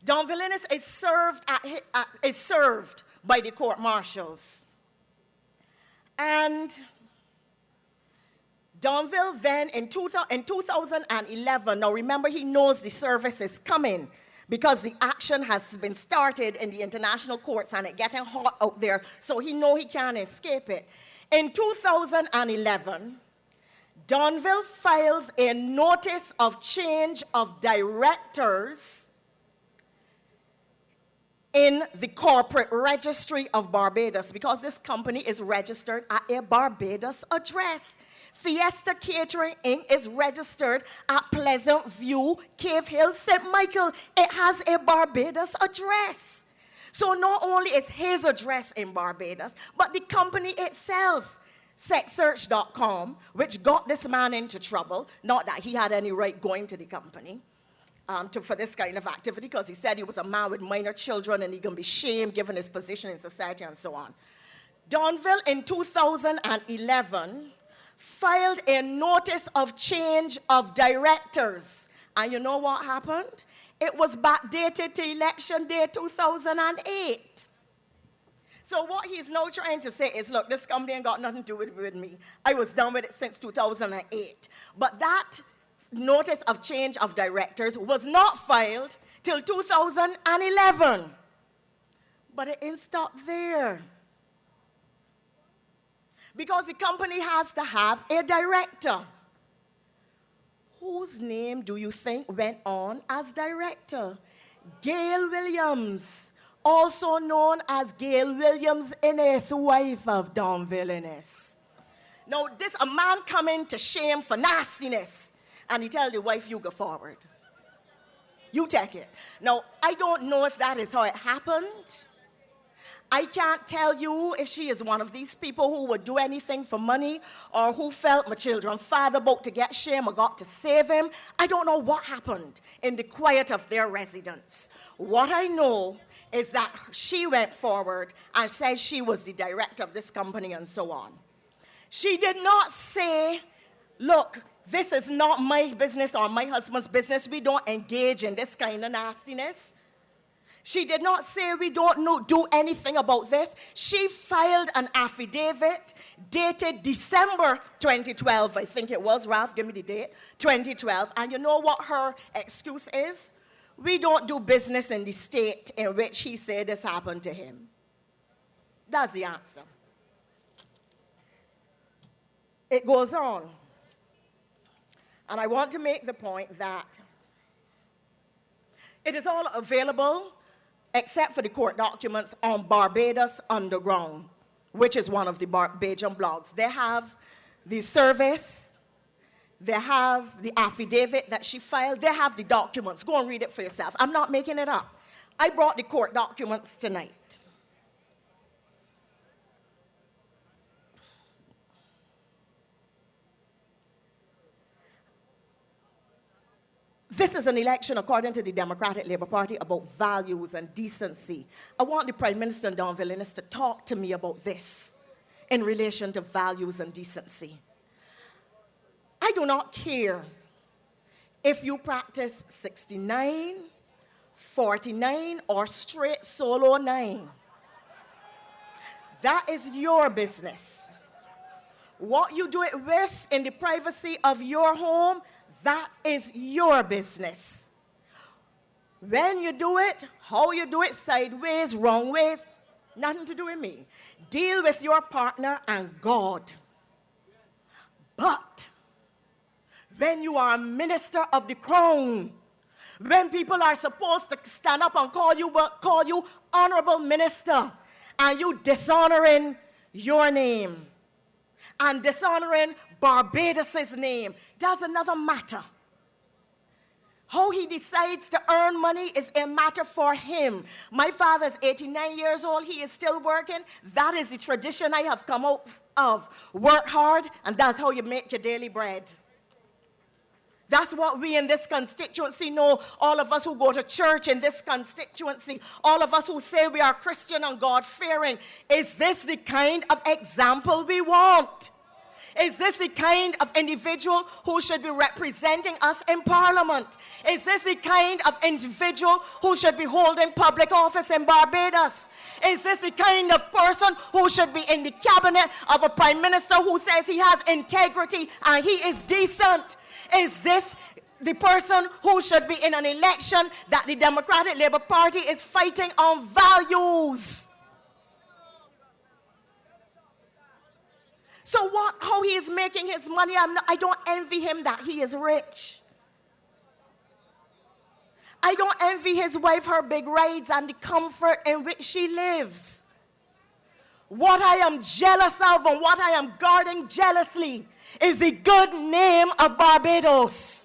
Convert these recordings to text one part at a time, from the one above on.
Don Villeneuve is served by the court marshals. And Donville then, in 2011, now remember he knows the service is coming because the action has been started in the international courts and it's getting hot out there, so he knows he can't escape it. In 2011, Donville files a notice of change of directors in the corporate registry of Barbados because this company is registered at a Barbados address. Fiesta Catering Inc. is registered at Pleasant View, Cave Hill, St. Michael. It has a Barbados address. So not only is his address in Barbados, but the company itself, sexsearch.com, which got this man into trouble, not that he had any right going to the company, for this kind of activity, because he said he was a man with minor children and he can be shamed given his position in society and so on. Donville in 2011 filed a notice of change of directors. And you know what happened? It was backdated to election day 2008. So what he's now trying to say is, look, this company ain't got nothing to do with me. I was done with it since 2008. But that notice of change of directors was not filed till 2011. But it ain't stopped there. Because the company has to have a director. Whose name do you think went on as director? Gail Williams, also known as Gail Williams Innes, wife of Don Villeneuve. Now, this a man coming to shame for nastiness, and he tell the wife, you go forward. You take it. Now, I don't know if that is how it happened. I can't tell you if she is one of these people who would do anything for money or who felt my children's father about to get shame or got to save him. I don't know what happened in the quiet of their residence. What I know is that she went forward and said she was the director of this company and so on. She did not say, look, this is not my business or my husband's business. We don't engage in this kind of nastiness. She did not say we don't do anything about this. She filed an affidavit dated December 2012. I think it was, Ralph, give me the date, 2012. And you know what her excuse is? We don't do business in the state in which he said this happened to him. That's the answer. It goes on. And I want to make the point that it is all available except for the court documents on Barbados Underground, which is one of the Barbadian blogs. They have the service, they have the affidavit that she filed, they have the documents. Go and read it for yourself. I'm not making it up. I brought the court documents tonight. This is an election, according to the Democratic Labour Party, about values and decency. I want the Prime Minister and Don Villeneuve to talk to me about this in relation to values and decency. I do not care if you practice 69, 49, or straight solo 9. That is your business. What you do it with in the privacy of your home, that is your business. When you do it, how you do it, sideways, wrong ways, nothing to do with me. Deal with your partner and God. But when you are a minister of the crown, when people are supposed to stand up and call you honorable minister, and you dishonoring your name, and dishonoring Barbados' name, that's another matter. How he decides to earn money is a matter for him. My father's 89 years old, he is still working. That is the tradition I have come out of. Work hard, and that's how you make your daily bread. That's what we in this constituency know, all of us who go to church in this constituency, all of us who say we are Christian and God-fearing. Is this the kind of example we want? Is this the kind of individual who should be representing us in Parliament? Is this the kind of individual who should be holding public office in Barbados? Is this the kind of person who should be in the cabinet of a prime minister who says he has integrity and he is decent? Is this the person who should be in an election that the Democratic Labour Party is fighting on values? So how he is making his money, I don't envy him that he is rich. I don't envy his wife her big rides and the comfort in which she lives. What I am jealous of and what I am guarding jealously is the good name of Barbados.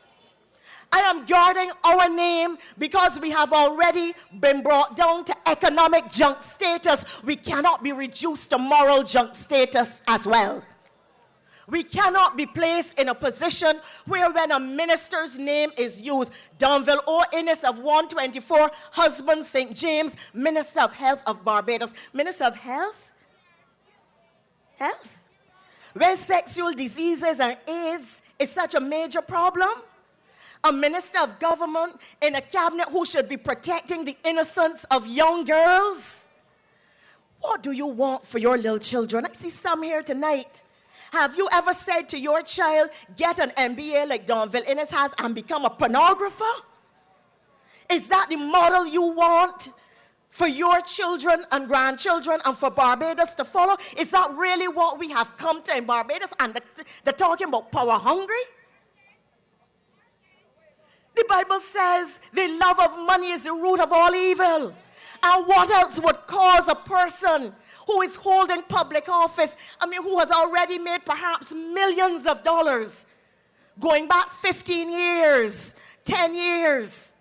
I am guarding our name because we have already been brought down to economic junk status. We cannot be reduced to moral junk status as well. We cannot be placed in a position where when a minister's name is used, Donville O. Innes of 124, husband St. James, Minister of Health of Barbados. Minister of Health? Health? When sexual diseases and AIDS is such a major problem? A minister of government in a cabinet who should be protecting the innocence of young girls? What do you want for your little children? I see some here tonight. Have you ever said to your child, get an MBA like Donville Innes has and become a pornographer? Is that the model you want for your children and grandchildren and for Barbados to follow? Is that really what we have come to in Barbados? And they're talking about power hungry? The Bible says the love of money is the root of all evil. And what else would cause a person who is holding public office, who has already made perhaps millions of dollars, going back 15 years, 10 years,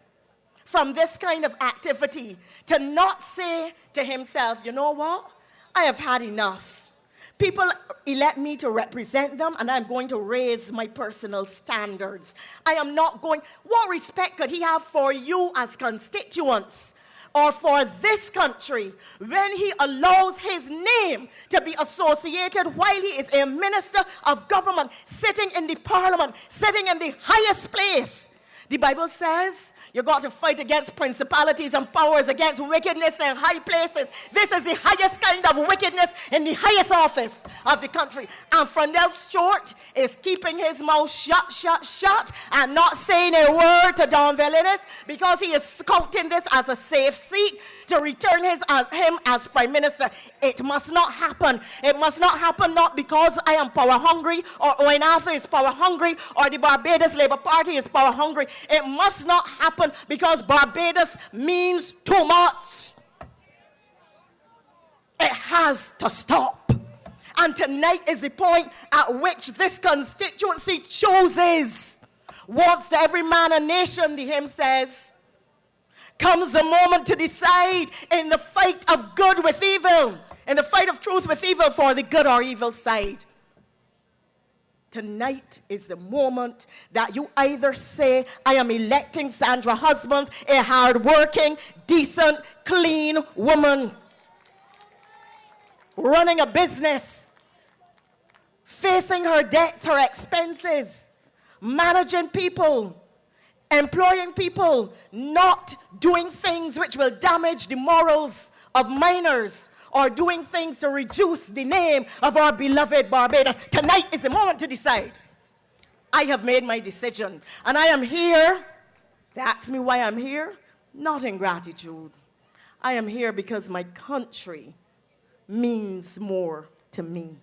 from this kind of activity, to not say to himself, you know what, I have had enough. People elect me to represent them, and I'm going to raise my personal standards. I am not going, what respect could he have for you as constituents? Or for this country, when he allows his name to be associated while he is a minister of government, sitting in the parliament, sitting in the highest place. The Bible says you got to fight against principalities and powers, against wickedness in high places. This is the highest kind of wickedness in the highest office of the country. And Frondell Stewart is keeping his mouth shut, and not saying a word to Donville Innes because he is counting this as a safe seat to return him as prime minister. It must not happen. It must not happen, not because I am power hungry, or Oinasa is power hungry, or the Barbados Labour Party is power hungry. It must not happen because Barbados means too much. It has to stop. And tonight is the point at which this constituency chooses. Once to every man a nation, the hymn says, comes the moment to decide in the fight of good with evil, in the fight of truth with evil, for the good or evil side. Tonight is the moment that you either say, I am electing Sandra Husbands, a hard-working, decent, clean woman, running a business, facing her debts, her expenses, managing people, employing people, not doing things which will damage the morals of minors, or doing things to reduce the name of our beloved Barbados. Tonight is the moment to decide. I have made my decision, and I am here. They ask me why I'm here, not in gratitude. I am here because my country means more to me.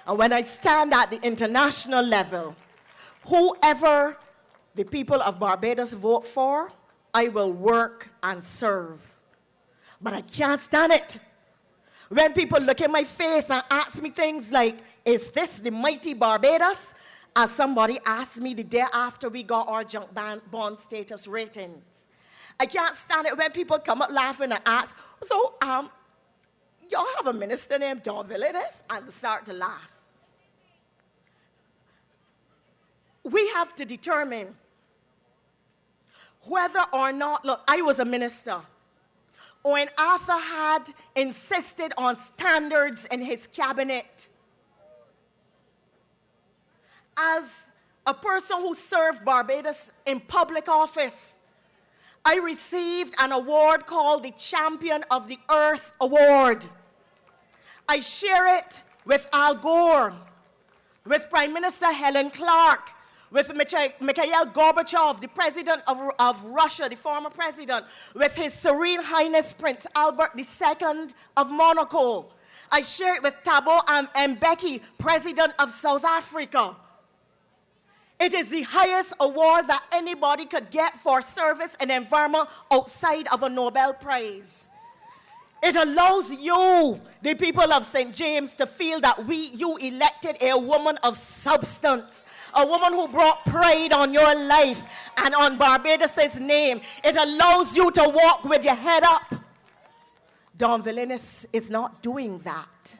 And when I stand at the international level, whoever the people of Barbados vote for, I will work and serve. But I can't stand it when people look in my face and ask me things like, is this the mighty Barbados? As somebody asked me the day after we got our junk bond status ratings. I can't stand it when people come up laughing and ask, so, y'all have a minister named Donville Innes? And start to laugh. We have to determine whether or not, look, I was a minister. When Arthur had insisted on standards in his cabinet, as a person who served Barbados in public office, I received an award called the Champion of the Earth Award. I share it with Al Gore, with Prime Minister Helen Clark, with Mikhail Gorbachev, the president of Russia, the former president, with His Serene Highness Prince Albert II of Monaco. I share it with Thabo Mbeki, president of South Africa. It is the highest award that anybody could get for service in environment outside of a Nobel Prize. It allows you, the people of St. James, to feel that you elected a woman of substance, a woman who brought pride on your life and on Barbados' name. It allows you to walk with your head up. Don Villeneuve is not doing that.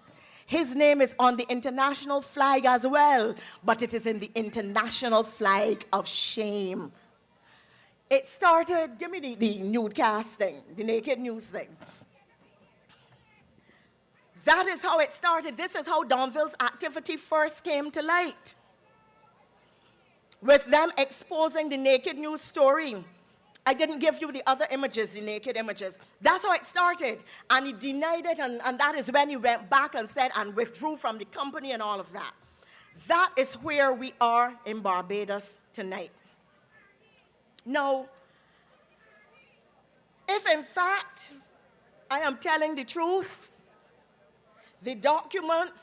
His name is on the international flag as well, but it is in the international flag of shame. It started, give me the nude cast thing, the naked news thing. That is how it started. This is how Donville's activity first came to light, with them exposing the naked news story. I didn't give you the other images, the naked images. That's how it started. And he denied it, and that is when he went back and said and withdrew from the company and all of that. That is where we are in Barbados tonight. Now, if in fact I am telling the truth, the documents,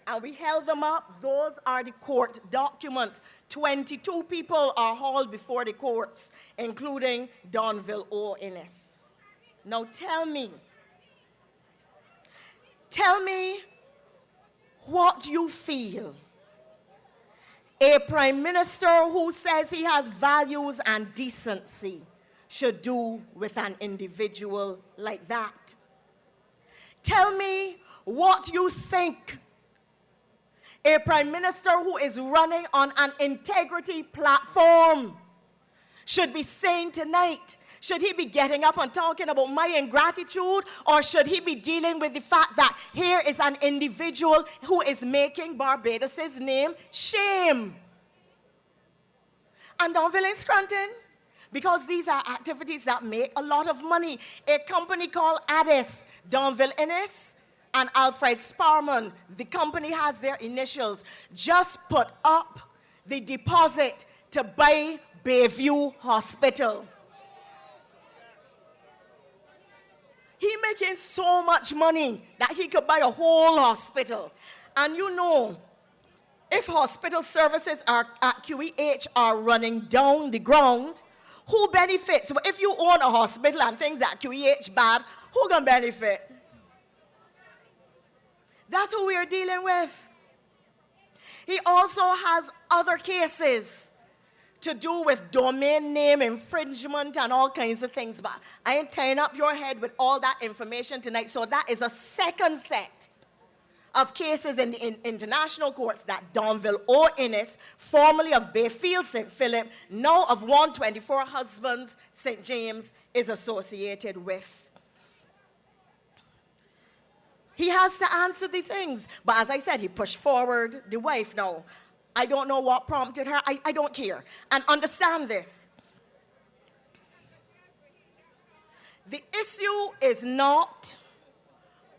and we held them up, those are the court documents. 22 people are hauled before the courts, including Donville O. Innes. Now tell me what you feel a prime minister who says he has values and decency should do with an individual like that. Tell me what you think a prime minister who is running on an integrity platform should be saying tonight. Should he be getting up and talking about my ingratitude, or should he be dealing with the fact that here is an individual who is making Barbados' name shame? And Donville and Scranton, because these are activities that make a lot of money. A company called Addis, Donville Innes, and Alfred Sparman, the company has their initials, just put up the deposit to buy Bayview Hospital. He making so much money that he could buy a whole hospital. And you know, if hospital services at QEH are running down the ground, who benefits? Well, if you own a hospital and things at QEH bad, who gonna benefit? That's who we are dealing with. He also has other cases to do with domain name infringement and all kinds of things, but I ain't tying up your head with all that information tonight. So that is a second set of cases in the international courts that Donville O. Innes, formerly of Bayfield St. Philip, now of 124 Husbands St. James, is associated with. He has to answer the things. But as I said, he pushed forward the wife. Now, I don't know what prompted her. I don't care. And understand this. The issue is not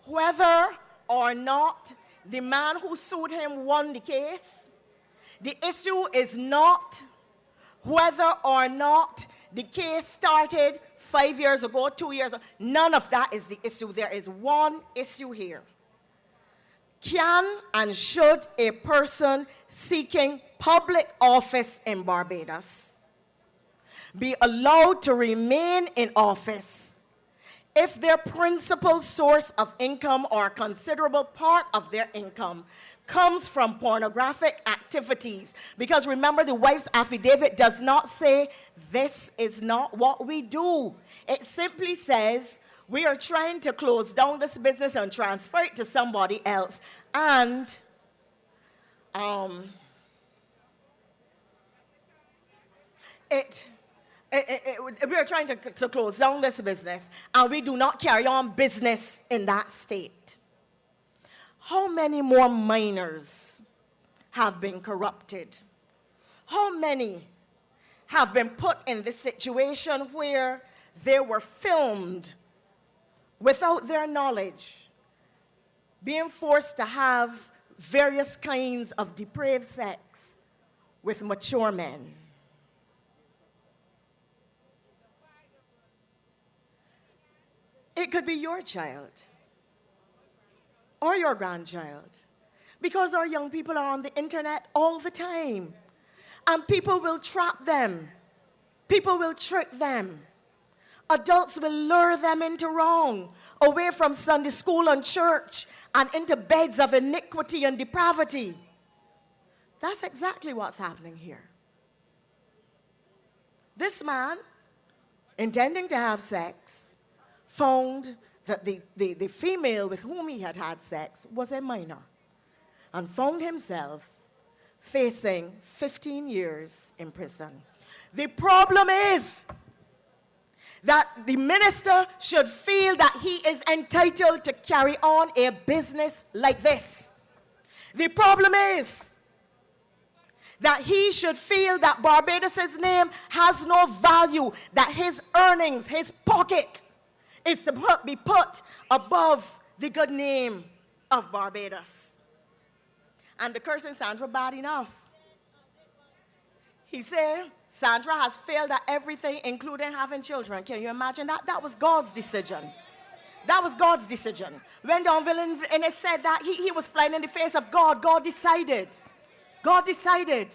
whether or not the man who sued him won the case. The issue is not whether or not the case started 5 years ago, 2 years ago. None of that is the issue. There is one issue here. Can and should a person seeking public office in Barbados be allowed to remain in office if their principal source of income or a considerable part of their income comes from pornographic activities? Because remember, the wife's affidavit does not say this is not what we do. It simply says we are trying to close down this business and transfer it to somebody else. And we are trying to close down this business, and we do not carry on business in that state. How many more minors have been corrupted? How many have been put in this situation where they were filmed without their knowledge, being forced to have various kinds of depraved sex with mature men? It could be your child or your grandchild, because our young people are on the internet all the time, and people will trap them. People will trick them. Adults will lure them into wrong, away from Sunday school and church, and into beds of iniquity and depravity. That's exactly what's happening here. This man, intending to have sex, found that the female with whom he had had sex was a minor, and found himself facing 15 years in prison. The problem is that the minister should feel that he is entitled to carry on a business like this. The problem is that he should feel that Barbados' name has no value, that his earnings, his pocket, is to be put above the good name of Barbados. And the cursing Sandra bad enough. He said Sandra has failed at everything, including having children. Can you imagine that? That was God's decision. That was God's decision. When Donville Innes said that, he was flying in the face of God. God decided. God decided.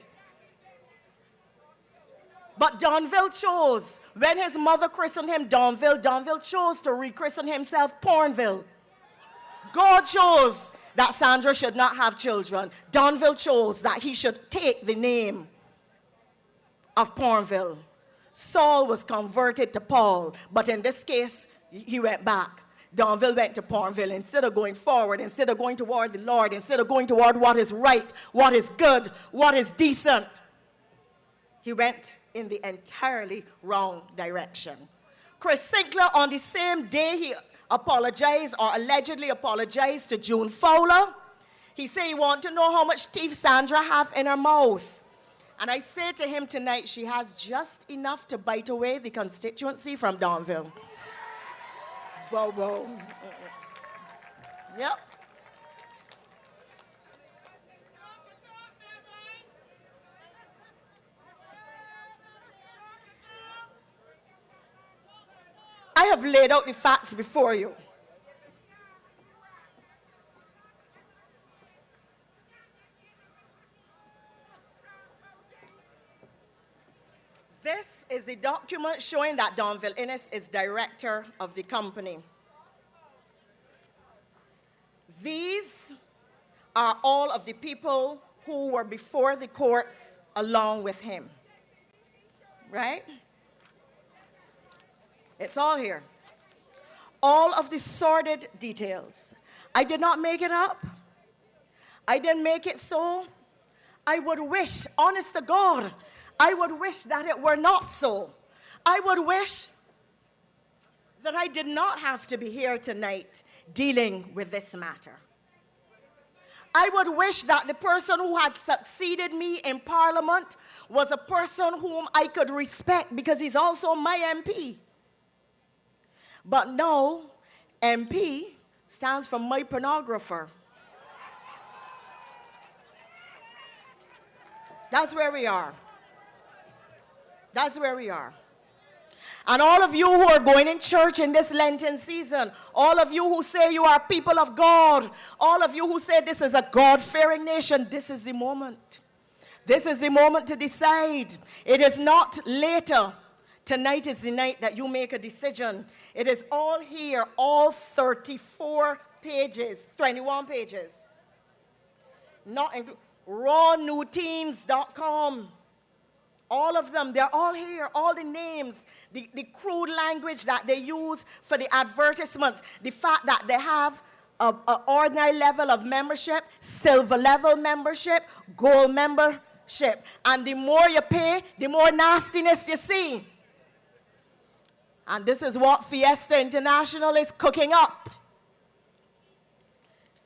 But Donville chose. When his mother christened him Donville chose to rechristen himself Pornville. God chose that Sandra should not have children. Donville chose that he should take the name of Pornville. Saul was converted to Paul, but in this case, he went back. Donville went to Pornville. Instead of going forward, instead of going toward the Lord, instead of going toward what is right, what is good, what is decent, he went in the entirely wrong direction. Chris Sinclair, on the same day he apologized, or allegedly apologized, to June Fowler, he said he wanted to know how much teeth Sandra have in her mouth. And I say to him tonight, she has just enough to bite away the constituency from Donville. Whoa, whoa. Yep. I have laid out the facts before you. This is the document showing that Donville Innes is director of the company. These are all of the people who were before the courts along with him. Right? It's all here. All of the sordid details. I did not make it up. I didn't make it so. I would wish, honest to God, I would wish that it were not so. I would wish that I did not have to be here tonight dealing with this matter. I would wish that the person who had succeeded me in Parliament was a person whom I could respect, because he's also my MP. But no, MP stands for my pornographer. That's where we are. That's where we are. And all of you who are going in church in this Lenten season, all of you who say you are people of God, all of you who say this is a God-fearing nation, this is the moment. This is the moment to decide. It is not later. Tonight is the night that you make a decision. It is all here, all 34 pages, 21 pages. Not rawnewteens.com. All of them, they're all here, all the names, the crude language that they use for the advertisements, the fact that they have an ordinary level of membership, silver level membership, gold membership. And the more you pay, the more nastiness you see. And this is what Fiesta International is cooking up.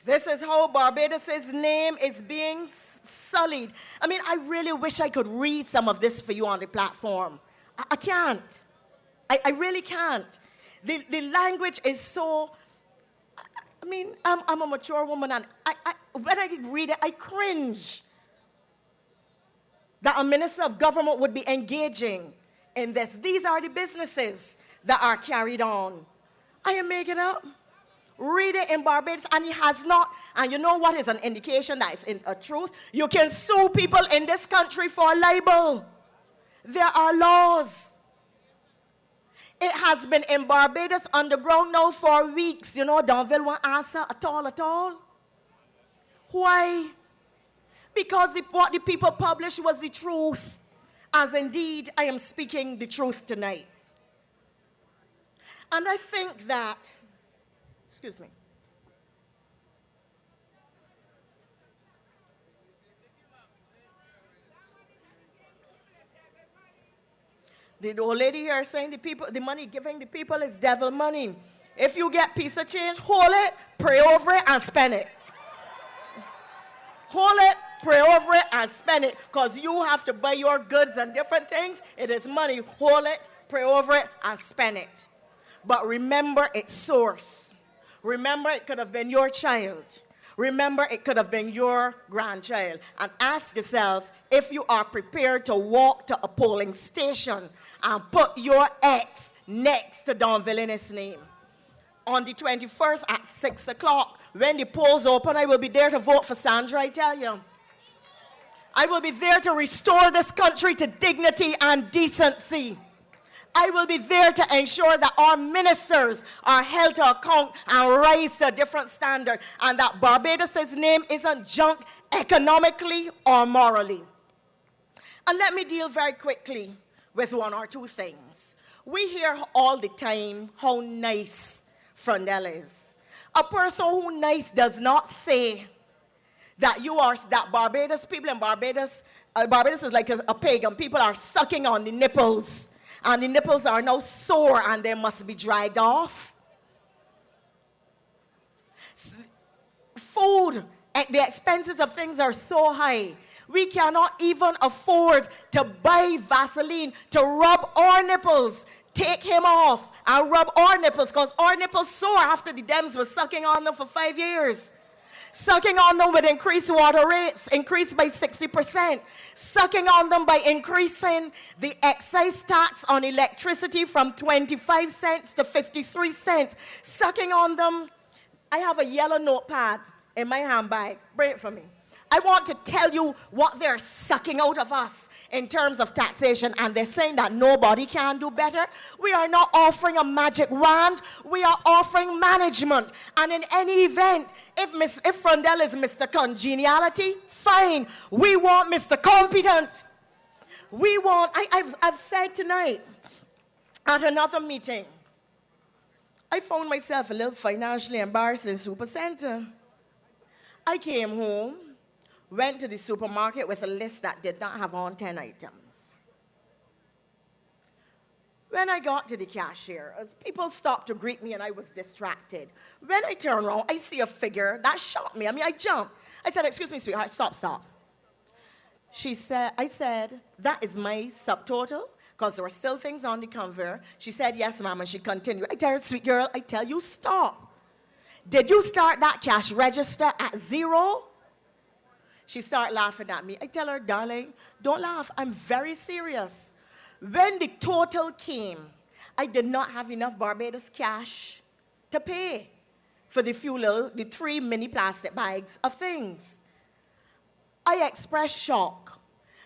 This is how Barbados' name is being sullied. I mean, I really wish I could read some of this for you on the platform. I can't. I really can't. The language is so, I mean, I'm a mature woman, and when I read it, I cringe that a minister of government would be engaging in this. These are the businesses that are carried on. I am making it up. Read it in Barbados, and he has not. And you know what is an indication that it's a truth? You can sue people in this country for libel. There are laws. It has been in Barbados underground now for weeks. You know, Danville won't answer at all. Why? Because what the people published was the truth. As indeed, I am speaking the truth tonight. And I think that, excuse me. The old lady here saying the money giving the people is devil money. If you get piece of change, hold it, pray over it, and spend it. Hold it, pray over it, and spend it. Because you have to buy your goods and different things. It is money. Hold it, pray over it, and spend it. But remember its source. Remember it could have been your child. Remember it could have been your grandchild. And ask yourself if you are prepared to walk to a polling station and put your ex next to Don Villainous' name. On the 21st at 6 o'clock, when the polls open, I will be there to vote for Sandra, I tell you. I will be there to restore this country to dignity and decency. I will be there to ensure that our ministers are held to account and rise to a different standard, and that Barbados' name isn't junk economically or morally. And let me deal very quickly with one or two things. We hear all the time how nice Frondel is. A person who nice does not say that that Barbados people in Barbados is like a pagan. People are sucking on the nipples, and the nipples are now sore and they must be dragged off. Food, the expenses of things are so high. We cannot even afford to buy Vaseline to rub our nipples. Take him off and rub our nipples, because our nipples sore after the Dems were sucking on them for 5 years. Sucking on them with increased water rates, increased by 60%. Sucking on them by increasing the excise tax on electricity from 25 cents to 53 cents. Sucking on them. I have a yellow notepad in my handbag. Bring it for me. I want to tell you what they're sucking out of us in terms of taxation, and they're saying that nobody can do better. We are not offering a magic wand. We are offering management. And in any event, if Frondel is Mr. Congeniality, fine. We want Mr. Competent. We want, I've said tonight at another meeting, I found myself a little financially embarrassed in Supercenter. I came home, went to the supermarket with a list that did not have on 10 items. When I got to the cashier, people stopped to greet me and I was distracted. When I turned around, I see a figure that shocked me. I mean, I jumped. I said, "Excuse me, sweetheart, stop." I said, "That is my subtotal," because there were still things on the conveyor. She said, "Yes, ma'am," and she continued. I tell her, "Sweet girl, I tell you, stop. Did you start that cash register at 0? She started laughing at me. I tell her, "Darling, don't laugh. I'm very serious." When the total came, I did not have enough Barbados cash to pay for the the 3 mini plastic bags of things. I expressed shock.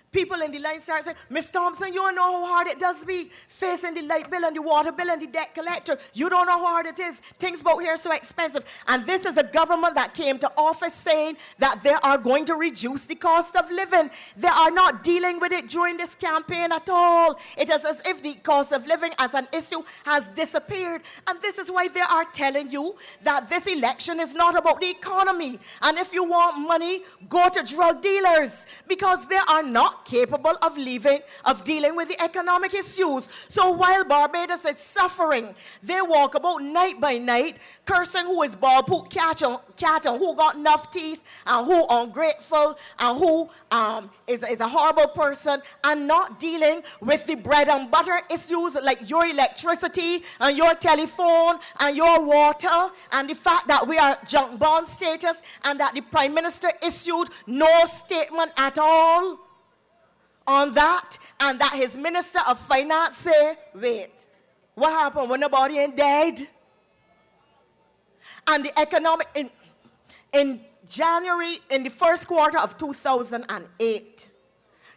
People in the line started saying, "Miss Thompson, you don't know how hard it does be facing the light bill and the water bill and the debt collector. You don't know how hard it is. Things out here are so expensive." And this is a government that came to office saying that they are going to reduce the cost of living. They are not dealing with it during this campaign at all. It is as if the cost of living as an issue has disappeared. And this is why they are telling you that this election is not about the economy. And if you want money, go to drug dealers, because they are not capable of dealing with the economic issues. So while Barbados is suffering, they walk about night by night, cursing who is bald-poot cat and who got enough teeth and who ungrateful and who is a horrible person, and not dealing with the bread and butter issues like your electricity and your telephone and your water, and the fact that we are junk bond status and that the Prime Minister issued no statement at all on that, and that his Minister of Finance say, wait, what happened when nobody ain't dead? And the economic, in January, in the first quarter of 2008,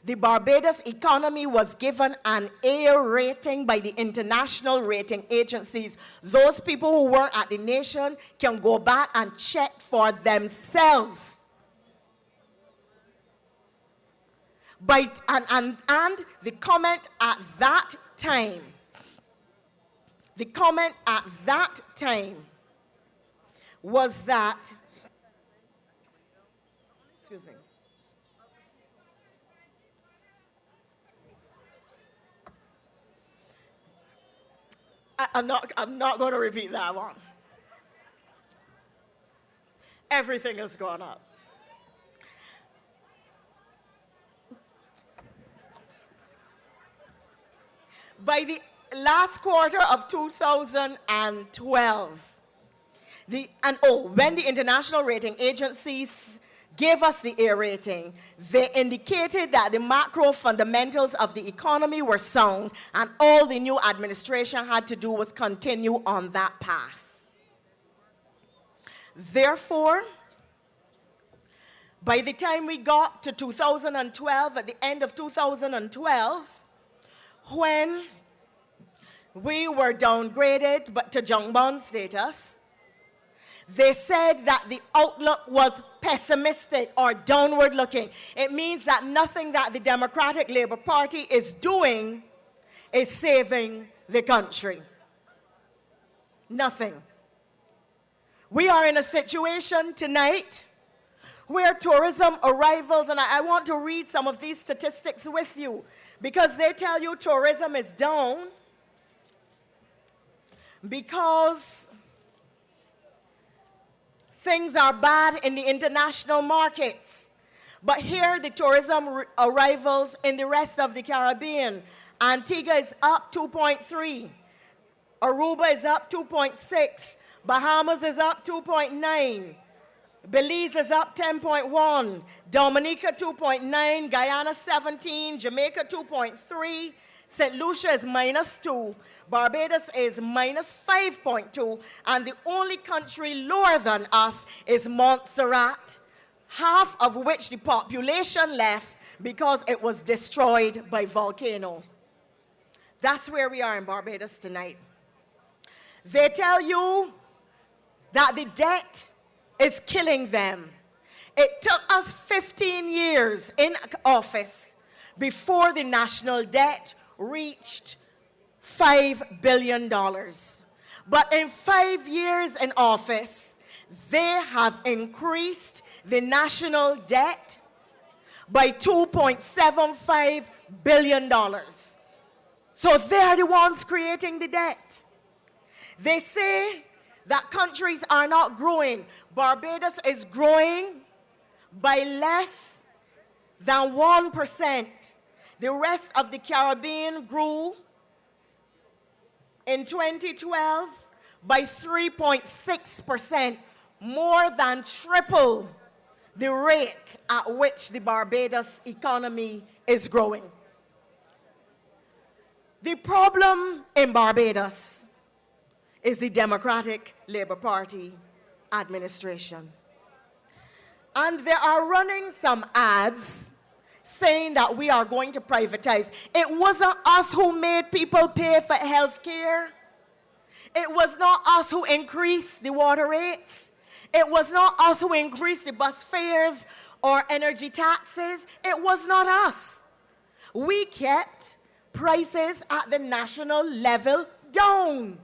the Barbados economy was given an A rating by the international rating agencies. Those people who work at the nation can go back and check for themselves. And the comment at that time, was that, excuse me, I'm not going to repeat that one. Everything has gone up. By the last quarter of 2012, when the international rating agencies gave us the A rating, they indicated that the macro fundamentals of the economy were sound, and all the new administration had to do was continue on that path. Therefore, by the time we got to 2012, at the end of 2012, when we were downgraded to junk bond status, they said that the outlook was pessimistic or downward looking. It means that nothing that the Democratic Labour Party is doing is saving the country. Nothing. We are in a situation tonight where tourism arrivals, and I want to read some of these statistics with you, because they tell you tourism is down because things are bad in the international markets. But here the tourism arrivals in the rest of the Caribbean. Antigua is up 2.3. Aruba is up 2.6. Bahamas is up 2.9. Belize is up 10.1, Dominica 2.9, Guyana 17, Jamaica 2.3, St. Lucia is -2, Barbados is -5.2, and the only country lower than us is Montserrat, half of which the population left because it was destroyed by volcano. That's where we are in Barbados tonight. They tell you that the debt is killing them. It took us 15 years in office before the national debt reached $5 billion. But in 5 years in office, they have increased the national debt by $2.75 billion. So they're the ones creating the debt. They say that countries are not growing. Barbados is growing by less than 1%. The rest of the Caribbean grew in 2012 by 3.6%, more than triple the rate at which the Barbados economy is growing. The problem in Barbados is the Democratic Labour Party administration. And they are running some ads saying that we are going to privatize. It wasn't us who made people pay for health care. It was not us who increased the water rates. It was not us who increased the bus fares or energy taxes. It was not us. We kept prices at the national level down.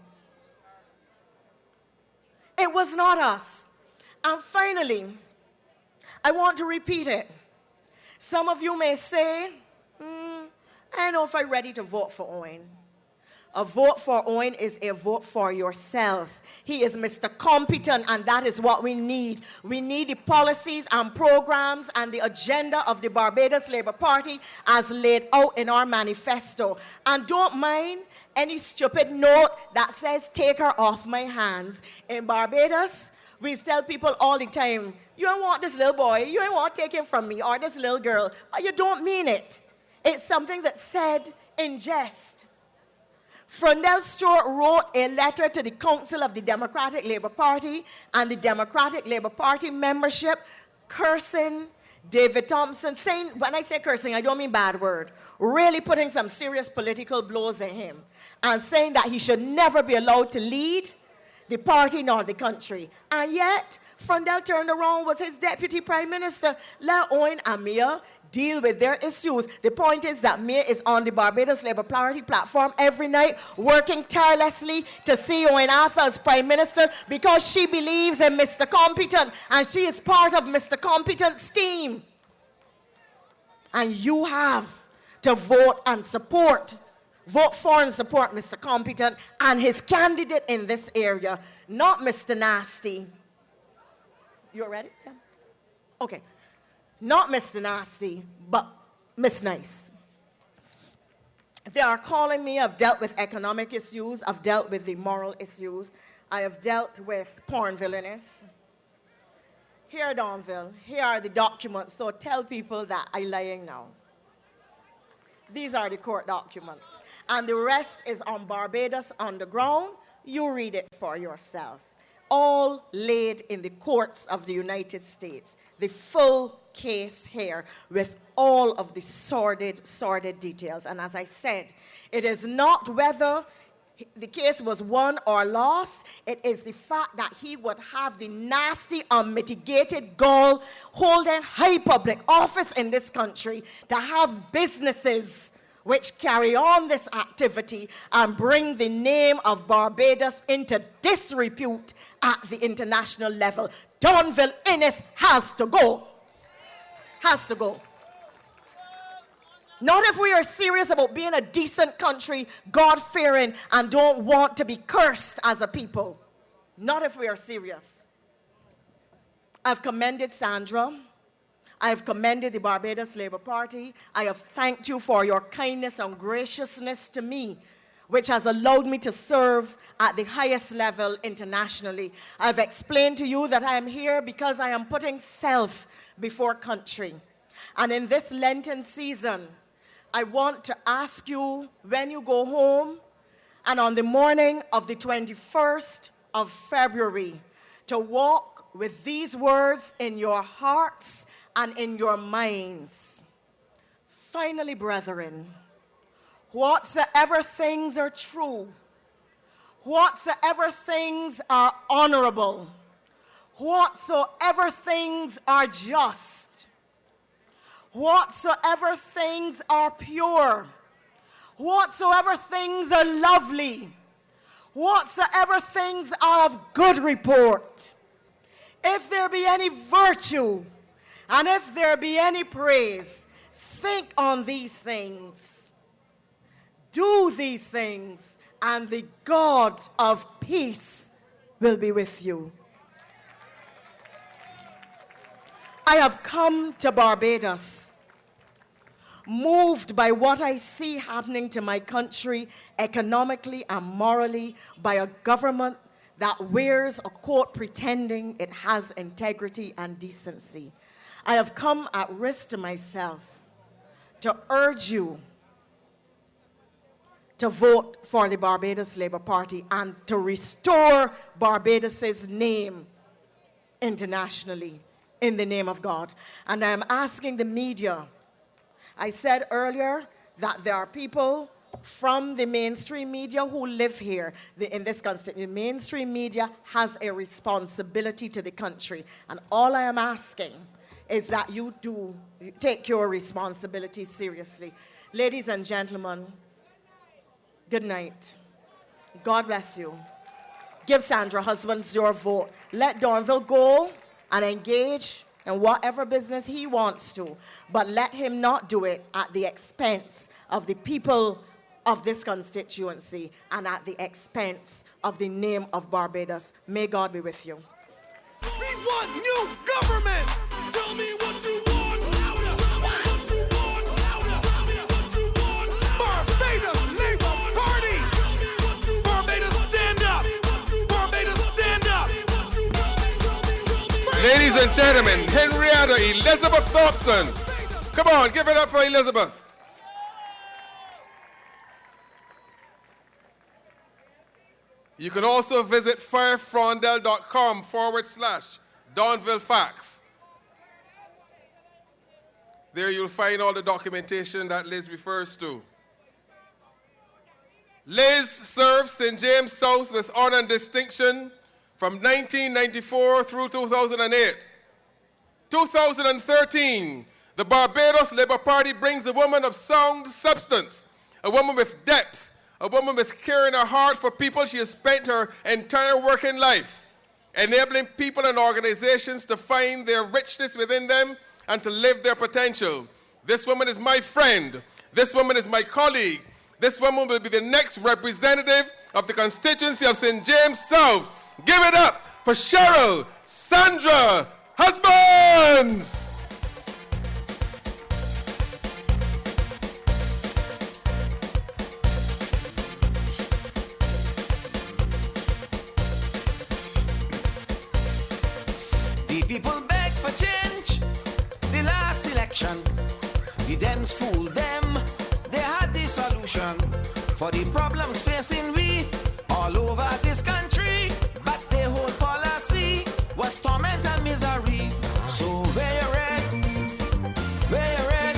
It was not us. And finally, I want to repeat it. Some of you may say I don't know if I'm ready to vote for Owen. A vote for Owen is a vote for yourself. He is Mr. Competent, and that is what we need. We need the policies and programs and the agenda of the Barbados Labour Party as laid out in our manifesto. And don't mind any stupid note that says, take her off my hands. In Barbados, we tell people all the time, you don't want this little boy, you don't want to take him from me, or this little girl, but you don't mean it. It's something that's said in jest. Frondell Stewart wrote a letter to the Council of the Democratic Labour Party and the Democratic Labour Party membership, cursing David Thompson, saying, when I say cursing, I don't mean bad word, really putting some serious political blows at him, and saying that he should never be allowed to lead the party nor the country. And yet, Frondell turned around, was his deputy prime minister. Let Owen and Mia deal with their issues. The point is that Mia is on the Barbados Labour Party platform every night, working tirelessly to see Owen Arthur as prime minister because she believes in Mr. Competent, and she is part of Mr. Competent's team. And you have to vote and support. Vote for and support Mr. Competent and his candidate in this area, not Mr. Nasty. You ready? Yeah. Okay. Not Mr. Nasty, but Miss Nice. They are calling me. I've dealt with economic issues. I've dealt with the moral issues. I have dealt with porn villainous. Here, Donville, here are the documents. So tell people that I'm lying now. These are the court documents. And the rest is on Barbados Underground. You read it for yourself. All laid in the courts of the United States. The full case here with all of the sordid details. And as I said, it is not whether the case was won or lost. It is the fact that he would have the nasty, unmitigated gall holding high public office in this country to have businesses which carry on this activity and bring the name of Barbados into disrepute at the international level. Donville Innes has to go. Has to go. Not if we are serious about being a decent country, God-fearing, and don't want to be cursed as a people. Not if we are serious. I've commended Sandra. I have commended the Barbados Labour Party. I have thanked you for your kindness and graciousness to me, which has allowed me to serve at the highest level internationally. I've explained to you that I am here because I am putting self before country. And in this Lenten season, I want to ask you, when you go home, and on the morning of the 21st of February, to walk with these words in your hearts and in your minds. Finally, brethren, whatsoever things are true, whatsoever things are honorable, whatsoever things are just, whatsoever things are pure, whatsoever things are lovely, whatsoever things are of good report, if there be any virtue, and if there be any praise, think on these things. Do these things, and the God of peace will be with you. I have come to Barbados, moved by what I see happening to my country economically and morally by a government that wears a coat pretending it has integrity and decency. I have come at risk to myself to urge you to vote for the Barbados Labour Party and to restore Barbados's name internationally in the name of God. And I am asking the media. I said earlier that there are people from the mainstream media who live here in this constituency. The mainstream media has a responsibility to the country. And all I am asking is that you take your responsibility seriously. Ladies and gentlemen, good night. God bless you. Give Sandra husbands your vote. Let Donville go and engage in whatever business he wants to, but let him not do it at the expense of the people of this constituency and at the expense of the name of Barbados. May God be with you. We want new government. Tell me what you want. Louder. What you want. Louder. Tell me what you want. Barbados Labour Party. Barbados stand up. Barbados stand up. Ladies and gentlemen, Henrietta Elizabeth Thompson. Come on, give it up for Elizabeth. You can also visit firefrondel.com/Donville Facts. There you'll find all the documentation that Liz refers to. Liz served St. James South with honor and distinction from 1994 through 2008. 2013, the Barbados Labour Party brings a woman of sound substance, a woman with depth, a woman with care in her heart for people she has spent her entire working life, enabling people and organizations to find their richness within them and to live their potential. This woman is my friend. This woman is my colleague. This woman will be the next representative of the constituency of St. James South. Give it up for Cheryl Sandra Husbands. The people beg for change. The last election, the Dems fooled them. They had the solution for the problems facing we all over this country. But their whole policy was torment and misery. So where you red? Where you red?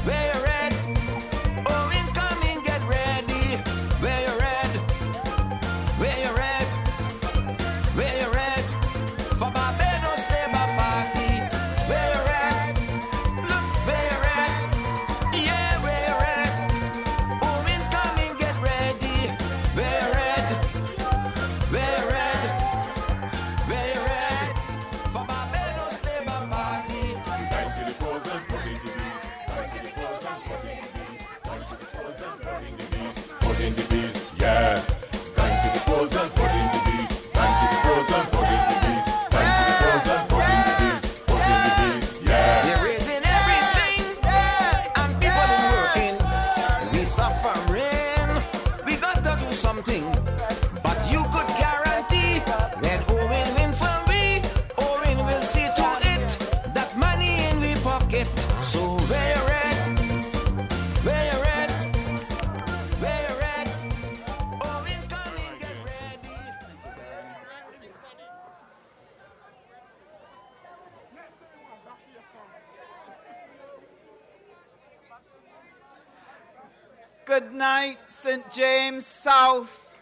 Where you red? Oh, incoming, get ready. Where you red? Where you red? Where you red? For Barbados Labour Party. Where you red? Look, where you red? Yeah, where you red? Oh, incoming, get ready. Where you red? Where you red? Where you red? For Barbados Labour Party. Back to the polls and voting the bees. Back to the polls and voting the bees. Back to the polls and voting the bees. Voting the bees, yeah. Back to the polls and voting the bees. Back to the polls and voting the bees. Back to the polls and voting the bees. Voting the bees, yeah. They're raising everything, and people ain't working. We suffering. We got to do something. But you could guarantee when Owen win for we, Owen will see to it that money in we pocket. So where you red? Where you red? Where you red? Owen coming, get ready. Good night, St. James South.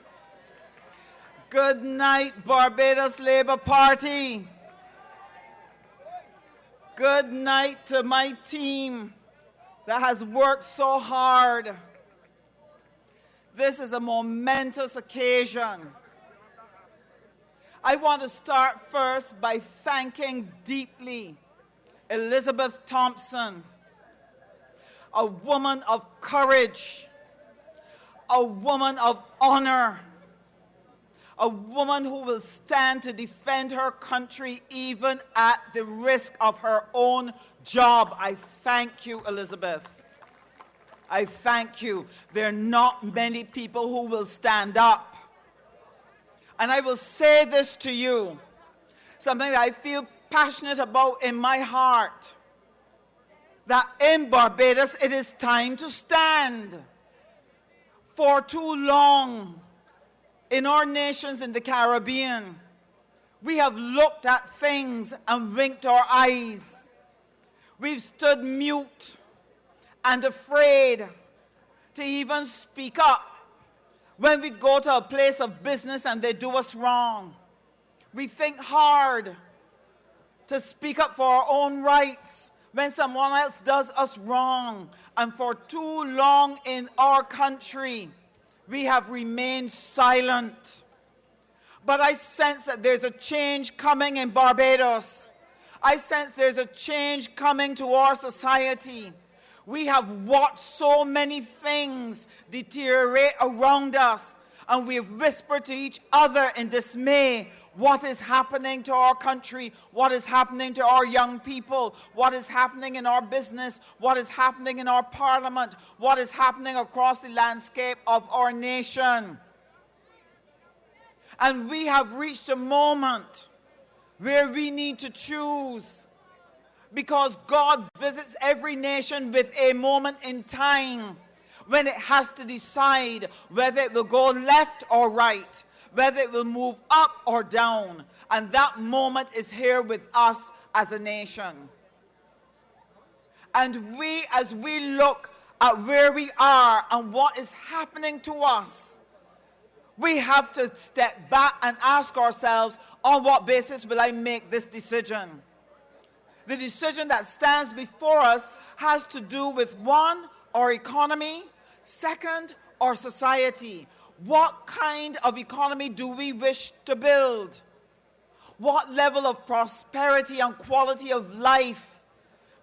Good night, Barbados Labour Party. Good night to my team that has worked so hard. This is a momentous occasion. I want to start first by thanking deeply Elizabeth Thompson, a woman of courage, a woman of honor, a woman who will stand to defend her country even at the risk of her own job. I thank you, Elizabeth. I thank you. There are not many people who will stand up. And I will say this to you, something that I feel passionate about in my heart, that in Barbados it is time to stand. For too long, in our nations in the Caribbean, we have looked at things and winked our eyes. We've stood mute and afraid to even speak up when we go to a place of business and they do us wrong. We think hard to speak up for our own rights when someone else does us wrong. And for too long in our country, we have remained silent. But I sense that there's a change coming in Barbados. I sense there's a change coming to our society. We have watched so many things deteriorate around us, and we've whispered to each other in dismay what is happening to our country, what is happening to our young people, what is happening in our business, what is happening in our parliament, what is happening across the landscape of our nation. And we have reached a moment where we need to choose, because God visits every nation with a moment in time when it has to decide whether it will go left or right, whether it will move up or down. And that moment is here with us as a nation. And we, as we look at where we are and what is happening to us, we have to step back and ask ourselves, on what basis will I make this decision? The decision that stands before us has to do with, one, our economy, second, our society. What kind of economy do we wish to build? What level of prosperity and quality of life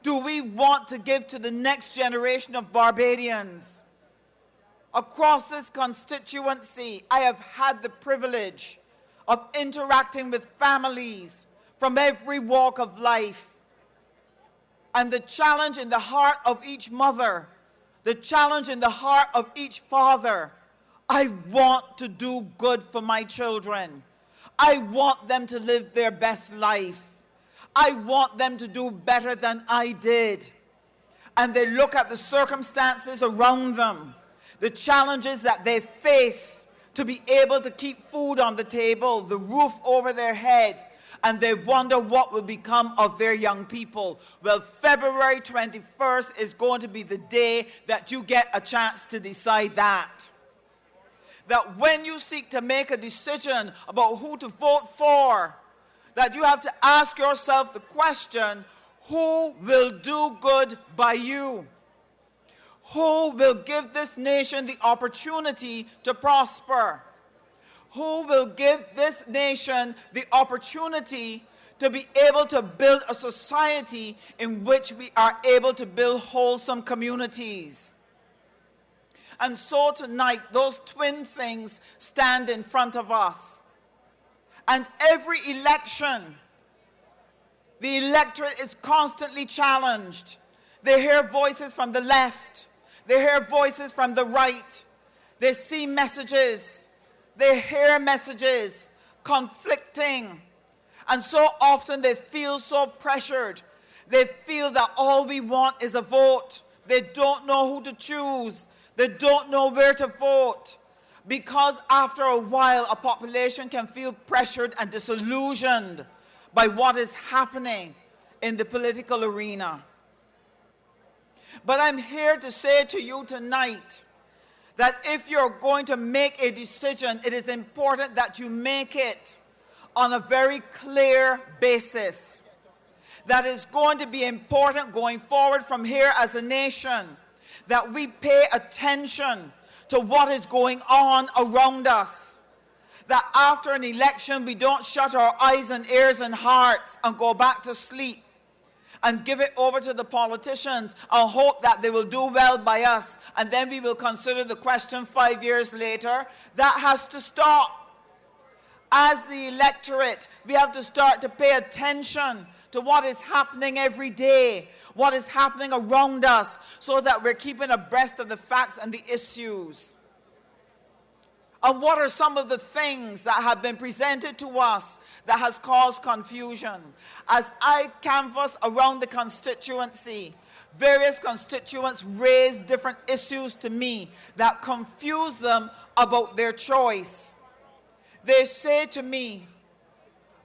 do we want to give to the next generation of Barbadians? Across this constituency, I have had the privilege of interacting with families from every walk of life. And the challenge in the heart of each mother, the challenge in the heart of each father, I want to do good for my children. I want them to live their best life. I want them to do better than I did. And they look at the circumstances around them, the challenges that they face to be able to keep food on the table, the roof over their head, and they wonder what will become of their young people. Well, February 21st is going to be the day that you get a chance to decide that. That when you seek to make a decision about who to vote for, that you have to ask yourself the question, who will do good by you? Who will give this nation the opportunity to prosper? Who will give this nation the opportunity to be able to build a society in which we are able to build wholesome communities? And so tonight, those twin things stand in front of us. And every election, the electorate is constantly challenged. They hear voices from the left. They hear voices from the right. They see messages. They hear messages conflicting. And so often they feel so pressured. They feel that all we want is a vote. They don't know who to choose. They don't know where to vote. Because after a while, a population can feel pressured and disillusioned by what is happening in the political arena. But I'm here to say to you tonight that if you're going to make a decision, it is important that you make it on a very clear basis. That is going to be important going forward from here as a nation, that we pay attention to what is going on around us. That after an election, we don't shut our eyes and ears and hearts and go back to sleep and give it over to the politicians and hope that they will do well by us, and then we will consider the question 5 years later. That has to stop. As the electorate, we have to start to pay attention to what is happening every day, what is happening around us, so that we're keeping abreast of the facts and the issues. And what are some of the things that have been presented to us that has caused confusion? As I canvass around the constituency, various constituents raise different issues to me that confuse them about their choice. They say to me,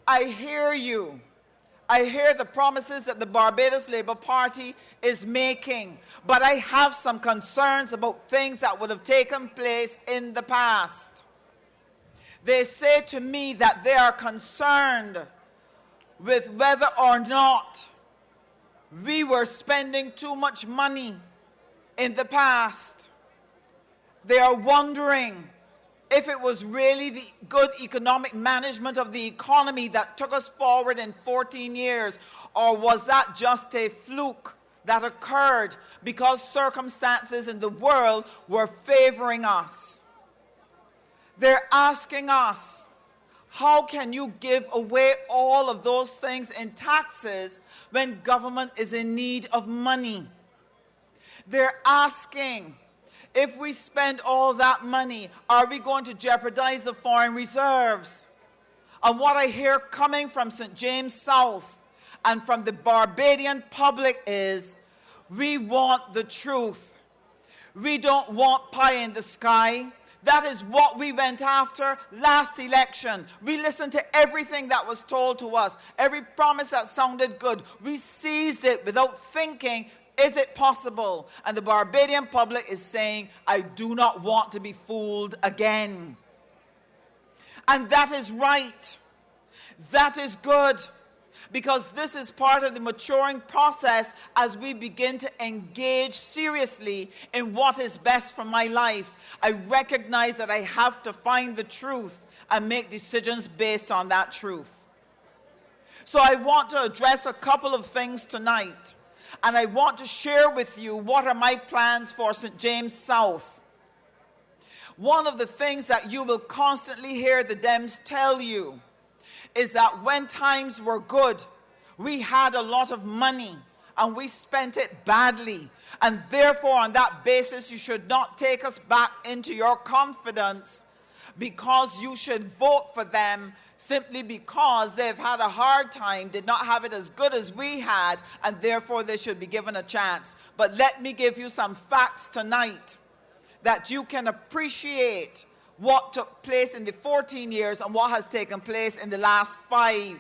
I hear you. I hear the promises that the Barbados Labour Party is making, but I have some concerns about things that would have taken place in the past. They say to me that they are concerned with whether or not we were spending too much money in the past. They are wondering if it was really the good economic management of the economy that took us forward in 14 years, or was that just a fluke that occurred because circumstances in the world were favoring us? They're asking us, how can you give away all of those things in taxes when government is in need of money? They're asking, if we spend all that money, are we going to jeopardize the foreign reserves? And what I hear coming from St. James South and from the Barbadian public is, we want the truth. We don't want pie in the sky. That is what we went after last election. We listened to everything that was told to us, every promise that sounded good. We seized it without thinking, is it possible? And the Barbadian public is saying, I do not want to be fooled again. And that is right. That is good. Because this is part of the maturing process as we begin to engage seriously in what is best for my life. I recognize that I have to find the truth and make decisions based on that truth. So I want to address a couple of things tonight. And I want to share with you what are my plans for St. James South. One of the things that you will constantly hear the Dems tell you is that when times were good, we had a lot of money and we spent it badly. And therefore, on that basis, you should not take us back into your confidence, because you should vote for them simply because they've had a hard time, did not have it as good as we had, and therefore they should be given a chance. But let me give you some facts tonight that you can appreciate what took place in the 14 years and what has taken place in the last 5.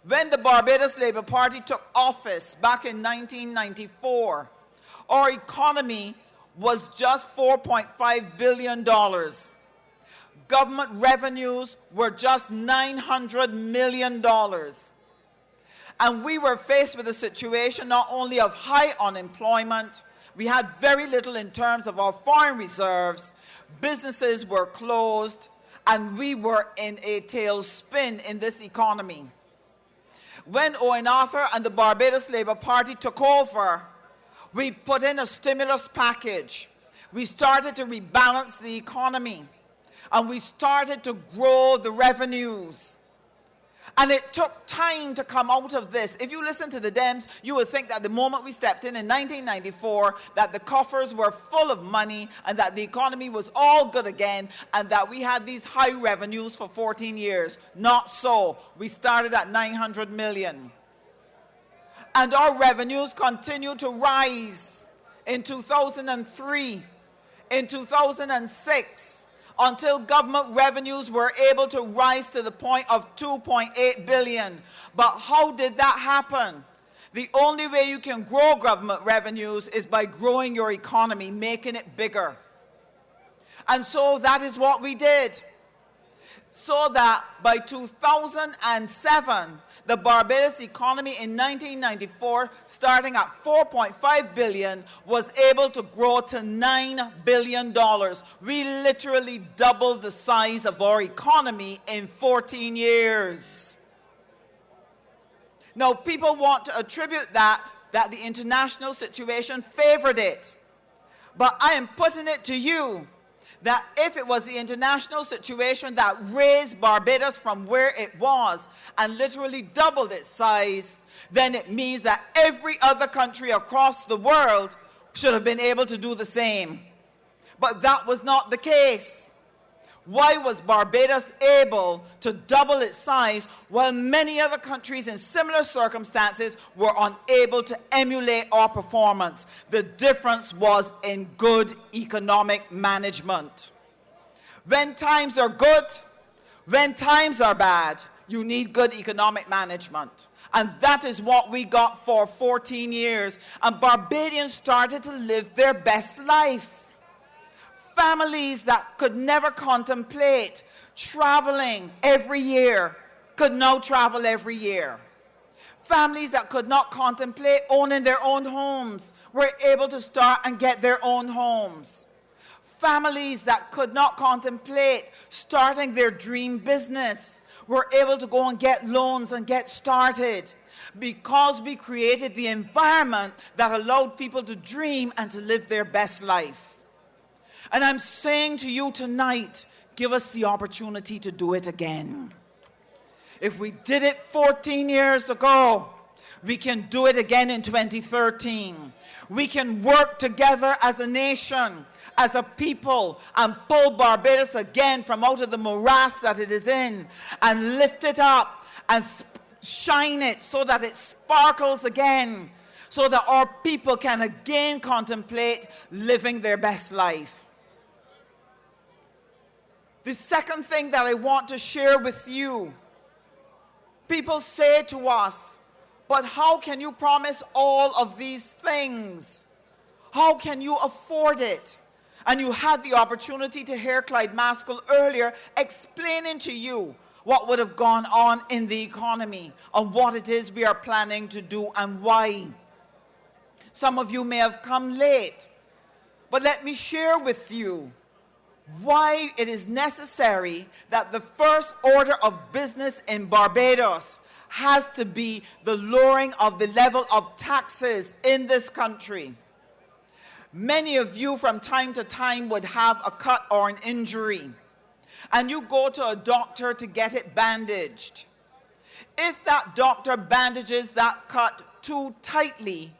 When the Barbados Labour Party took office back in 1994, our economy was just $4.5 billion. Government revenues were just $900 million. And we were faced with a situation not only of high unemployment, we had very little in terms of our foreign reserves, businesses were closed, and we were in a tailspin in this economy. When Owen Arthur and the Barbados Labour Party took over, we put in a stimulus package. We started to rebalance the economy, and we started to grow the revenues. And it took time to come out of this. If you listen to the Dems, you would think that the moment we stepped in 1994, that the coffers were full of money and that the economy was all good again and that we had these high revenues for 14 years. Not so. We started at 900 million. And our revenues continued to rise in 2003, in 2006, until government revenues were able to rise to the point of 2.8 billion. But how did that happen? The only way you can grow government revenues is by growing your economy, making it bigger. And so that is what we did. So that by 2007, the Barbados economy in 1994, starting at 4.5 billion, was able to grow to $9 billion. We literally doubled the size of our economy in 14 years. Now, people want to attribute that the international situation favored it. But I am putting it to you that if it was the international situation that raised Barbados from where it was and literally doubled its size, then it means that every other country across the world should have been able to do the same. But that was not the case. Why was Barbados able to double its size while many other countries in similar circumstances were unable to emulate our performance? The difference was in good economic management. When times are good, when times are bad, you need good economic management. And that is what we got for 14 years. And Barbadians started to live their best life. Families that could never contemplate traveling every year could now travel every year. Families that could not contemplate owning their own homes were able to start and get their own homes. Families that could not contemplate starting their dream business were able to go and get loans and get started because we created the environment that allowed people to dream and to live their best life. And I'm saying to you tonight, give us the opportunity to do it again. If we did it 14 years ago, we can do it again in 2013. We can work together as a nation, as a people, and pull Barbados again from out of the morass that it is in and lift it up and shine it so that it sparkles again, so that our people can again contemplate living their best life. The second thing that I want to share with you, people say to us, but how can you promise all of these things? How can you afford it? And you had the opportunity to hear Clyde Maskell earlier explaining to you what would have gone on in the economy and what it is we are planning to do and why. Some of you may have come late, but let me share with you why it is necessary that the first order of business in Barbados has to be the lowering of the level of taxes in this country. Many of you from time to time would have a cut or an injury, and you go to a doctor to get it bandaged. If that doctor bandages that cut too tightly,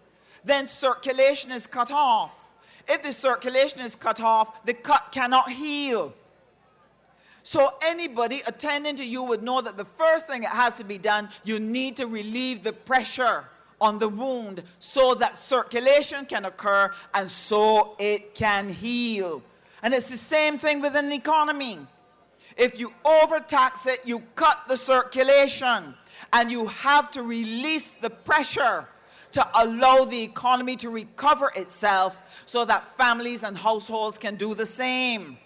then circulation is cut off. If the circulation is cut off, the cut cannot heal. So anybody attending to you would know that the first thing that has to be done, you need to relieve the pressure on the wound so that circulation can occur and so it can heal. And it's the same thing with an economy. If you overtax it, you cut the circulation, and you have to release the pressure to allow the economy to recover itself so that families and households can do the same.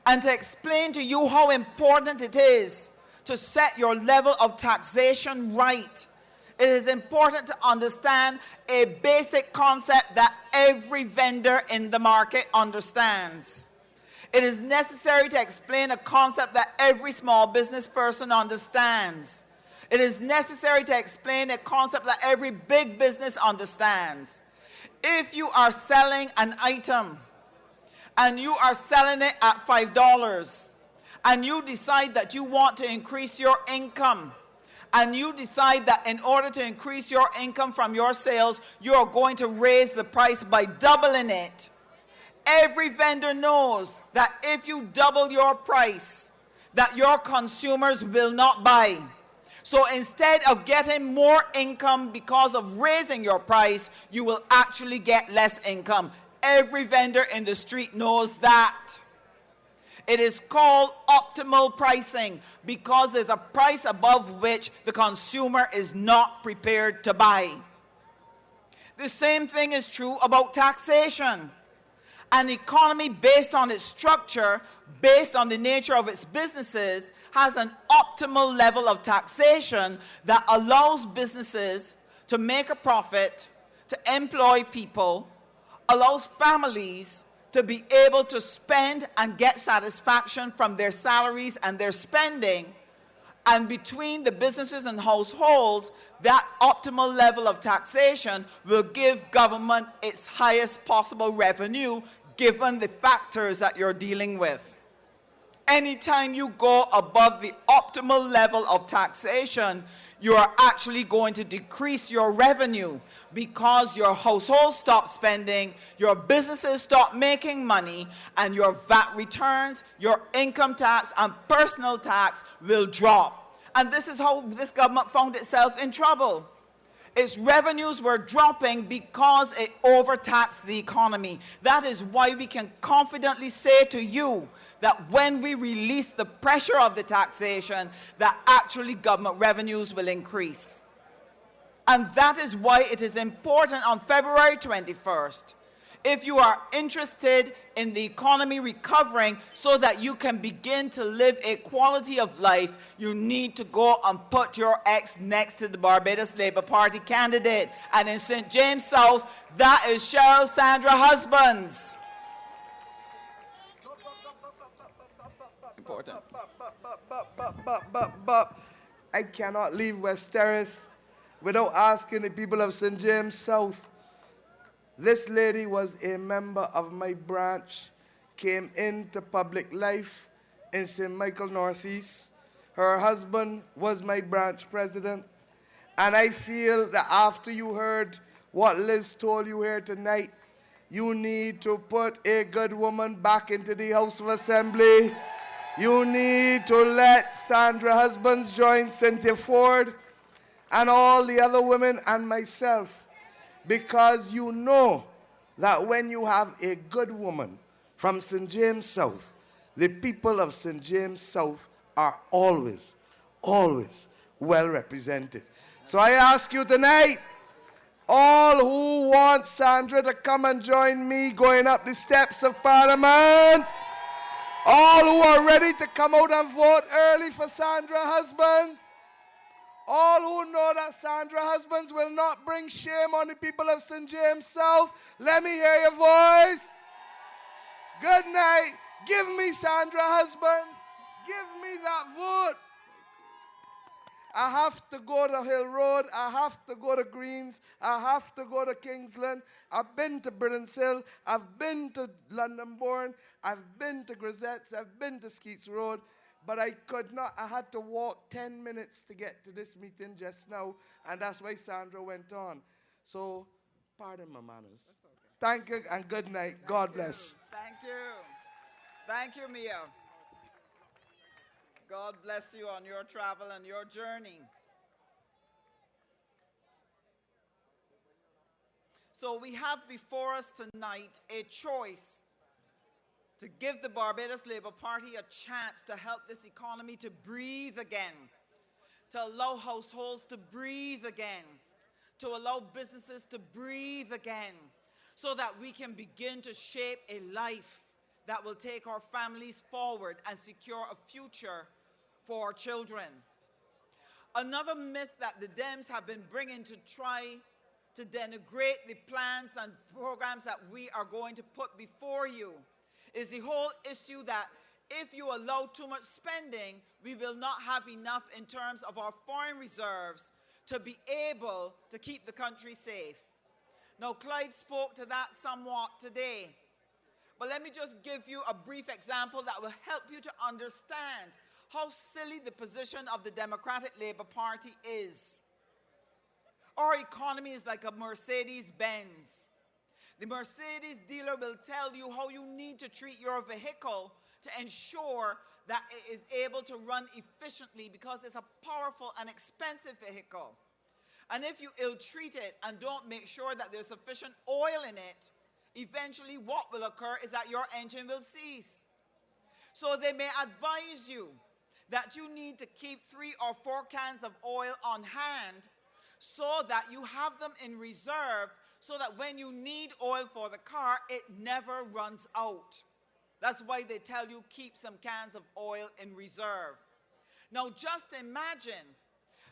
And to explain to you how important it is to set your level of taxation right, it is important to understand a basic concept that every vendor in the market understands. It is necessary to explain a concept that every small business person understands. It is necessary to explain a concept that every big business understands. If you are selling an item and you are selling it at $5 and you decide that you want to increase your income, and you decide that in order to increase your income from your sales, you are going to raise the price by doubling it. Every vendor knows that if you double your price, that your consumers will not buy. So instead of getting more income because of raising your price, you will actually get less income. Every vendor in the street knows that. It is called optimal pricing because there's a price above which the consumer is not prepared to buy. The same thing is true about taxation. An economy based on its structure, based on the nature of its businesses, has an optimal level of taxation that allows businesses to make a profit, to employ people, allows families to be able to spend and get satisfaction from their salaries and their spending. And between the businesses and households, that optimal level of taxation will give government its highest possible revenue given the factors that you're dealing with. Anytime you go above the optimal level of taxation, you are actually going to decrease your revenue because your households stop spending, your businesses stop making money, and your VAT returns, your income tax, and personal tax will drop. And this is how this government found itself in trouble. Its revenues were dropping because it overtaxed the economy. That is why we can confidently say to you that when we release the pressure of the taxation, that actually government revenues will increase. And that is why it is important on February 21st, if you are interested in the economy recovering so that you can begin to live a quality of life, you need to go and put your X next to the Barbados Labour Party candidate. And in St. James South, that is Cheryl Sandra Husbands. important. I cannot leave West Terrace without asking the people of St. James South. This lady was a member of my branch, came into public life in St. Michael Northeast. Her husband was my branch president. And I feel that after you heard what Liz told you here tonight, you need to put a good woman back into the House of Assembly. You need to let Sandra Husbands join Cynthia Ford and all the other women and myself, because you know that when you have a good woman from St. James South, the people of St. James South are always, always well represented. So I ask you tonight, all who want Sandra to come and join me going up the steps of Parliament, all who are ready to come out and vote early for Sandra Husbands, all who know that Sandra Husbands will not bring shame on the people of St. James South, let me hear your voice. Good night. Give me Sandra Husbands. Give me that vote. I have to go to Hill Road. I have to go to Greens. I have to go to Kingsland. I've been to Britain's Hill. I've been to London Bourne. I've been to Grisette's. I've been to Skeets Road. But I could not. I had to walk 10 minutes to get to this meeting just now. And that's why Sandra went on. So, pardon my manners. Okay. Thank you and good night. God bless. Thank you. Thank you, Mia. God bless you on your travel and your journey. So we have before us tonight a choice to give the Barbados Labour Party a chance to help this economy to breathe again, to allow households to breathe again, to allow businesses to breathe again, so that we can begin to shape a life that will take our families forward and secure a future for our children. Another myth that the Dems have been bringing to try to denigrate the plans and programs that we are going to put before you is the whole issue that if you allow too much spending, we will not have enough in terms of our foreign reserves to be able to keep the country safe. Now, Clyde spoke to that somewhat today, but let me just give you a brief example that will help you to understand how silly the position of the Democratic Labour Party is. Our economy is like a Mercedes-Benz. The Mercedes dealer will tell you how you need to treat your vehicle to ensure that it is able to run efficiently, because it's a powerful and expensive vehicle. And if you ill-treat it and don't make sure that there's sufficient oil in it, eventually what will occur is that your engine will cease. So they may advise you that you need to keep 3 or 4 cans of oil on hand so that you have them in reserve, so that when you need oil for the car, it never runs out. That's why they tell you keep some cans of oil in reserve. Now just imagine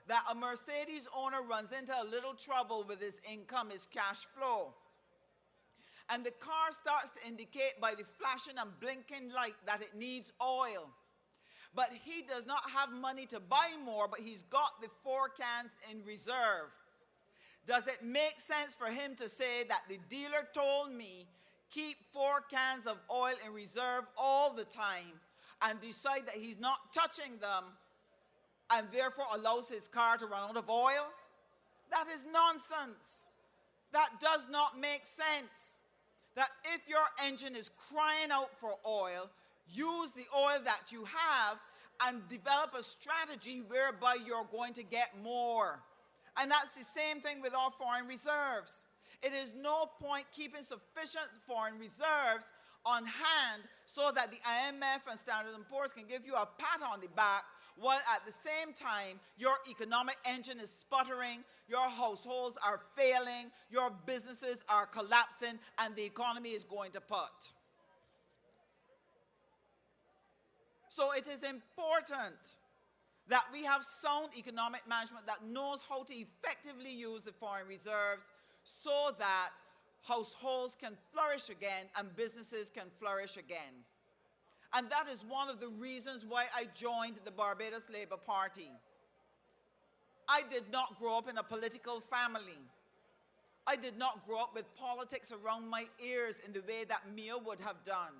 that a Mercedes owner runs into a little trouble with his income, his cash flow. And the car starts to indicate by the flashing and blinking light that it needs oil. But he does not have money to buy more, but he's got the 4 cans in reserve. Does it make sense for him to say that the dealer told me keep 4 cans of oil in reserve all the time, and decide that he's not touching them and therefore allows his car to run out of oil? That is nonsense. That does not make sense. That if your engine is crying out for oil, use the oil that you have and develop a strategy whereby you're going to get more. And that's the same thing with our foreign reserves. It is no point keeping sufficient foreign reserves on hand so that the IMF and Standard & Poor's can give you a pat on the back, while at the same time your economic engine is sputtering, your households are failing, your businesses are collapsing, and the economy is going to pot. So it is important that we have sound economic management that knows how to effectively use the foreign reserves so that households can flourish again and businesses can flourish again. And that is one of the reasons why I joined the Barbados Labour Party. I did not grow up in a political family. I did not grow up with politics around my ears in the way that Mia would have done.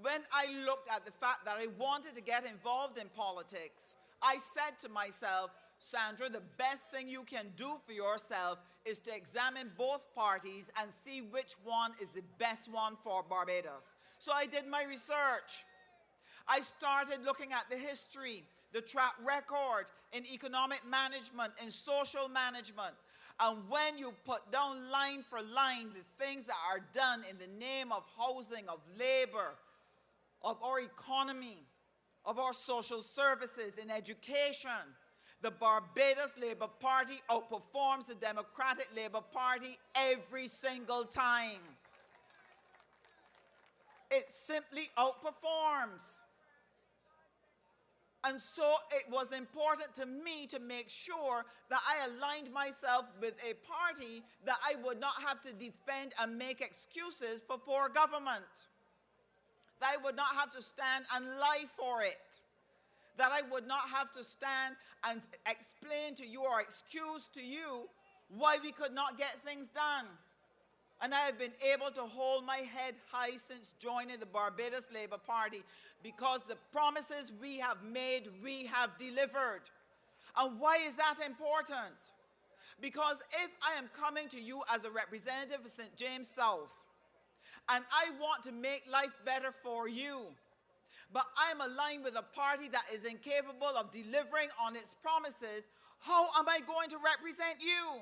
When I looked at the fact that I wanted to get involved in politics, I said to myself, Sandra, the best thing you can do for yourself is to examine both parties and see which one is the best one for Barbados. So I did my research. I started looking at the history, the track record in economic management, in social management. And when you put down line for line the things that are done in the name of housing, of labor, of our economy, of our social services, in education, the Barbados Labour Party outperforms the Democratic Labour Party every single time. It simply outperforms. And so it was important to me to make sure that I aligned myself with a party that I would not have to defend and make excuses for poor government, that I would not have to stand and lie for it, that I would not have to stand and explain to you or excuse to you why we could not get things done. And I have been able to hold my head high since joining the Barbados Labour Party, because the promises we have made, we have delivered. And why is that important? Because if I am coming to you as a representative of St. James South, and I want to make life better for you, but I'm aligned with a party that is incapable of delivering on its promises, how am I going to represent you?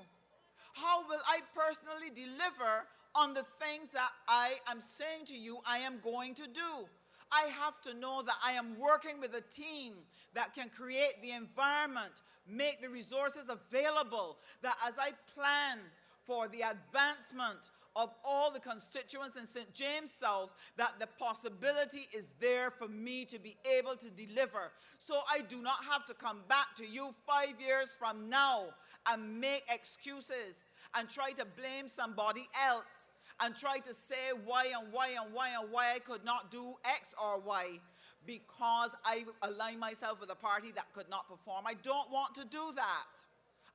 How will I personally deliver on the things that I am saying to you I am going to do? I have to know that I am working with a team that can create the environment, make the resources available, that as I plan for the advancement of all the constituents in St. James South, that the possibility is there for me to be able to deliver. So I do not have to come back to you 5 years from now and make excuses and try to blame somebody else and try to say why I could not do X or Y because I align myself with a party that could not perform. I don't want to do that.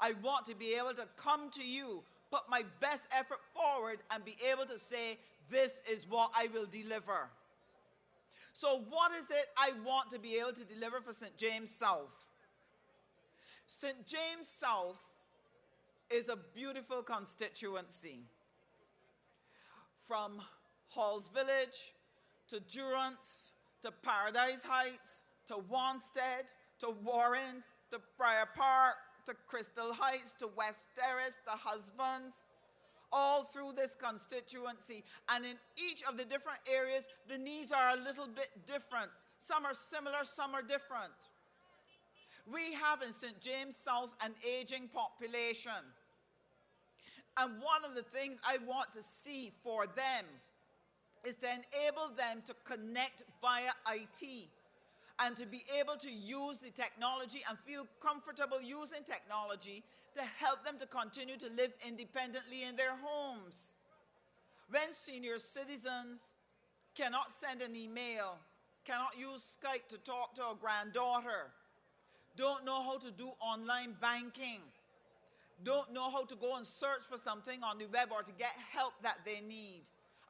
I want to be able to come to you, put my best effort forward, and be able to say, this is what I will deliver. So what is it I want to be able to deliver for St. James South? St. James South is a beautiful constituency. From Halls Village to Durance to Paradise Heights to Wanstead to Warrens to Prior Park to Crystal Heights to West Terrace to Husbands, all through this constituency. And in each of the different areas, the needs are a little bit different. Some are similar, some are different. We have in St. James South an aging population. And one of the things I want to see for them is to enable them to connect via IT and to be able to use the technology and feel comfortable using technology to help them to continue to live independently in their homes. When senior citizens cannot send an email, cannot use Skype to talk to a granddaughter, don't know how to do online banking, don't know how to go and search for something on the web or to get help that they need,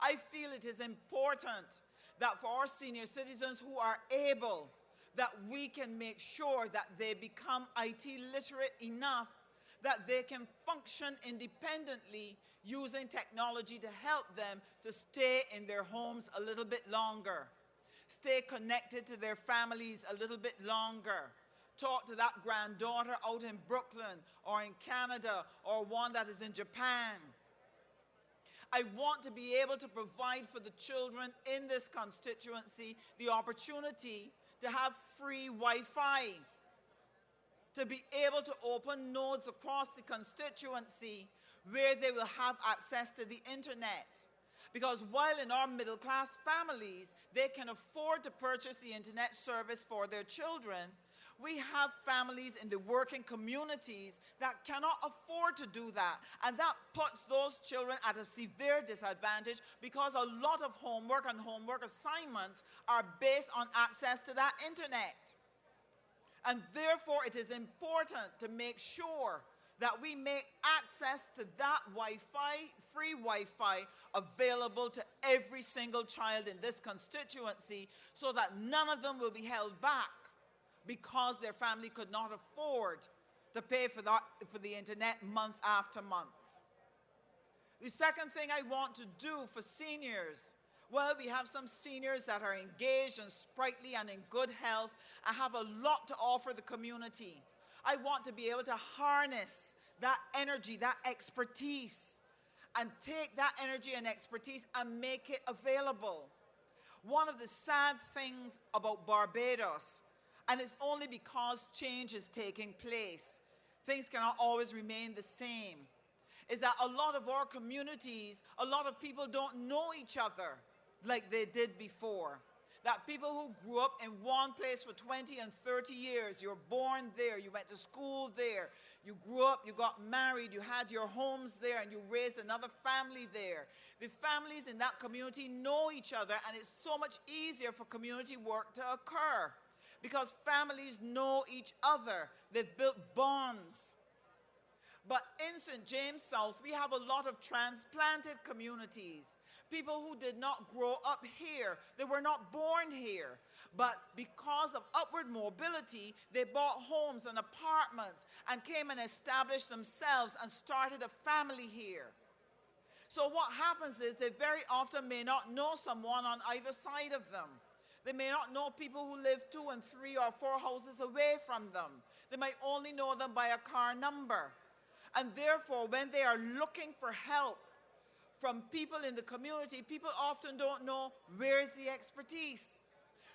I feel it is important that for our senior citizens who are able, that we can make sure that they become IT literate enough that they can function independently using technology to help them to stay in their homes a little bit longer, stay connected to their families a little bit longer, talk to that granddaughter out in Brooklyn or in Canada or one that is in Japan. I want to be able to provide for the children in this constituency the opportunity to have free Wi-Fi, to be able to open nodes across the constituency where they will have access to the internet. Because while in our middle-class families, they can afford to purchase the internet service for their children, We have families in the working communities that cannot afford to do that. And that puts those children at a severe disadvantage because a lot of homework and homework assignments are based on access to that internet. And therefore, it is important to make sure that we make access to that Wi-Fi, free Wi-Fi, available to every single child in this constituency so that none of them will be held back because their family could not afford to pay for the internet month after month. The second thing I want to do for seniors, well, we have some seniors that are engaged and sprightly and in good health and have a lot to offer the community. I want to be able to harness that energy, that expertise, and take that energy and expertise and make it available. One of the sad things about Barbados, and it's only because change is taking place, things cannot always remain the same, is that a lot of our communities, a lot of people don't know each other like they did before. That people who grew up in one place for 20 and 30 years, you're born there, you went to school there, you grew up, you got married, you had your homes there, and you raised another family there. The families in that community know each other, and it's so much easier for community work to occur because families know each other. They've built bonds. But in St. James South, we have a lot of transplanted communities. People who did not grow up here. They were not born here. But because of upward mobility, they bought homes and apartments and came and established themselves and started a family here. So what happens is they very often may not know someone on either side of them. They may not know people who live 2 and 3 or 4 houses away from them. They might only know them by a car number. And therefore, when they are looking for help from people in the community, people often don't know where's the expertise.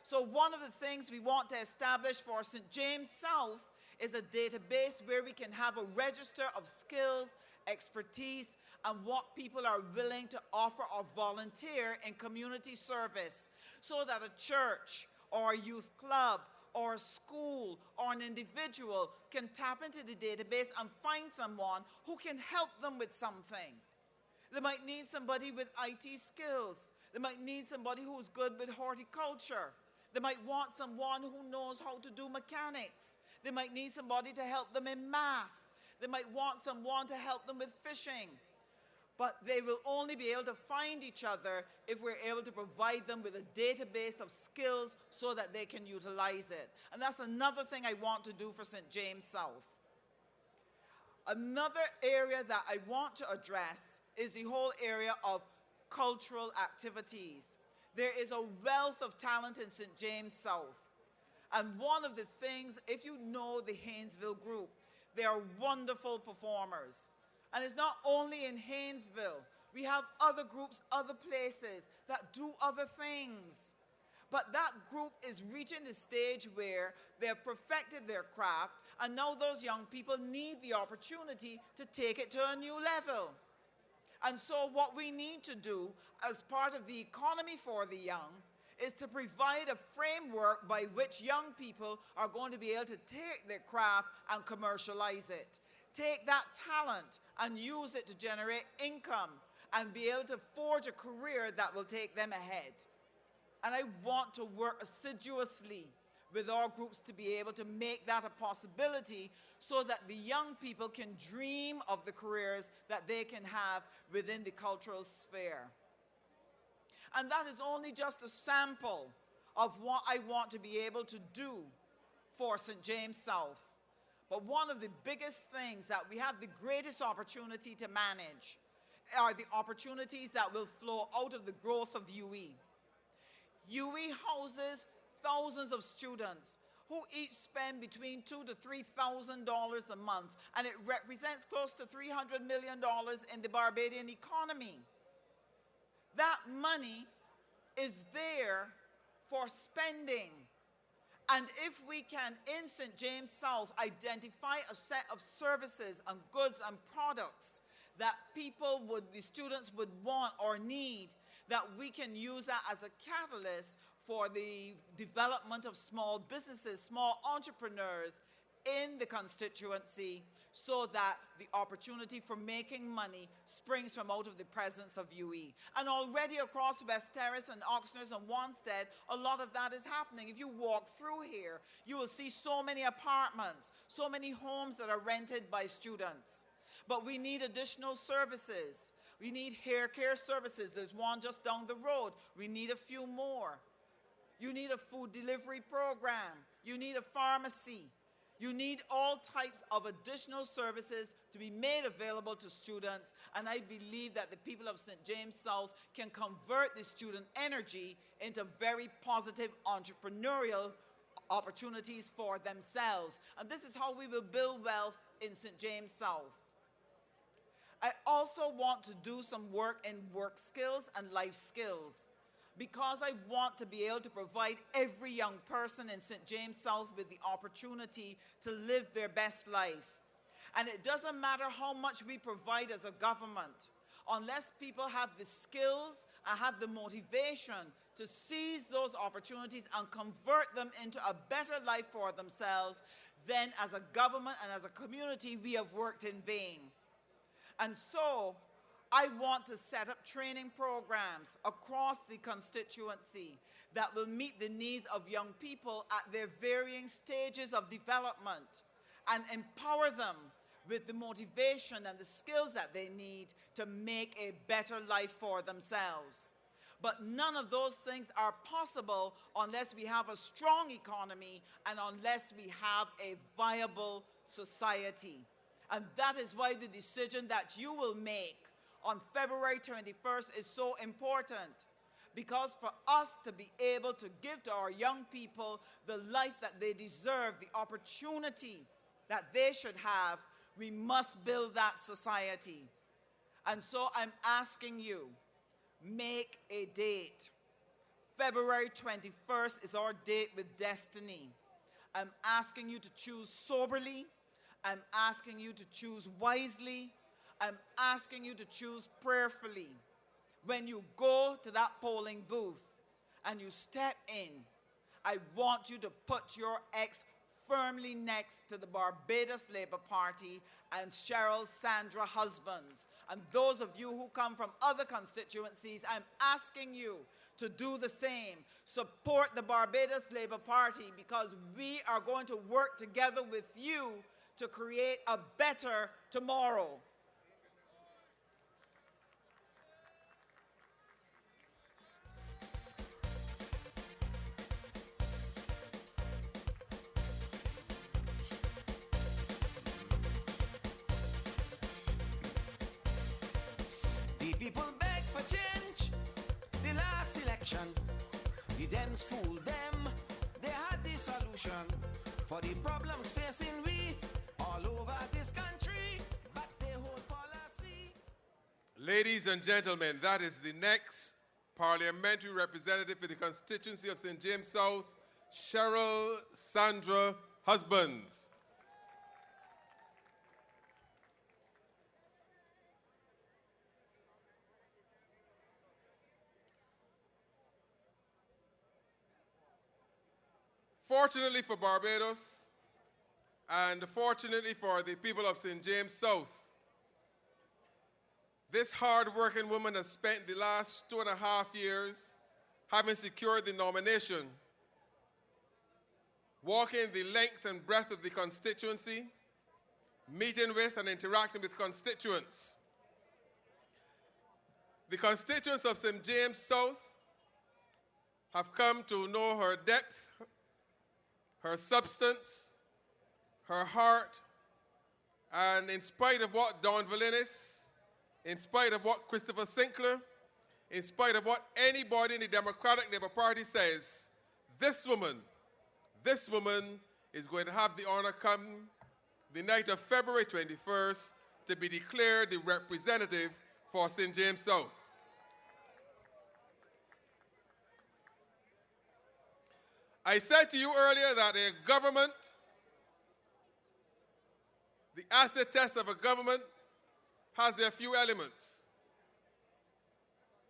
So one of the things we want to establish for St. James South is a database where we can have a register of skills, expertise, and what people are willing to offer or volunteer in community service, so that a church or a youth club or a school or an individual can tap into the database and find someone who can help them with something. They might need somebody with IT skills. They might need somebody who's good with horticulture. They might want someone who knows how to do mechanics. They might need somebody to help them in math. They might want someone to help them with fishing. But they will only be able to find each other if we're able to provide them with a database of skills so that they can utilize it. And that's another thing I want to do for St. James South. Another area that I want to address is the whole area of cultural activities. There is a wealth of talent in St. James South. And one of the things, if you know the Haynesville group, they are wonderful performers. And it's not only in Haynesville. We have other groups, other places that do other things. But that group is reaching the stage where they've perfected their craft, and now those young people need the opportunity to take it to a new level. And so what we need to do as part of the economy for the young is to provide a framework by which young people are going to be able to take their craft and commercialize it. Take that talent and use it to generate income and be able to forge a career that will take them ahead. And I want to work assiduously with our groups to be able to make that a possibility so that the young people can dream of the careers that they can have within the cultural sphere. And that is only just a sample of what I want to be able to do for St. James South. But one of the biggest things that we have the greatest opportunity to manage are the opportunities that will flow out of the growth of UE. UE houses thousands of students who each spend between $2,000 to $3,000 a month, and it represents close to $300 million in the Barbadian economy. That money is there for spending. And if we can, in St. James South, identify a set of services and goods and products that the students would want or need, that we can use that as a catalyst for the development of small businesses, small entrepreneurs in the constituency, so that the opportunity for making money springs from out of the presence of UE. And already across West Terrace and Oxnard and Wanstead, a lot of that is happening. If you walk through here, you will see so many apartments, so many homes that are rented by students. But we need additional services. We need hair care services. There's one just down the road. We need a few more. You need a food delivery program. You need a pharmacy. You need all types of additional services to be made available to students, and I believe that the people of St. James South can convert the student energy into very positive entrepreneurial opportunities for themselves. And this is how we will build wealth in St. James South. I also want to do some work in work skills and life skills, because I want to be able to provide every young person in St. James South with the opportunity to live their best life. And it doesn't matter how much we provide as a government, unless people have the skills and have the motivation to seize those opportunities and convert them into a better life for themselves, then as a government and as a community, we have worked in vain. And so, I want to set up training programs across the constituency that will meet the needs of young people at their varying stages of development and empower them with the motivation and the skills that they need to make a better life for themselves. But none of those things are possible unless we have a strong economy and unless we have a viable society. And that is why the decision that you will make on February 21st is so important, because for us to be able to give to our young people the life that they deserve, the opportunity that they should have, we must build that society. And so I'm asking you, make a date. February 21st is our date with destiny. I'm asking you to choose soberly. I'm asking you to choose wisely. I'm asking you to choose prayerfully. When you go to that polling booth and you step in, I want you to put your X firmly next to the Barbados Labour Party and Cheryl Sandra Husbands. And those of you who come from other constituencies, I'm asking you to do the same. Support the Barbados Labour Party, because we are going to work together with you to create a better tomorrow. People beg for change. The last election, the Dems fooled them. They had the solution for the problems facing we all over this country, but they hold policy. Ladies and gentlemen, that is the next parliamentary representative for the constituency of St. James South, Cheryl Sandra Husbands. Fortunately for Barbados, and fortunately for the people of St. James South, this hard-working woman has spent the last 2.5 years having secured the nomination, walking the length and breadth of the constituency, meeting with and interacting with constituents. The constituents of St. James South have come to know her depth, her substance, her heart, and in spite of what Don Villinis, in spite of what Christopher Sinclair, in spite of what anybody in the Democratic Labour Party says, this woman is going to have the honor come the night of February 21st to be declared the representative for St. James South. I said to you earlier that a government, the acid test of a government, has a few elements.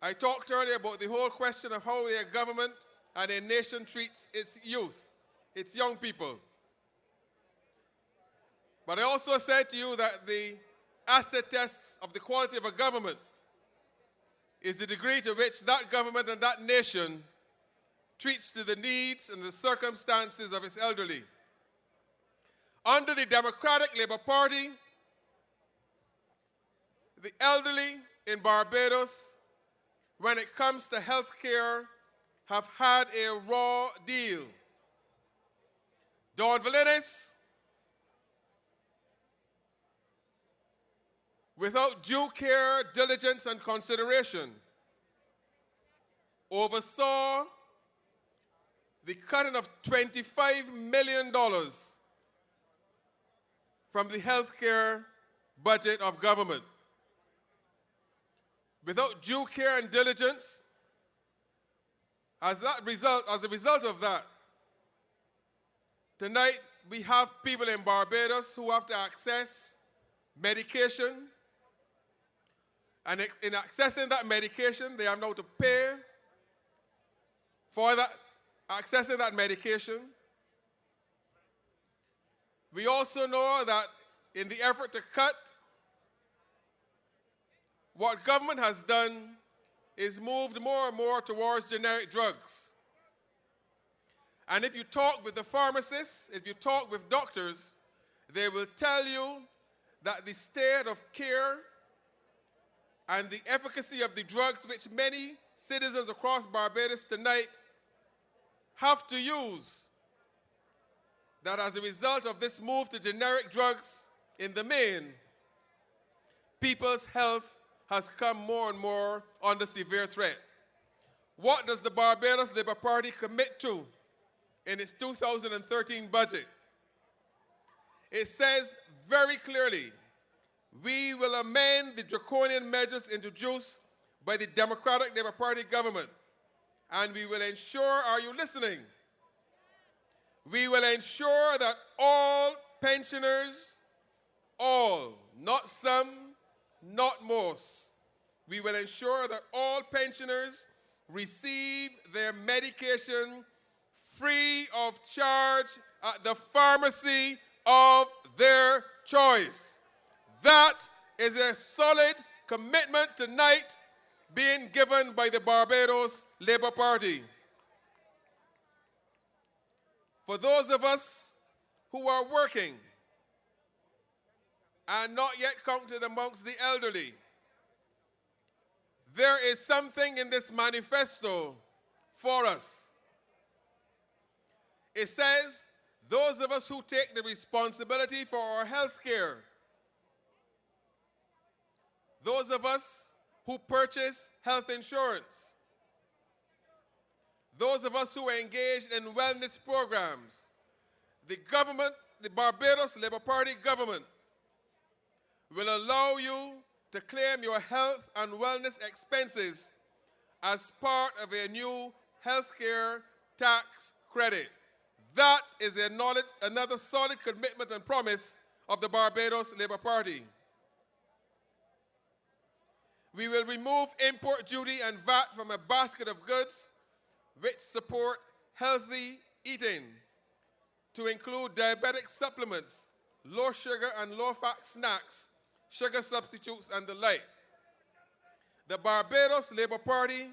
I talked earlier about the whole question of how a government and a nation treats its youth, its young people. But I also said to you that the asset test of the quality of a government is the degree to which that government and that nation treats to the needs and the circumstances of its elderly. Under the Democratic Labour Party, the elderly in Barbados, when it comes to health care, have had a raw deal. Don Villenis, without due care, diligence, and consideration, oversaw the cutting of $25 million from the health care budget of government. Without due care and diligence, as a result of that, tonight we have people in Barbados who have to access medication, and in accessing that medication, they have now to pay for that, accessing that medication. We also know that in the effort to cut, what government has done is moved more and more towards generic drugs. And if you talk with the pharmacists, if you talk with doctors, they will tell you that the state of care and the efficacy of the drugs which many citizens across Barbados tonight have to use, that as a result of this move to generic drugs, in the main, people's health has come more and more under severe threat. What does the Barbados Labour Party commit to in its 2013 budget? It says very clearly, we will amend the draconian measures introduced by the Democratic Labour Party government, and we will ensure, are you listening? We will ensure that all pensioners, all, not some, not most, we will ensure that all pensioners receive their medication free of charge at the pharmacy of their choice. That is a solid commitment tonight being given by the Barbados Labour Party. For those of us who are working and not yet counted amongst the elderly, there is something in this manifesto for us. It says, those of us who take the responsibility for our health care, those of us who purchase health insurance, those of us who are engaged in wellness programs, the government, the Barbados Labour Party government, will allow you to claim your health and wellness expenses as part of a new health care tax credit. That is another solid commitment and promise of the Barbados Labour Party. We will remove import duty and VAT from a basket of goods which support healthy eating, to include diabetic supplements, low sugar and low fat snacks, sugar substitutes, and the like. The Barbados Labour Party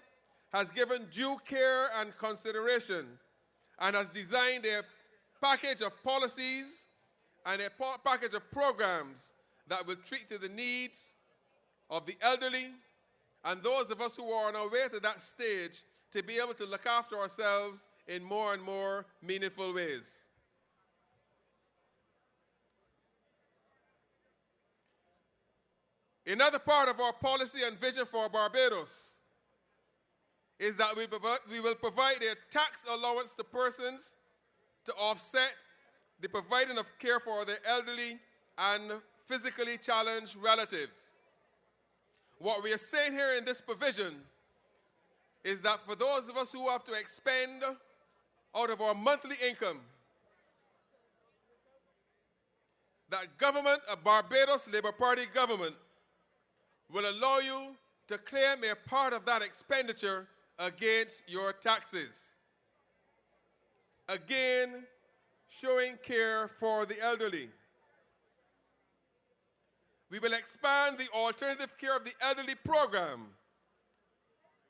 has given due care and consideration and has designed a package of policies and a package of programs that will treat to the needs of the elderly and those of us who are on our way to that stage to be able to look after ourselves in more and more meaningful ways. Another part of our policy and vision for Barbados is that we will provide a tax allowance to persons to offset the providing of care for their elderly and physically challenged relatives. What we are saying here in this provision is that for those of us who have to expend out of our monthly income, that government, a Barbados Labour Party government, will allow you to claim a part of that expenditure against your taxes. again, showing care for the elderly. We will expand the alternative care of the elderly program,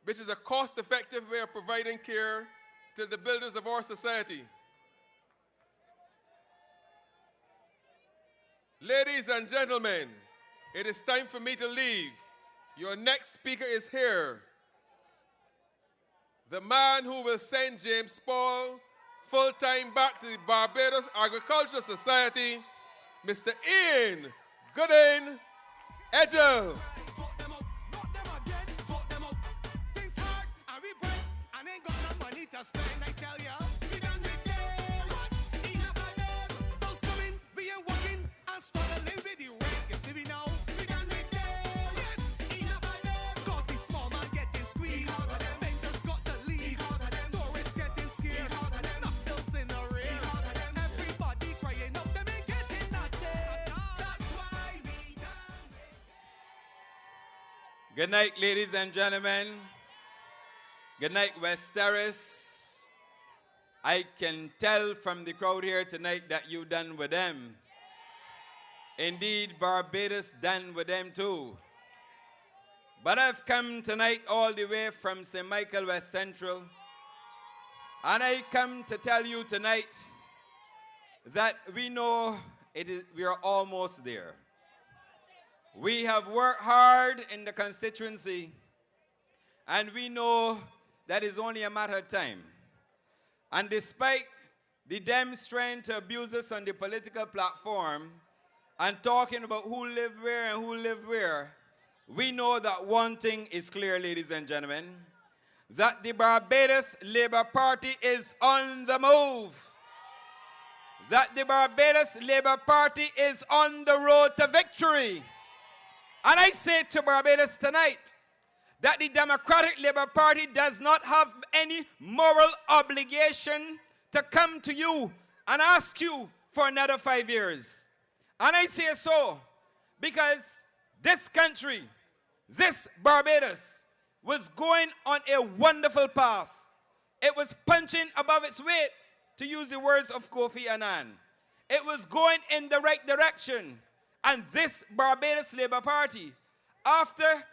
which is a cost-effective way of providing care to the builders of our society. Ladies and gentlemen, it is time for me to leave. Your next speaker is here. The man who will send James Paul full-time back to the Barbados Agricultural Society, Mr. Ian Gooden Edgell. Good night, ladies and gentlemen. Good night, West Terrace. I can tell from the crowd here tonight that you done with them. Indeed, Barbados done with them too. But I've come tonight all the way from St. Michael, West Central, and I come to tell you tonight that we know we are almost there. We have worked hard in the constituency, and we know that is only a matter of time. And despite the Dems trying to abuse us on the political platform and talking about who live where and who live where, we know that one thing is clear, ladies and gentlemen, that the Barbados Labour Party is on the move. That the Barbados Labour Party is on the road to victory. And I say to Barbados tonight that the Democratic Labour Party does not have any moral obligation to come to you and ask you for another 5 years. And I say so because this country, this Barbados, was going on a wonderful path. It was punching above its weight, to use the words of Kofi Annan. It was going in the right direction. And this Barbados Labour Party, after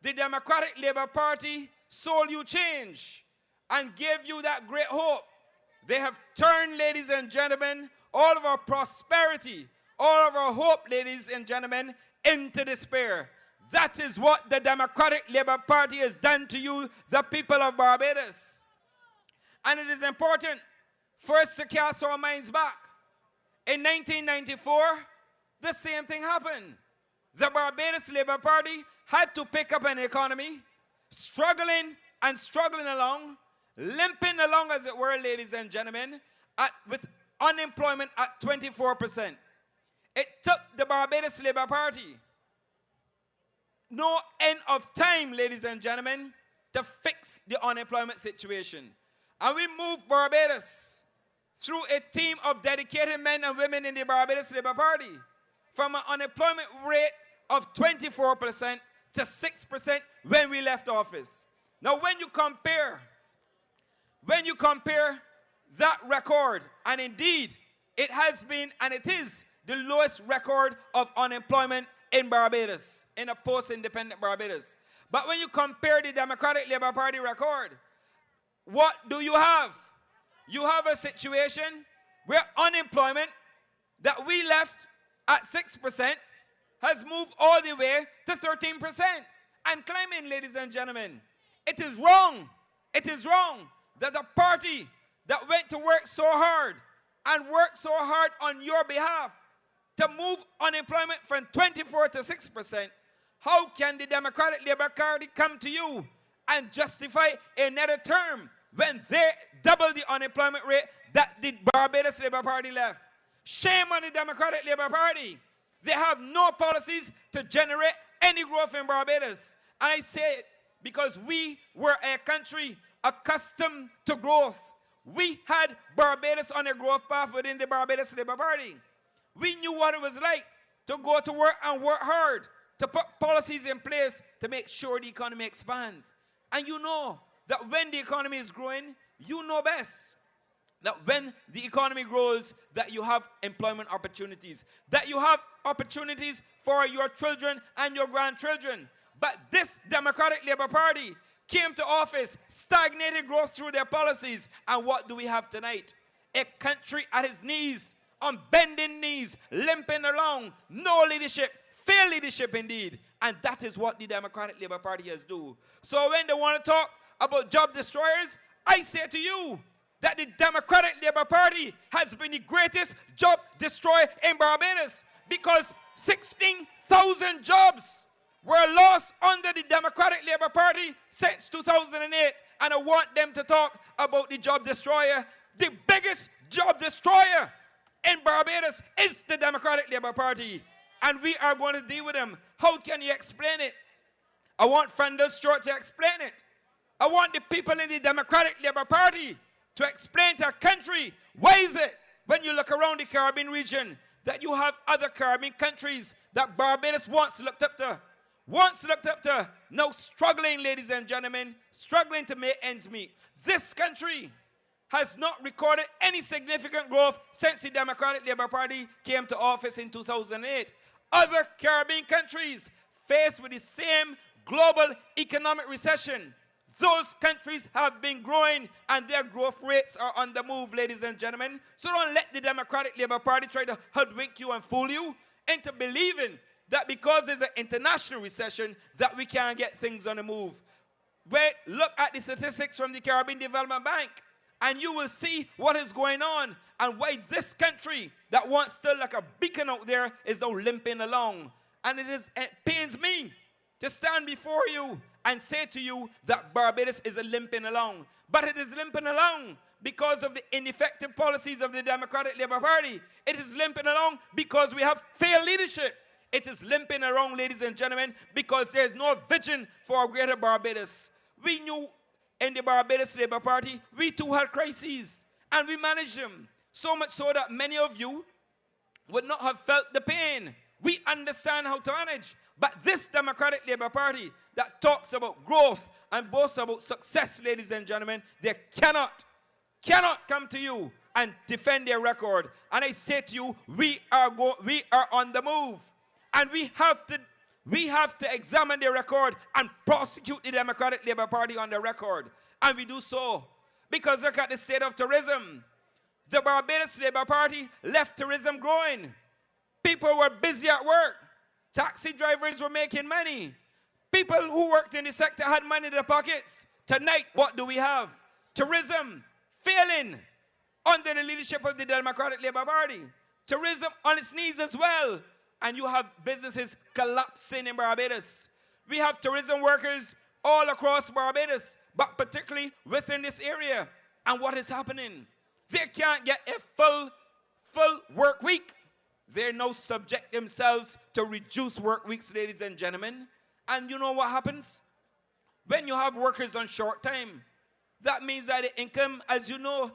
the Democratic Labour Party sold you change and gave you that great hope, they have turned, ladies and gentlemen, all of our prosperity, all of our hope, ladies and gentlemen, into despair. That is what the Democratic Labour Party has done to you, the people of Barbados. And it is important for us to cast our minds back. In 1994, the same thing happened. The Barbados Labour Party had to pick up an economy, struggling and struggling along, limping along, as it were, ladies and gentlemen, with unemployment at 24%. It took the Barbados Labour Party no end of time, ladies and gentlemen, to fix the unemployment situation. And we moved Barbados through a team of dedicated men and women in the Barbados Labour Party from an unemployment rate of 24% to 6% when we left office. Now, when you compare that record, and indeed it has been and it is the lowest record of unemployment in Barbados, in a post-independent Barbados. But when you compare the Democratic Labour Party record, what do you have? You have a situation where unemployment that we left at 6% has moved all the way to 13% and climbing, ladies and gentlemen. It is wrong. It is wrong that a party that went to work so hard and worked so hard on your behalf to move unemployment from 24 to 6%, how can the Democratic Labour Party come to you and justify another term when they double the unemployment rate that the Barbados Labour Party left? Shame on the Democratic Labour Party. They have no policies to generate any growth in Barbados. And I say it because we were a country accustomed to growth. We had Barbados on a growth path within the Barbados Labour Party. We knew what it was like to go to work and work hard, to put policies in place to make sure the economy expands. And you know that when the economy is growing, you know best. that when the economy grows, that you have employment opportunities, that you have opportunities for your children and your grandchildren. But this Democratic Labour Party came to office, stagnated growth through their policies, and what do we have tonight? A country at its knees, on bending knees, limping along, no leadership, failed leadership indeed. And that is what the Democratic Labour Party has done. So when they want to talk about job destroyers, I say to you that the Democratic Labour Party has been the greatest job destroyer in Barbados, because 16,000 jobs were lost under the Democratic Labour Party since 2008. And I want them to talk about the job destroyer. The biggest job destroyer in Barbados is the Democratic Labour Party. And we are going to deal with them. How can you explain it? I want Fernando Stewart to explain it. I want the people in the Democratic Labour Party to explain to our country, why is it when you look around the Caribbean region that you have other Caribbean countries that Barbados once looked up to, now struggling, ladies and gentlemen, struggling to make ends meet. This country has not recorded any significant growth since the Democratic Labour Party came to office in 2008. Other Caribbean countries faced with the same global economic recession, those countries have been growing and their growth rates are on the move, ladies and gentlemen. So don't let the Democratic Labour Party try to hoodwink you and fool you into believing that because there's an international recession that we can't get things on the move. Wait, look at the statistics from the Caribbean Development Bank and you will see what is going on and why this country that once stood like a beacon out there is now limping along. And it pains me to stand before you and say to you that Barbados is limping along. But it is limping along because of the ineffective policies of the Democratic Labour Party. It is limping along because we have failed leadership. It is limping along, ladies and gentlemen, because there is no vision for a greater Barbados. We knew in the Barbados Labour Party, we too had crises, and we managed them. So much so that many of you would not have felt the pain. We understand how to manage. But this Democratic Labour Party that talks about growth and boasts about success, ladies and gentlemen, they cannot come to you and defend their record. And I say to you, we are on the move. And we have to examine their record and prosecute the Democratic Labour Party on the record. And we do so because look at the state of tourism. The Barbados Labour Party left tourism growing. People were busy at work. Taxi drivers were making money. People who worked in the sector had money in their pockets. Tonight, what do we have? Tourism failing under the leadership of the Democratic Labour Party. Tourism on its knees as well. And you have businesses collapsing in Barbados. We have tourism workers all across Barbados, but particularly within this area. And what is happening? They can't get a full work week. They now subject themselves to reduced work weeks, ladies and gentlemen. And you know what happens? When you have workers on short time, that means that the income, as you know,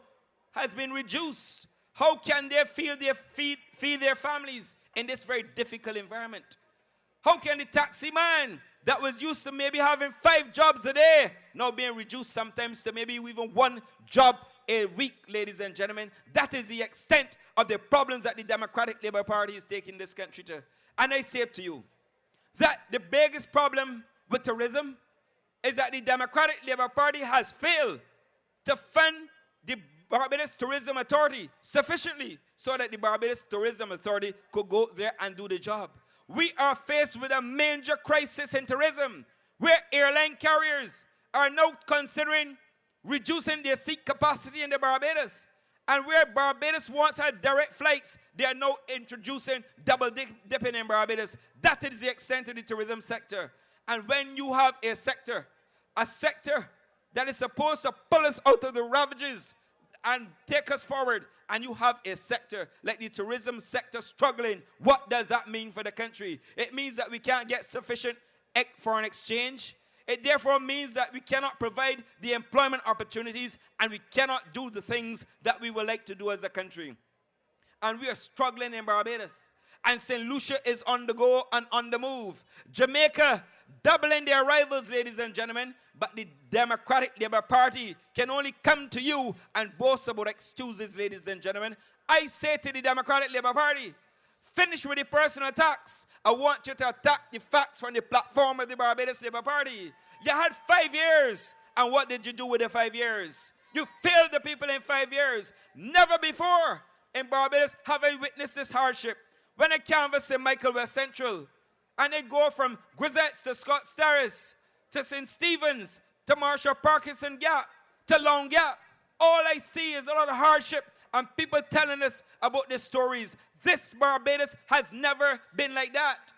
has been reduced. How can they feed their families in this very difficult environment? How can the taxi man that was used to maybe having 5 jobs a day now being reduced sometimes to maybe even 1 job a week, ladies and gentlemen? That is the extent of the problems that the Democratic Labour Party is taking this country to. And I say to you that the biggest problem with tourism is that the Democratic Labour Party has failed to fund the Barbados Tourism Authority sufficiently so that the Barbados Tourism Authority could go there and do the job. We are faced with a major crisis in tourism where airline carriers are now considering reducing their seat capacity in the Barbados. And where Barbados once had direct flights, they are now introducing double dipping in Barbados. That is the extent of the tourism sector. And when you have a sector that is supposed to pull us out of the ravages and take us forward, and you have a sector like the tourism sector struggling, what does that mean for the country? It means that we can't get sufficient foreign exchange. It therefore means that we cannot provide the employment opportunities and we cannot do the things that we would like to do as a country. And we are struggling in Barbados. And St. Lucia is on the go and on the move. Jamaica doubling their rivals, ladies and gentlemen. But the Democratic Labour Party can only come to you and boast about excuses, ladies and gentlemen. I say to the Democratic Labour Party, finish with the personal attacks. I want you to attack the facts from the platform of the Barbados Labour Party. You had 5 years, and what did you do with the 5 years? You failed the people in 5 years. Never before in Barbados have I witnessed this hardship. When I canvass in Michael West Central, and they go from Grisettes to Scott's Terrace, to St. Stephen's, to Marshall Parkinson Gap, to Long Gap, all I see is a lot of hardship and people telling us about their stories. This Barbados has never been like that.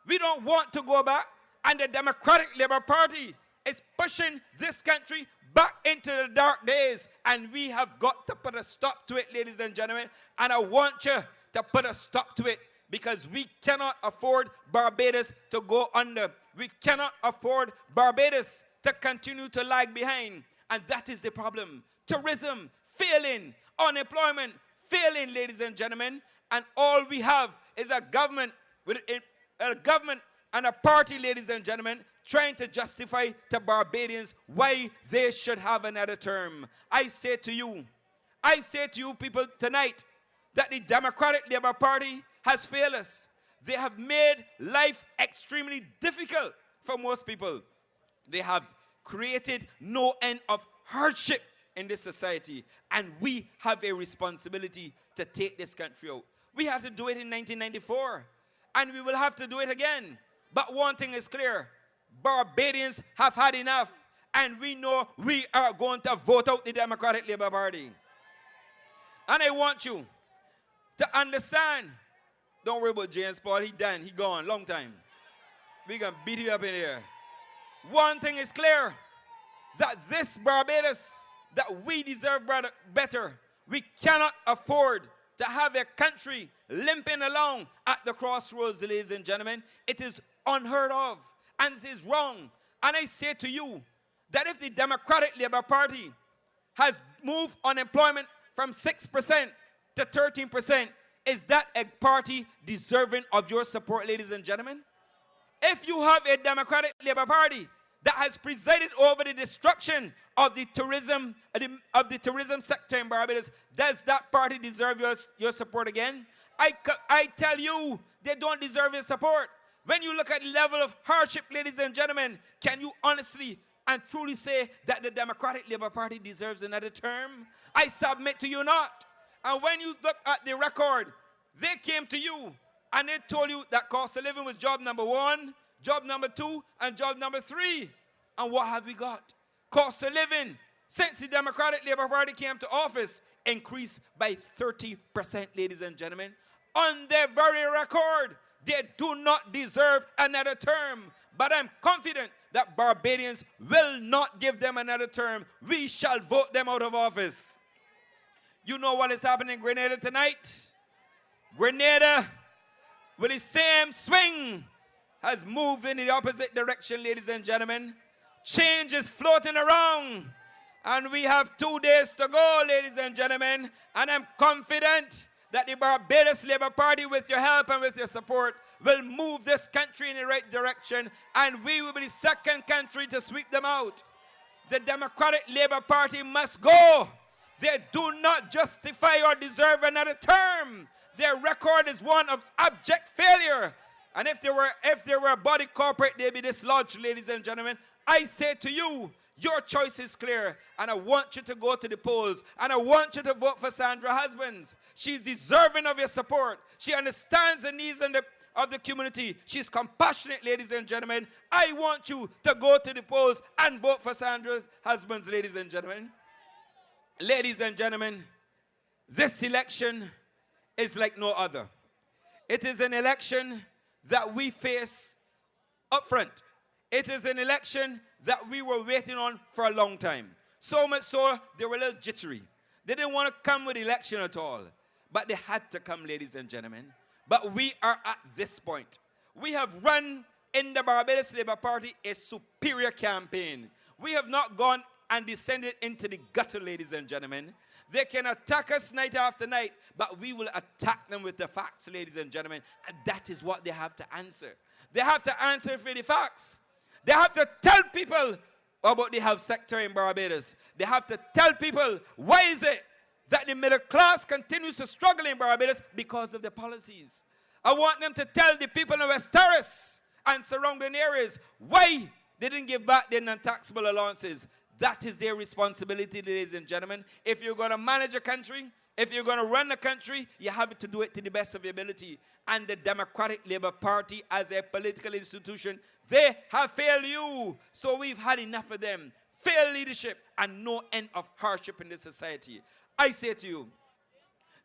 We don't want to go back, and the Democratic Labour Party is pushing this country back into the dark days, and we have got to put a stop to it, ladies and gentlemen, and I want you to put a stop to it, because we cannot afford Barbados to go under. We cannot afford Barbados to continue to lag behind, and that is the problem. Tourism failing, unemployment failing, ladies and gentlemen, and all we have is a government with a government and a party, ladies and gentlemen, trying to justify to Barbadians why they should have another term. I say to you people tonight, that the Democratic Labour Party has failed us. They have made life extremely difficult for most people. They have created no end of hardship in this society, and we have a responsibility to take this country out. We had to do it in 1994, and we will have to do it again. But one thing is clear, Barbadians have had enough, and we know we are going to vote out the Democratic Labour Party. And I want you to understand, don't worry about James Paul, he done, he gone, long time. We're going to beat you up in here. One thing is clear, that this Barbados, that we deserve better. We cannot afford to have a country limping along at the crossroads, ladies and gentlemen. It is unheard of, and it is wrong. And I say to you, that if the Democratic Labour Party has moved unemployment from 6% to 13%, is that a party deserving of your support, ladies and gentlemen? If you have a Democratic Labour Party that has presided over the destruction of the tourism sector in Barbados, does that party deserve your support again? I tell you, they don't deserve your support. When you look at the level of hardship, ladies and gentlemen, can you honestly and truly say that the Democratic Labour Party deserves another term? I submit to you not. And when you look at the record, they came to you and they told you that cost of living was job number 1, job number 2, and job number 3. And what have we got? Cost of living, since the Democratic Labour Party came to office, increased by 30%, ladies and gentlemen. On their very record, they do not deserve another term. But I'm confident that Barbadians will not give them another term. We shall vote them out of office. You know what is happening in Grenada tonight? Grenada, with the same swing, has moved in the opposite direction, ladies and gentlemen. Change is floating around, and we have 2 days to go, ladies and gentlemen. And I'm confident that the Barbados Labour Party, with your help and with your support, will move this country in the right direction, and we will be the second country to sweep them out. The Democratic Labour Party must go. They do not justify or deserve another term. Their record is one of abject failure. And if they were a body corporate, they'd be dislodged, ladies and gentlemen. I say to you, your choice is clear, and I want you to go to the polls, and I want you to vote for Sandra Husbands. She's deserving of your support. She understands the needs of the community. She's compassionate, ladies and gentlemen. I want you to go to the polls and vote for Sandra Husbands, ladies and gentlemen. Ladies and gentlemen, this election is like no other. It is an election that we face up front. It is an election that we were waiting on for a long time. So much so, they were a little jittery. They didn't want to come with election at all. But they had to come, ladies and gentlemen. But we are at this point. We have run in the Barbados Labour Party a superior campaign. We have not gone and descended into the gutter, ladies and gentlemen. They can attack us night after night, but we will attack them with the facts, ladies and gentlemen. And that is what they have to answer. They have to answer for the facts. They have to tell people about the health sector in Barbados. They have to tell people why is it that the middle class continues to struggle in Barbados because of the policies. I want them to tell the people in West Terrace and surrounding areas why they didn't give back their non-taxable allowances. That is their responsibility, ladies and gentlemen. If you're going to manage a country, if you're going to run a country, you have to do it to the best of your ability. And the Democratic Labour Party, as a political institution, they have failed you. So we've had enough of them. Failed leadership and no end of hardship in this society. I say to you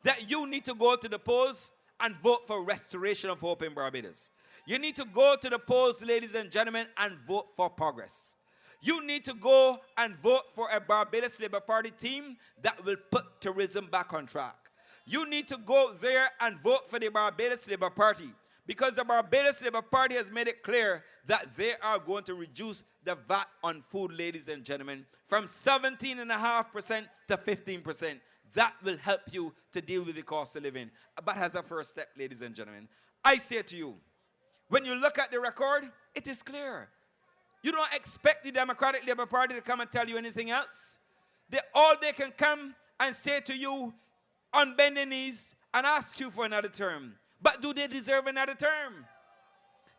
that you need to go to the polls and vote for restoration of hope in Barbados. You need to go to the polls, ladies and gentlemen, and vote for progress. You need to go and vote for a Barbados Labour Party team that will put tourism back on track. You need to go there and vote for the Barbados Labour Party because the Barbados Labour Party has made it clear that they are going to reduce the VAT on food, ladies and gentlemen, from 17.5% to 15%. That will help you to deal with the cost of living. But as a first step, ladies and gentlemen, I say to you, when you look at the record, it is clear. You don't expect the Democratic Labour Party to come and tell you anything else. All they can come and say to you on bending knees and ask you for another term. But do they deserve another term?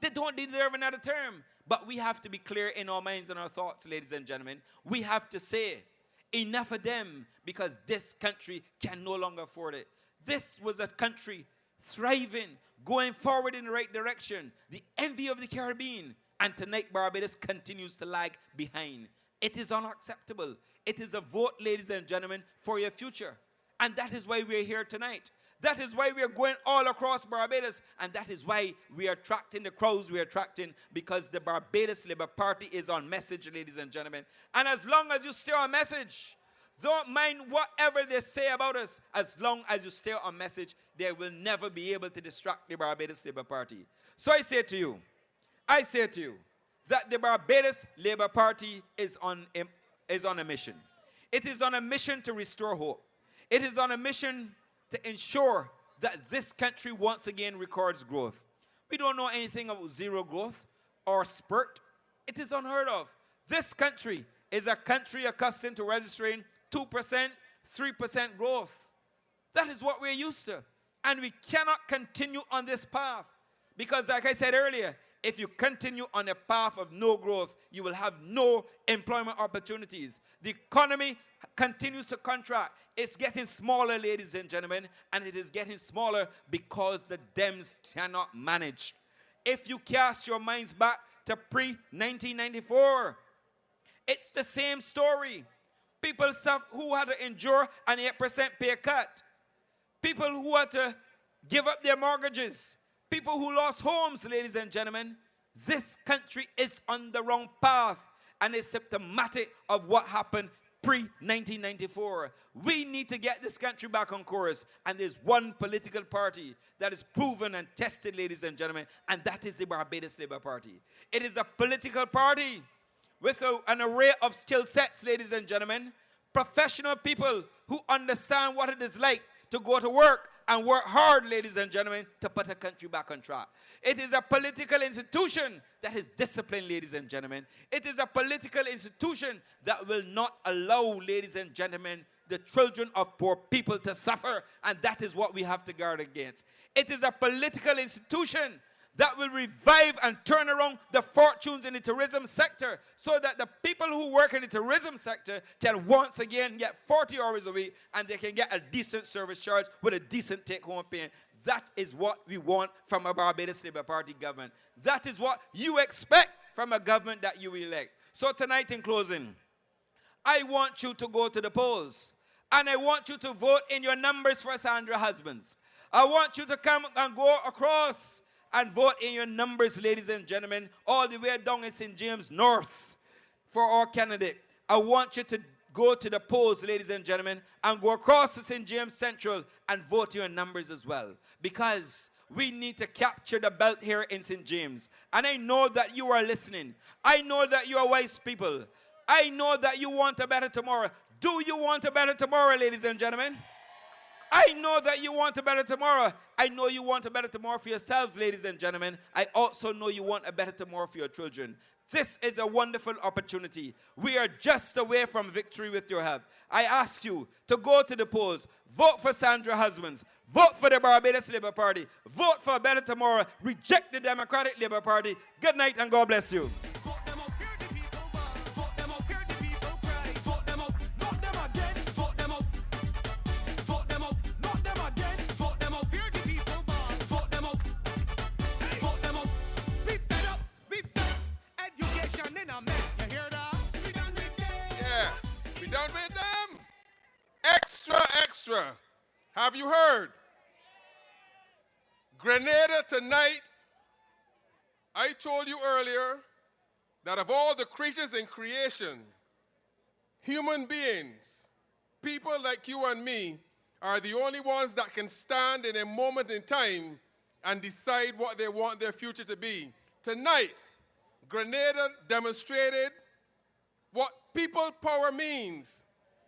They don't deserve another term. But we have to be clear in our minds and our thoughts, ladies and gentlemen. We have to say, enough of them, because this country can no longer afford it. This was a country thriving, going forward in the right direction, the envy of the Caribbean. And tonight, Barbados continues to lag behind. It is unacceptable. It is a vote, ladies and gentlemen, for your future. And that is why we're here tonight. That is why we are going all across Barbados. And that is why we are attracting the crowds we are attracting, because the Barbados Labour Party is on message, ladies and gentlemen. And as long as you stay on message, don't mind whatever they say about us. As long as you stay on message, they will never be able to distract the Barbados Labour Party. So I say to you that the Barbados Labour Party is on a mission. It is on a mission to restore hope. It is on a mission to ensure that this country once again records growth. We don't know anything about zero growth or spurt. It is unheard of. This country is a country accustomed to registering 2%, 3% growth. That is what we're used to. And we cannot continue on this path because, like I said earlier, if you continue on a path of no growth, you will have no employment opportunities. The economy continues to contract. It's getting smaller, ladies and gentlemen, and it is getting smaller because the Dems cannot manage. If you cast your minds back to pre-1994, it's the same story. People who had to endure an 8% pay cut. People who had to give up their mortgages. People who lost homes, ladies and gentlemen. This country is on the wrong path, and it's symptomatic of what happened pre-1994. We need to get this country back on course, and there's one political party that is proven and tested, ladies and gentlemen, and that is the Barbados Labour Party. It is a political party with an array of skill sets, ladies and gentlemen, professional people who understand what it is like to go to work and work hard, ladies and gentlemen, to put a country back on track. It is a political institution that is disciplined, ladies and gentlemen. It is a political institution that will not allow, ladies and gentlemen, the children of poor people to suffer, and that is what we have to guard against. It is a political institution that will revive and turn around the fortunes in the tourism sector so that the people who work in the tourism sector can once again get 40 hours a week and they can get a decent service charge with a decent take-home pay. That is what we want from a Barbados Labour Party government. That is what you expect from a government that you elect. So tonight, in closing, I want you to go to the polls and I want you to vote in your numbers for Sandra Husbands. I want you to come and go across and vote in your numbers, ladies and gentlemen, all the way down in St. James North for our candidate. I want you to go to the polls, ladies and gentlemen, and go across to St. James Central and vote your numbers as well. Because we need to capture the belt here in St. James. And I know that you are listening. I know that you are wise people. I know that you want a better tomorrow. Do you want a better tomorrow, ladies and gentlemen? I know that you want a better tomorrow. I know you want a better tomorrow for yourselves, ladies and gentlemen. I also know you want a better tomorrow for your children. This is a wonderful opportunity. We are just away from victory with your help. I ask you to go to the polls, vote for Sandra Husbands, vote for the Barbados Labour Party, vote for a better tomorrow, reject the Democratic Labour Party. Good night and God bless you. Vote them up, hear the people bawl. Vote them up, hear the people cry. Vote them up, not them again. Vote them up. Vote them up, not them again. Vote them up, hear the people bawl. Vote them up. Vote them up. We fed up, we vexed. Education in a mess. You hear that? We done with them. Yeah, we done with them. Extra, extra. Have you heard? Grenada tonight, I told you earlier that of all the creatures in creation, human beings, people like you and me, are the only ones that can stand in a moment in time and decide what they want their future to be. Tonight, Grenada demonstrated what people power means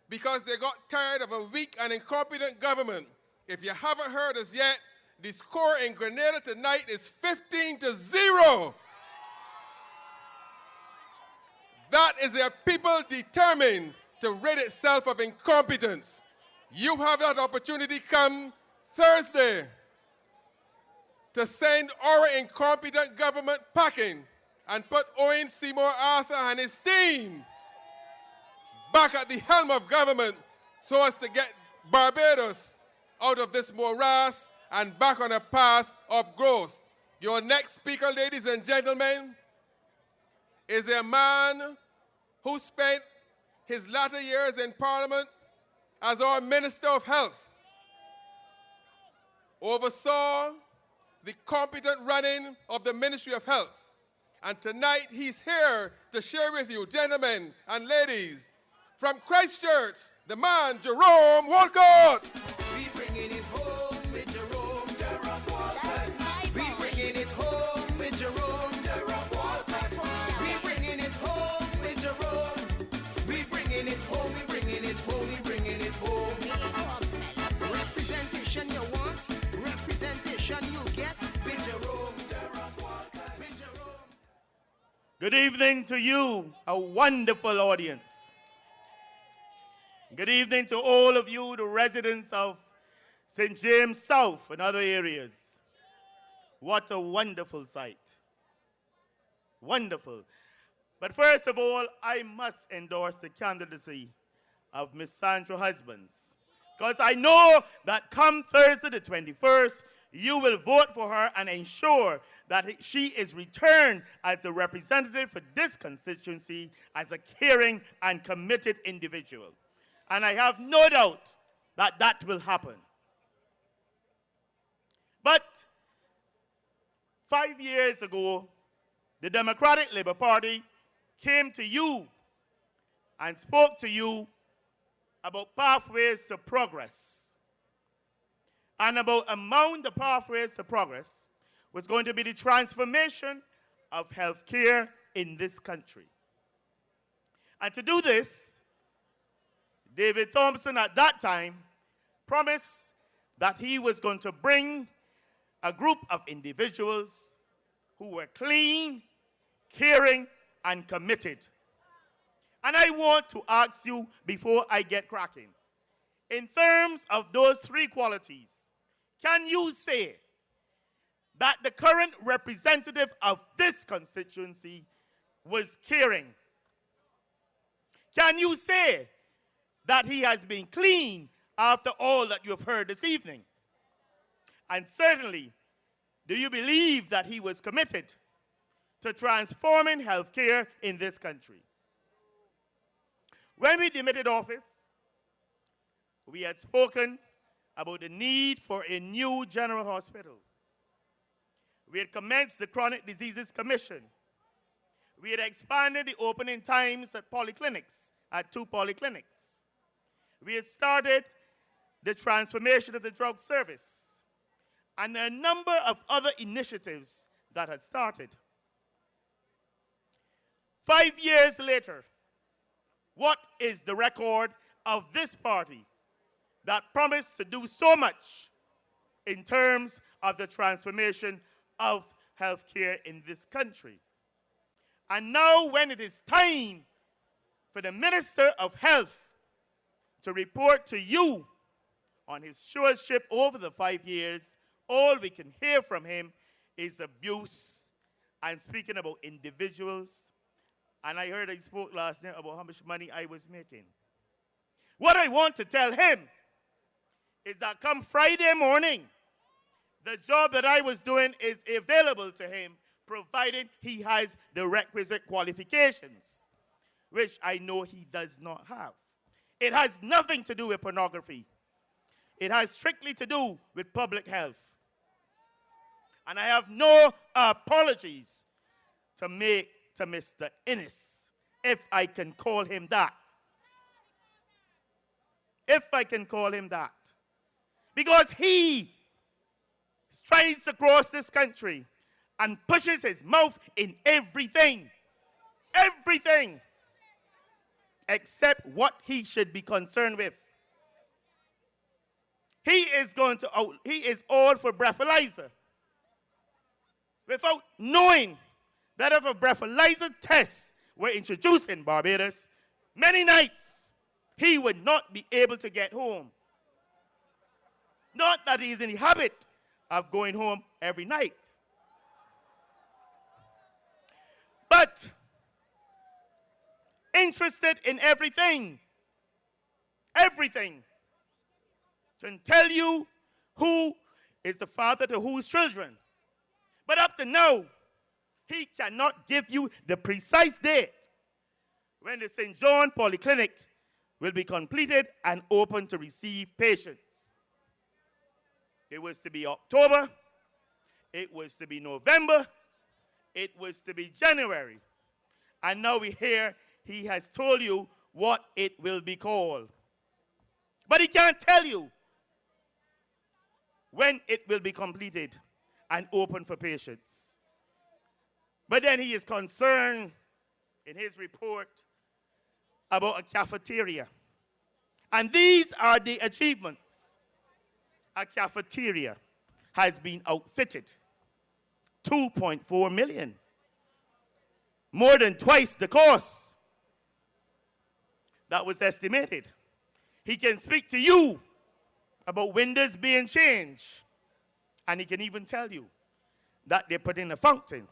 because they got tired of a weak and incompetent government. If you haven't heard us yet, the score in Grenada tonight is 15-0. That is a people determined to rid itself of incompetence. You have that opportunity come Thursday to send our incompetent government packing and put Owen Seymour Arthur and his team back at the helm of government so as to get Barbados out of this morass and back on a path of growth. Your next speaker, ladies and gentlemen, is a man who spent his latter years in Parliament as our Minister of Health, oversaw the competent running of the Ministry of Health. And tonight he's here to share with you, gentlemen and ladies, from Christchurch, the man Jerome Walcott. We bringing it home with Jerome Walcott. We bringing it home with Jerome Walcott. We bringing it home with Jerome. We bringing it home. We bringing it home. We bringing it home. Representation you want, representation you get with Jerome Walcott. With Jerome. Good evening to you, a wonderful audience. Good evening to all of you, the residents of St. James South and other areas. What a wonderful sight. Wonderful. But first of all, I must endorse the candidacy of Miss Sandra Husbands, because I know that come Thursday the 21st, you will vote for her and ensure that she is returned as a representative for this constituency as a caring and committed individual. And I have no doubt that that will happen. But 5 years ago, the Democratic Labour Party came to you and spoke to you about pathways to progress. And among the pathways to progress was going to be the transformation of healthcare in this country. And to do this, David Thompson at that time promised that he was going to bring a group of individuals who were clean, caring, and committed. And I want to ask you before I get cracking, in terms of those three qualities, can you say that the current representative of this constituency was caring? Can you say that he has been clean after all that you have heard this evening? And certainly, do you believe that he was committed to transforming healthcare in this country? When we demitted office, we had spoken about the need for a new general hospital. We had commenced the Chronic Diseases Commission. We had expanded the opening times at polyclinics, at 2 polyclinics. We had started the transformation of the drug service and a number of other initiatives that had started. 5 years later, what is the record of this party that promised to do so much in terms of the transformation of healthcare in this country. And now when it is time for the Minister of Health to report to you on his stewardship over the 5 years, all we can hear from him is abuse and speaking about individuals. And I heard he spoke last night about how much money I was making. What I want to tell him is that come Friday morning, the job that I was doing is available to him, provided he has the requisite qualifications, which I know he does not have. It has nothing to do with pornography. It has strictly to do with public health. And I have no apologies to make to Mr. Innes, if I can call him that. If I can call him that. Because he strides across this country and pushes his mouth in everything. Everything. Except what he should be concerned with. He is all for breathalyzer. Without knowing that if a breathalyzer test were introduced in Barbados, many nights he would not be able to get home. Not that he is in the habit of going home every night. But interested in everything. Everything. Can tell you who is the father to whose children. But up to now, he cannot give you the precise date when the St. John Polyclinic will be completed and open to receive patients. It was to be October, it was to be November, it was to be January. And now we hear he has told you what it will be called. But he can't tell you when it will be completed and open for patients. But then he is concerned in his report about a cafeteria. And these are the achievements. A cafeteria has been outfitted. 2.4 million. More than twice the cost that was estimated. He can speak to you about windows being changed. And he can even tell you that they put in a fountain.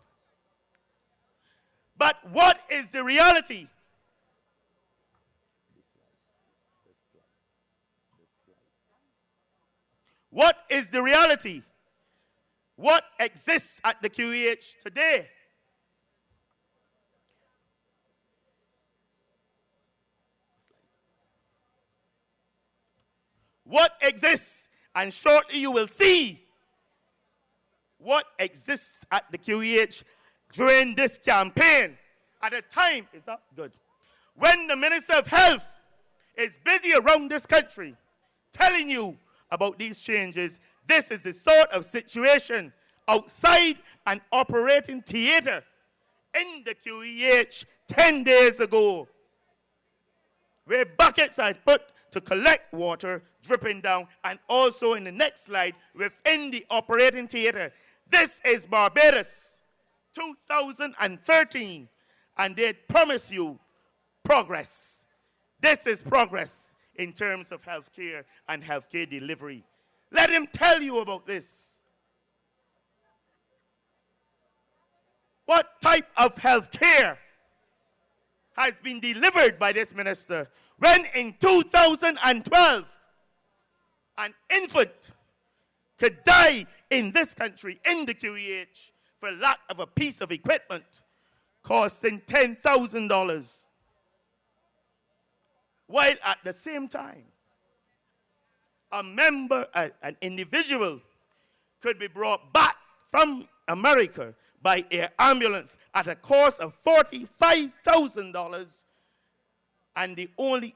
But what is the reality? What is the reality? What exists at the QEH today? What exists, and shortly you will see what exists at the QEH during this campaign at a time, is that good? When the Minister of Health is busy around this country telling you about these changes, this is the sort of situation outside an operating theater in the QEH 10 days ago, where buckets are put to collect water dripping down, and also in the next slide, within the operating theater. This is Barbados, 2013, and they promise you progress. This is progress in terms of healthcare and healthcare delivery. Let him tell you about this. What type of healthcare has been delivered by this minister when in 2012 an infant could die in this country, in the QEH, for lack of a piece of equipment costing $10,000, while at the same time an individual could be brought back from America by air ambulance at a cost of $45,000, and the only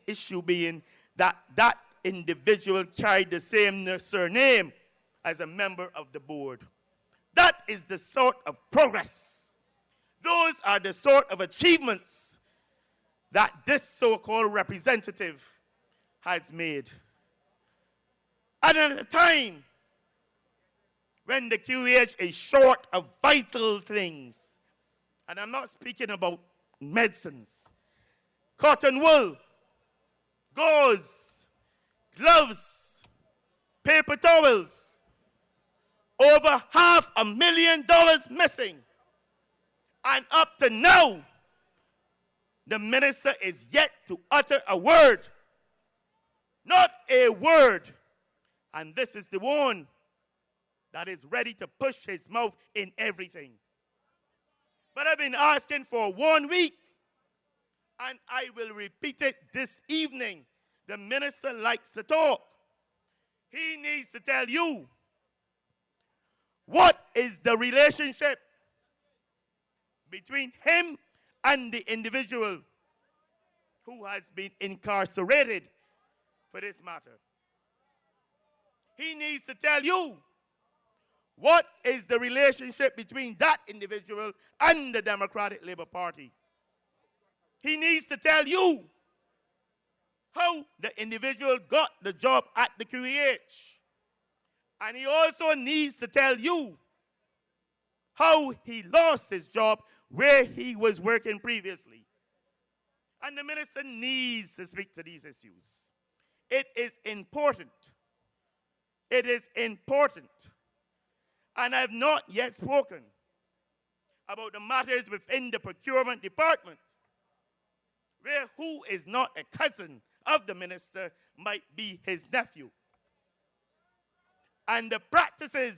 issue being that that individual carried the same surname as a member of the board. That is the sort of progress. Those are the sort of achievements that this so-called representative has made. And at a time when the QH is short of vital things, and I'm not speaking about medicines, cotton wool, gauze, gloves, paper towels, over $500,000 missing. And up to now, the minister is yet to utter a word. Not a word. And this is the one that is ready to push his mouth in everything. But I've been asking for 1 week, and I will repeat it this evening. The minister likes to talk. He needs to tell you what is the relationship between him and the individual who has been incarcerated for this matter. He needs to tell you what is the relationship between that individual and the Democratic Labour Party. He needs to tell you how the individual got the job at the QEH. And he also needs to tell you how he lost his job where he was working previously. And the minister needs to speak to these issues. It is important. It is important. And I have not yet spoken about the matters within the procurement department, where who is not a cousin of the minister might be his nephew. And the practices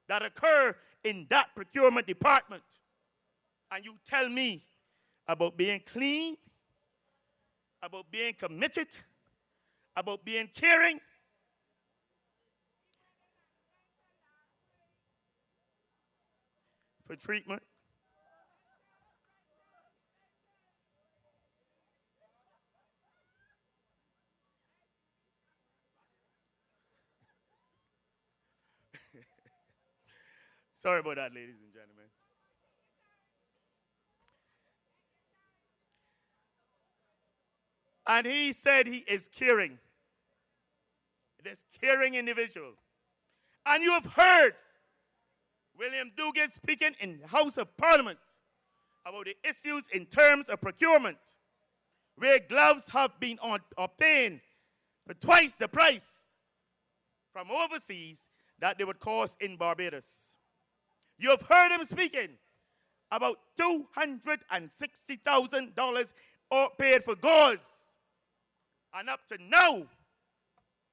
that occur in that procurement department. And you tell me about being clean, about being committed, about being caring. For treatment. Sorry about that, ladies and gentlemen. And he said he is caring. This caring individual. And you have heard William Dugan speaking in the House of Parliament about the issues in terms of procurement, where gloves have been obtained for twice the price from overseas that they would cost in Barbados. You have heard him speaking about $260,000 paid for gauze. And up to now,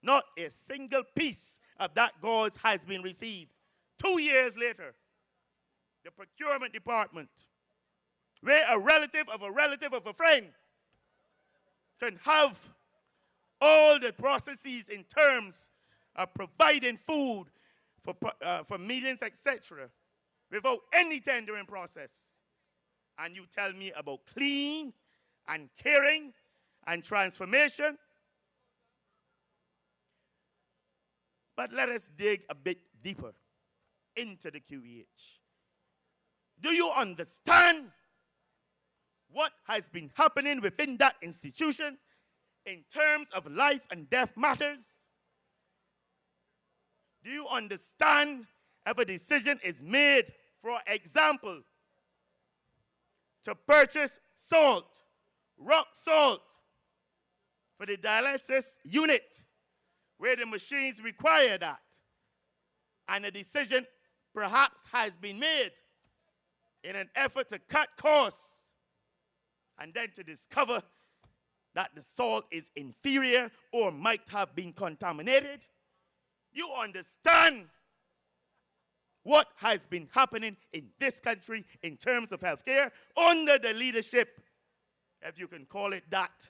not a single piece of that gauze has been received. 2 years later, the procurement department, where a relative of a friend can have all the processes in terms of providing food for meetings, etc., without any tendering process. And you tell me about clean and caring and transformation. But let us dig a bit deeper into the QEH. Do you understand what has been happening within that institution in terms of life and death matters? Do you understand if a decision is made, for example, to purchase salt, rock salt, for the dialysis unit, where the machines require that, and a decision perhaps has been made in an effort to cut costs, and then to discover that the salt is inferior or might have been contaminated? You understand what has been happening in this country in terms of healthcare under the leadership, if you can call it that,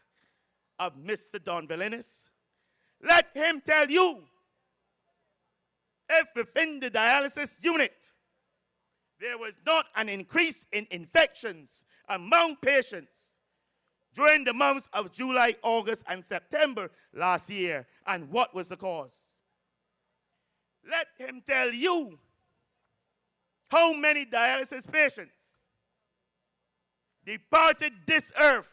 of Mr. Don Villinis? Let him tell you if within the dialysis unit there was not an increase in infections among patients during the months of July, August, and September last year, and what was the cause? Let him tell you how many dialysis patients departed this earth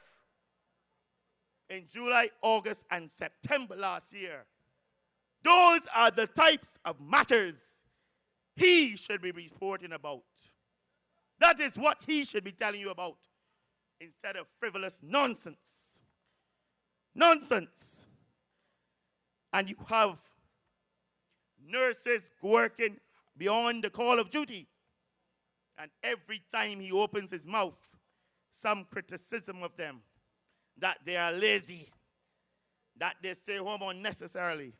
in July, August, and September last year Those are the types of matters he should be reporting about. That is what he should be telling you about instead of frivolous nonsense. Nonsense. And you have nurses working beyond the call of duty. And every time he opens his mouth, some criticism of them, that they are lazy, that they stay home unnecessarily.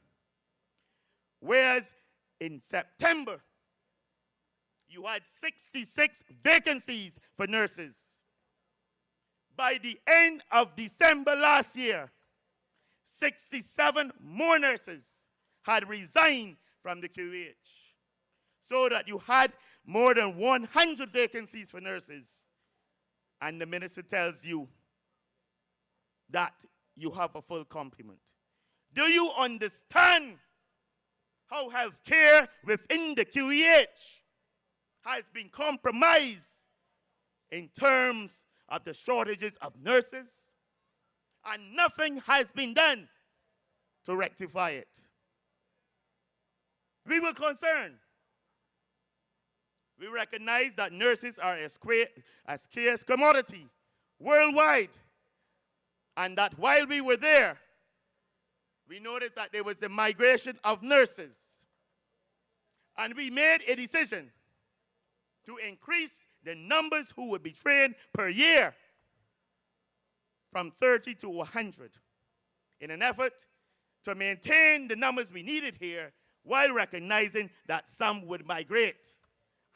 Whereas in September, you had 66 vacancies for nurses. By the end of December last year, 67 more nurses had resigned from the QH. So that you had more than 100 vacancies for nurses. And the minister tells you that you have a full complement. Do you understand how health care within the QEH has been compromised in terms of the shortages of nurses? And nothing has been done to rectify it. We were concerned. We recognize that nurses are a scarce commodity worldwide. And that while we were there, we noticed that there was the migration of nurses. And we made a decision to increase the numbers who would be trained per year from 30 to 100 in an effort to maintain the numbers we needed here while recognizing that some would migrate.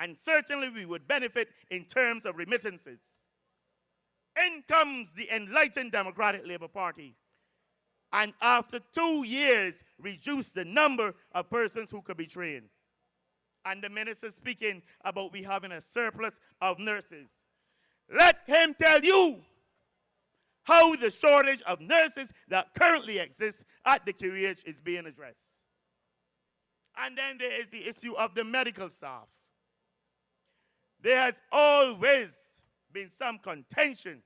And certainly we would benefit in terms of remittances. In comes the enlightened Democratic Labour Party, and after 2 years, reduced the number of persons who could be trained. And the minister speaking about we having a surplus of nurses. Let him tell you how the shortage of nurses that currently exists at the QEH is being addressed. And then there is the issue of the medical staff. There has always been some contention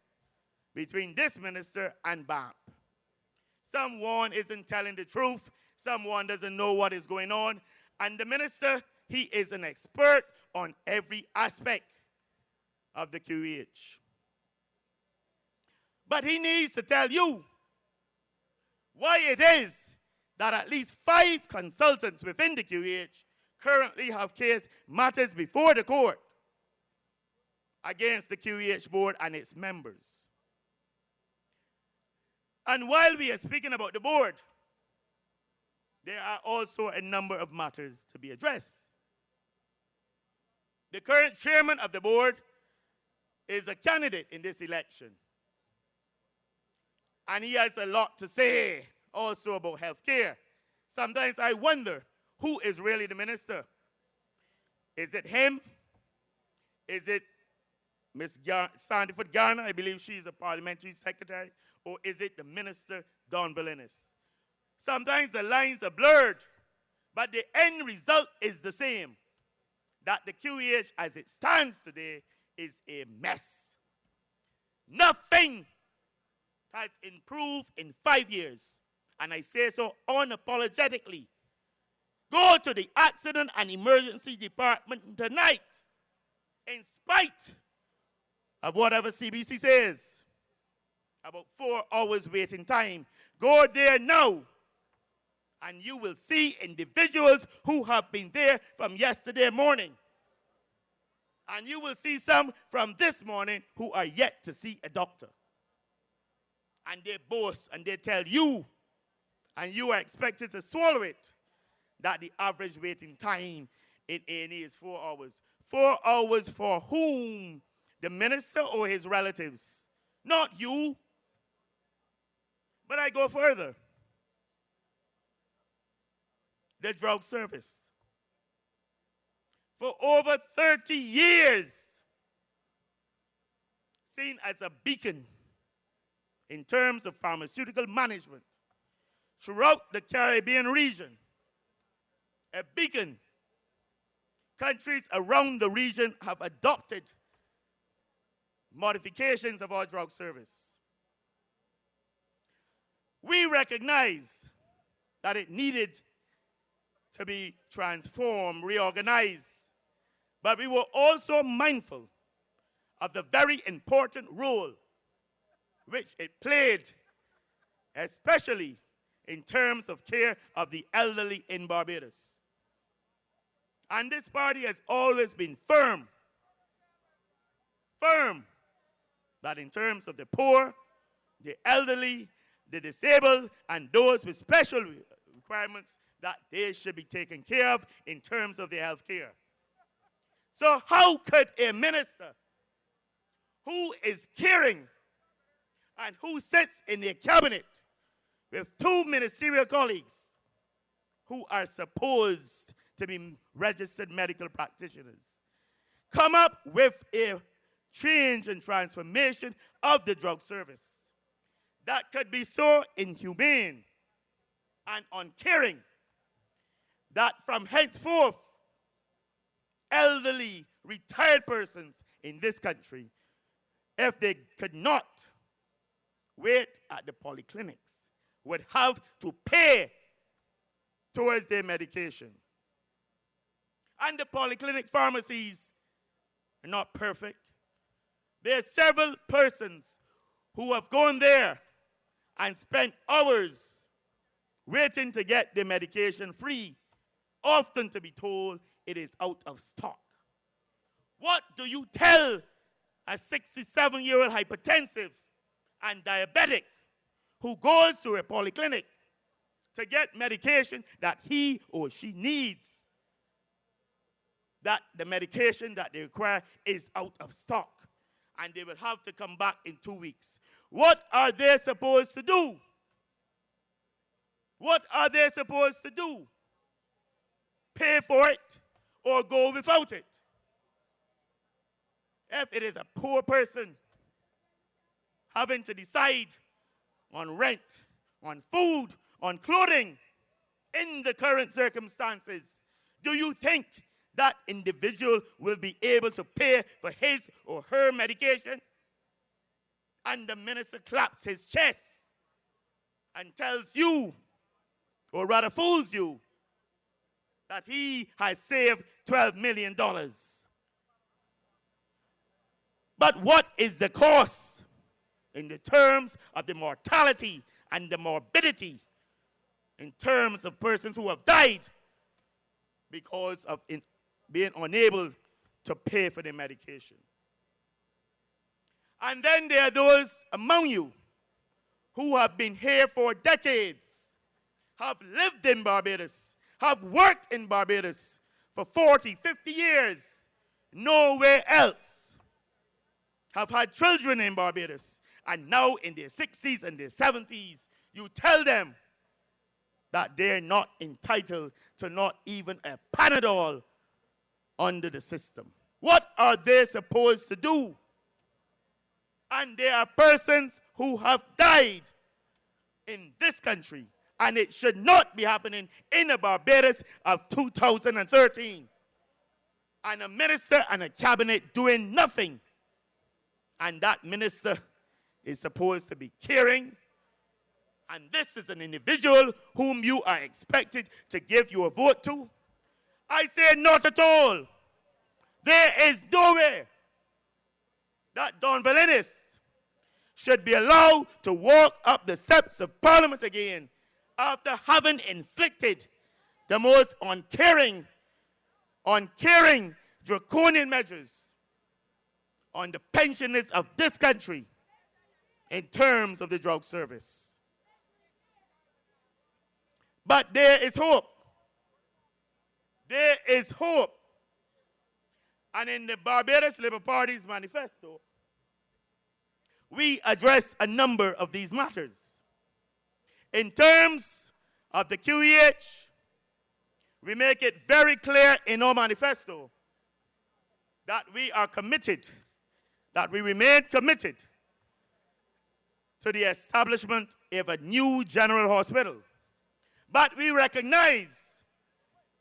between this minister and BAP. Someone isn't telling the truth. Someone doesn't know what is going on. And the minister, he is an expert on every aspect of the QEH. But he needs to tell you why it is that at least 5 consultants within the QEH currently have case matters before the court against the QEH board and its members. And while we are speaking about the board, there are also a number of matters to be addressed. The current chairman of the board is a candidate in this election. And he has a lot to say also about health care. Sometimes I wonder, who is really the minister? Is it him? Is it Ms. Sandyford Garner? I believe she's a parliamentary secretary. Or is it the minister, Don Villeneuve? Sometimes the lines are blurred, but the end result is the same. That the QEH as it stands today is a mess. Nothing has improved in 5 years. And I say so unapologetically. Go to the accident and emergency department tonight, in spite of whatever CBC says. About 4 hours waiting time. Go there now, and you will see individuals who have been there from yesterday morning. And you will see some from this morning who are yet to see a doctor. And they boast and they tell you, and you are expected to swallow it, that the average waiting time in A&E is 4 hours. 4 hours for whom? The minister or his relatives? Not you. But I go further. The drug service. For over 30 years, seen as a beacon in terms of pharmaceutical management throughout the Caribbean region. A beacon. Countries around the region have adopted modifications of our drug service. We recognize that it needed to be transformed, reorganized. But we were also mindful of the very important role which it played, especially in terms of care of the elderly in Barbados. And this party has always been firm that in terms of the poor, the elderly, the disabled, and those with special requirements, that they should be taken care of in terms of their health care. So how could a minister who is caring and who sits in their cabinet with two ministerial colleagues who are supposed to be registered medical practitioners come up with a change and transformation of the drug service that could be so inhumane and uncaring that from henceforth, elderly, retired persons in this country, if they could not wait at the polyclinics, would have to pay towards their medication. And the polyclinic pharmacies are not perfect. There are several persons who have gone there and spent hours waiting to get their medication free, often to be told it is out of stock. What do you tell a 67-year-old hypertensive and diabetic who goes to a polyclinic to get medication that he or she needs, that the medication that they require is out of stock, and they will have to come back in 2 weeks? What are they supposed to do? What are they supposed to do? Pay for it or go without it? If it is a poor person having to decide on rent, on food, on clothing, in the current circumstances, do you think that individual will be able to pay for his or her medication? And the minister claps his chest and tells you, or rather fools you, that he has saved $12 million. But what is the cost in the terms of the mortality and the morbidity, in terms of persons who have died because of being unable to pay for their medication? And then there are those among you who have been here for decades, have lived in Barbados, have worked in Barbados for 40, 50 years, nowhere else, have had children in Barbados, and now in their 60s and their 70s, you tell them that they're not entitled to not even a Panadol under the system. What are they supposed to do? And there are persons who have died in this country, and it should not be happening in a Barbados of 2013. And a minister and a cabinet doing nothing. And that minister is supposed to be caring. And this is an individual whom you are expected to give your vote to. I say not at all. There is no way that Don Valinis should be allowed to walk up the steps of Parliament again after having inflicted the most uncaring, draconian measures on the pensioners of this country in terms of the drug service. But there is hope. There is hope. And in the Barbados Labour Party's manifesto, we address a number of these matters. In terms of the QEH, we make it very clear in our manifesto that we are committed, that we remain committed to the establishment of a new general hospital. But we recognize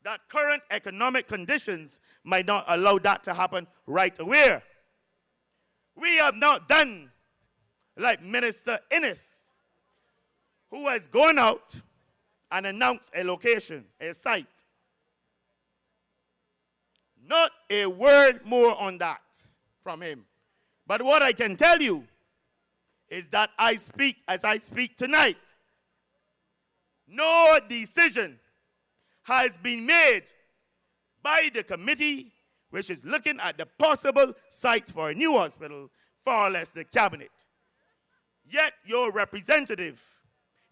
that current economic conditions might not allow that to happen right away. We have not done like Minister Innes, who has gone out and announced a location, a site, Not a word more on that from him. But what I can tell you is that I speak as I speak tonight. No decision has been made by the committee which is looking at the possible sites for a new hospital, far less the cabinet. Yet your representative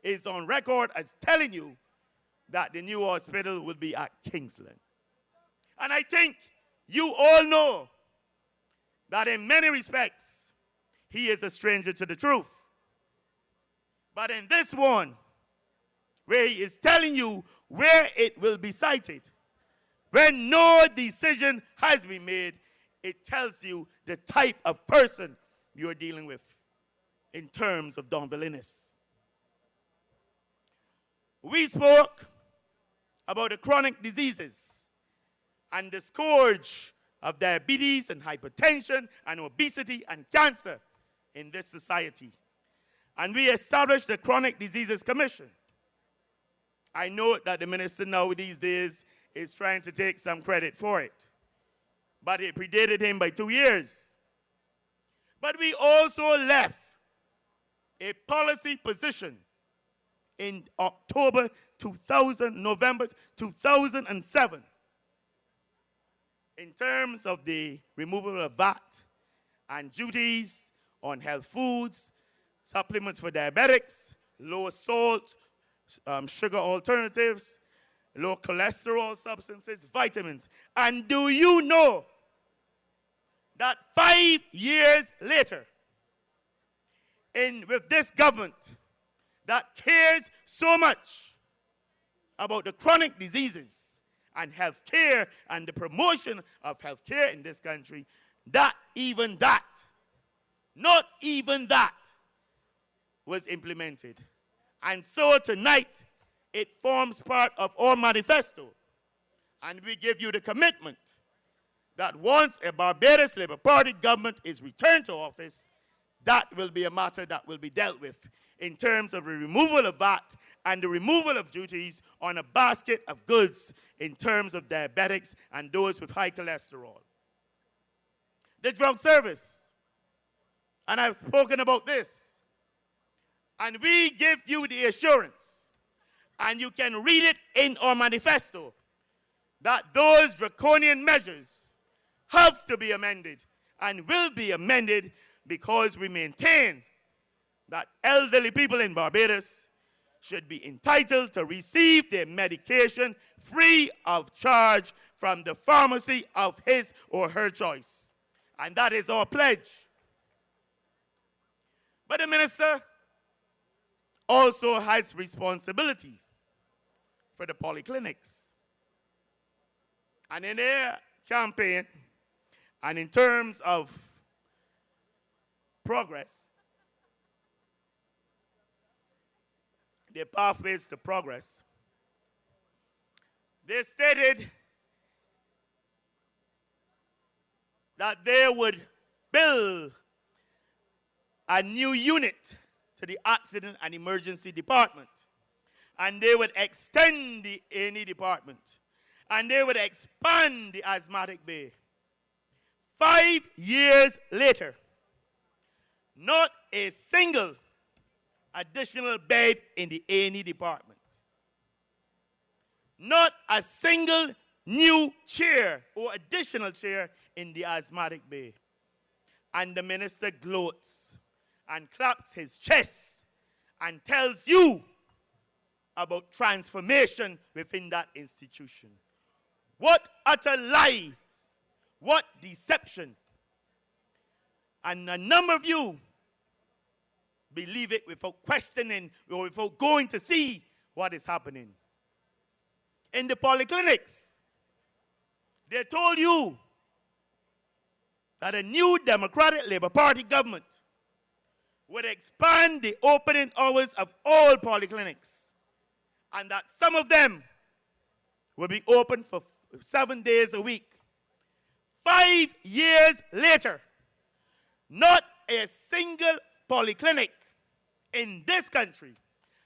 is on record as telling you that the new hospital will be at Kingsland. And I think you all know that in many respects, he is a stranger to the truth. But in this one, where he is telling you where it will be sited, when no decision has been made, it tells you the type of person you're dealing with in terms of Don Villeneuve. We spoke about the chronic diseases and the scourge of diabetes and hypertension and obesity and cancer in this society. And we established the Chronic Diseases Commission. I know that the minister now these days is trying to take some credit for it, but it predated him by 2 years. But we also left a policy position in November 2007 in terms of the removal of VAT and duties on health foods, supplements for diabetics, low salt, sugar alternatives, low cholesterol substances, vitamins. And do you know that 5 years later, with this government that cares so much about the chronic diseases and health care and the promotion of health care in this country, not even that was implemented. And so tonight, it forms part of our manifesto. And we give you the commitment that once a Barbados Labour Party government is returned to office, that will be a matter that will be dealt with in terms of the removal of VAT and the removal of duties on a basket of goods in terms of diabetics and those with high cholesterol. The drug service, and I've spoken about this, and we give you the assurance, and you can read it in our manifesto, that those draconian measures have to be amended and will be amended because we maintain that elderly people in Barbados should be entitled to receive their medication free of charge from the pharmacy of his or her choice. And that is our pledge. But the minister also has responsibilities for the polyclinics. And in their campaign, and in terms of progress, their pathways to progress, they stated that they would build a new unit to the Accident and Emergency Department, and they would extend the A&E department, and they would expand the asthmatic bay. 5 years later, not a single additional bed in the A&E department. Not a single new chair or additional chair in the asthmatic bay. And the minister gloats and claps his chest and tells you about transformation within that institution. What utter lies, what deception. And a number of you believe it without questioning or without going to see what is happening. In the polyclinics, they told you that a new Democratic Labour Party government would expand the opening hours of all polyclinics, and that some of them will be open for 7 days a week. 5 years later, not a single polyclinic in this country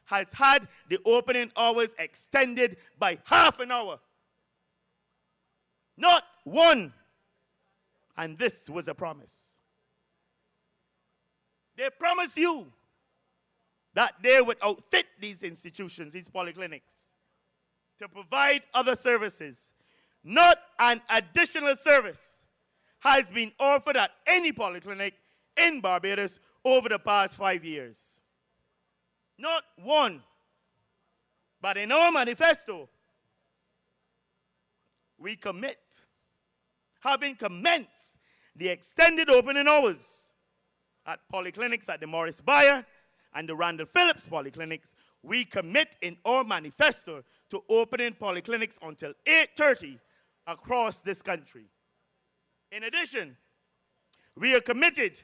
has had the opening hours extended by half an hour. Not one. And this was a promise. They promised you that they would outfit these institutions, these polyclinics, to provide other services. Not an additional service has been offered at any polyclinic in Barbados over the past 5 years. Not one. But in our manifesto, we commit, having commenced the extended opening hours at polyclinics at the Morris Bayer and the Randall Phillips polyclinics, we commit in our manifesto to opening polyclinics until 8:30 across this country. In addition, we are committed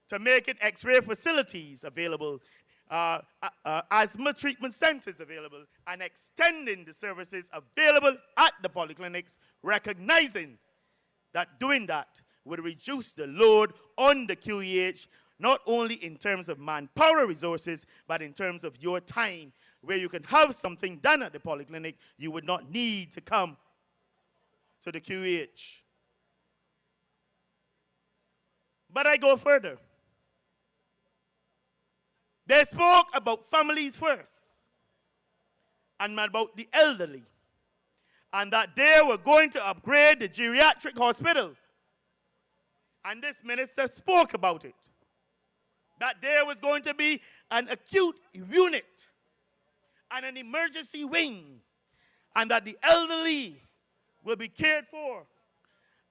to making X-ray facilities available, asthma treatment centers available, and extending the services available at the polyclinics, recognizing that doing that would reduce the load on the QEH, not only in terms of manpower resources, but in terms of your time, where you can have something done at the polyclinic, you would not need to come to the QEH. But I go further. They spoke about families first and about the elderly, and that they were going to upgrade the geriatric hospital. And this minister spoke about it, that there was going to be an acute unit and an emergency wing, and that the elderly will be cared for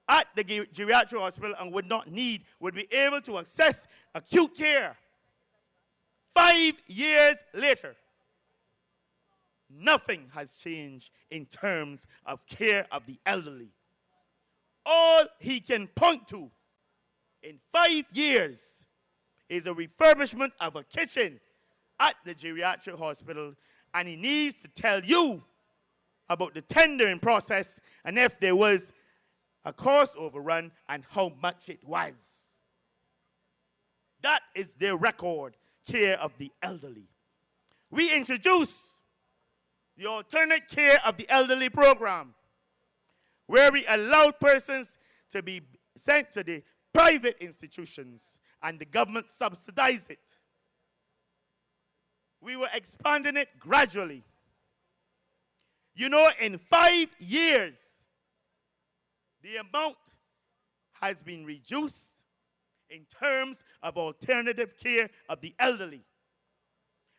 at the geriatric hospital and would be able to access acute care. 5 years later, nothing has changed in terms of care of the elderly. All he can point to in 5 years is a refurbishment of a kitchen at the geriatric hospital, and he needs to tell you about the tendering process and if there was a cost overrun and how much it was. That is their record, care of the elderly. We introduced the alternate care of the elderly program, where we allowed persons to be sent to the private institutions and the government subsidized it. We were expanding it gradually. You know, in 5 years, the amount has been reduced in terms of alternative care of the elderly.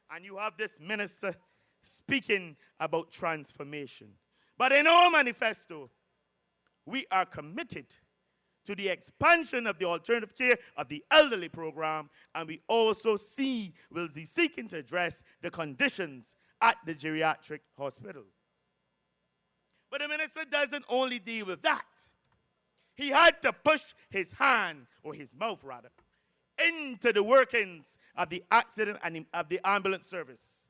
And you have this minister speaking about transformation. But in our manifesto, we are committed to the expansion of the alternative care of the elderly program, and we also will be seeking to address the conditions at the geriatric hospital. But the minister doesn't only deal with that. He had to push his hand, or his mouth rather, into the workings of the accident and of the ambulance service.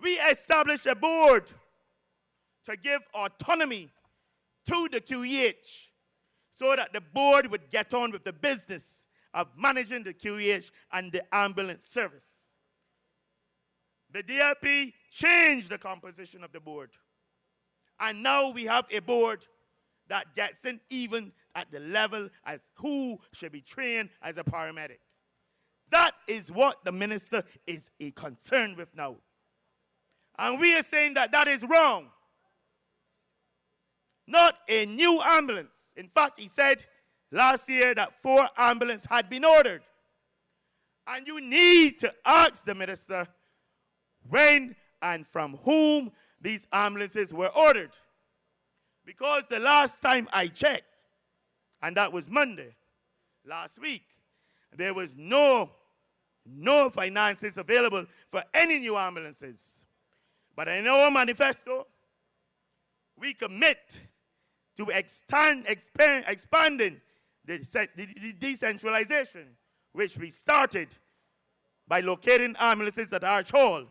We established a board to give autonomy to the QEH so that the board would get on with the business of managing the QEH and the ambulance service. The DLP changed the composition of the board. And now we have a board that gets in even at the level as who should be trained as a paramedic. That is what the minister is concerned with now. And we are saying that that is wrong. Not a new ambulance. In fact, he said last year that 4 ambulances had been ordered. And you need to ask the minister when and from whom these ambulances were ordered. Because the last time I checked, and that was Monday, last week, there was no finances available for any new ambulances. But in our manifesto, we commit to expanding the decentralization, which we started by locating ambulances at Arch Hall.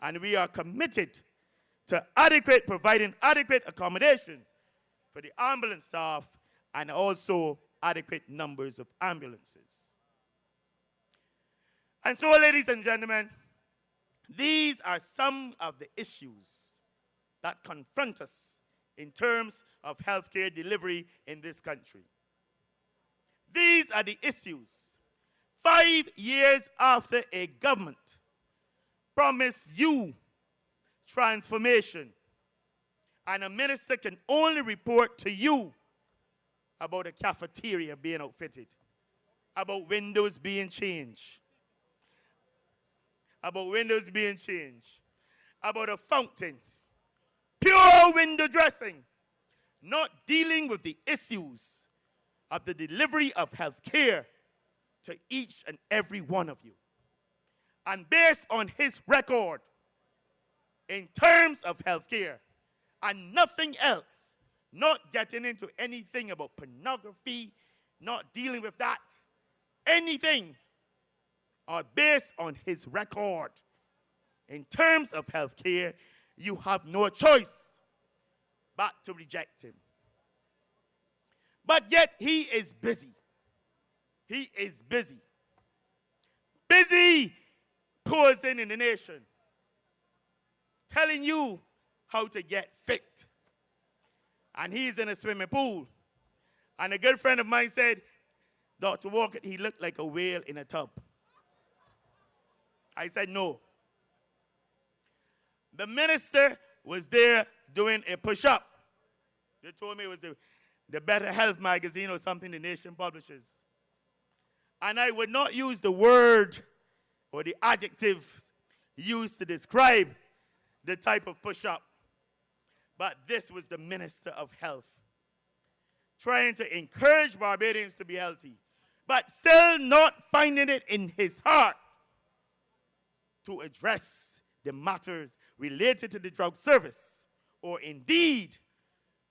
And we are committed to providing adequate accommodation for the ambulance staff and also adequate numbers of ambulances. And so, ladies and gentlemen, these are some of the issues that confront us in terms of healthcare delivery in this country. These are the issues 5 years after a government promised you transformation, and a minister can only report to you about a cafeteria being outfitted, about windows being changed, about a fountain, pure window dressing, not dealing with the issues of the delivery of health care to each and every one of you. And based on his record in terms of health care and nothing else, not getting into anything about pornography, not dealing with that, anything, or based on his record in terms of health care, you have no choice but to reject him. But yet he is busy. He is busy. Busy posing in the nation, telling you how to get fit. And he's in a swimming pool. And a good friend of mine said, Dr. Walker, he looked like a whale in a tub. I said, no. The minister was there doing a push-up. They told me it was the Better Health magazine or something the nation publishes. And I would not use the word or the adjective used to describe the type of push-up. But this was the Minister of Health, trying to encourage Barbadians to be healthy, but still not finding it in his heart to address the matters related to the drug service, or indeed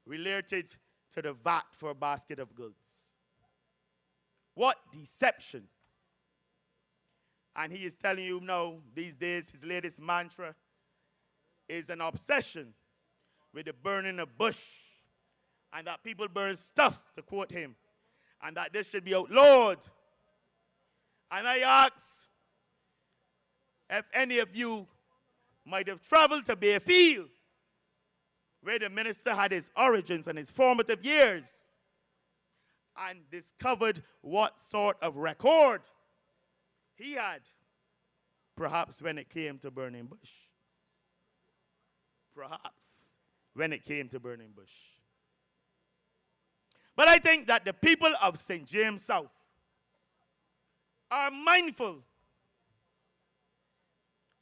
related to the VAT for a basket of goods. What deception. And he is telling you now, these days, his latest mantra is an obsession with the burning of bush, and that people burn stuff, to quote him, and that this should be outlawed. And I ask if any of you might have traveled to Bayfield, where the minister had his origins and his formative years, and discovered what sort of record he had, perhaps when it came to burning bush. Perhaps when it came to burning bush. But I think that the people of St. James South are mindful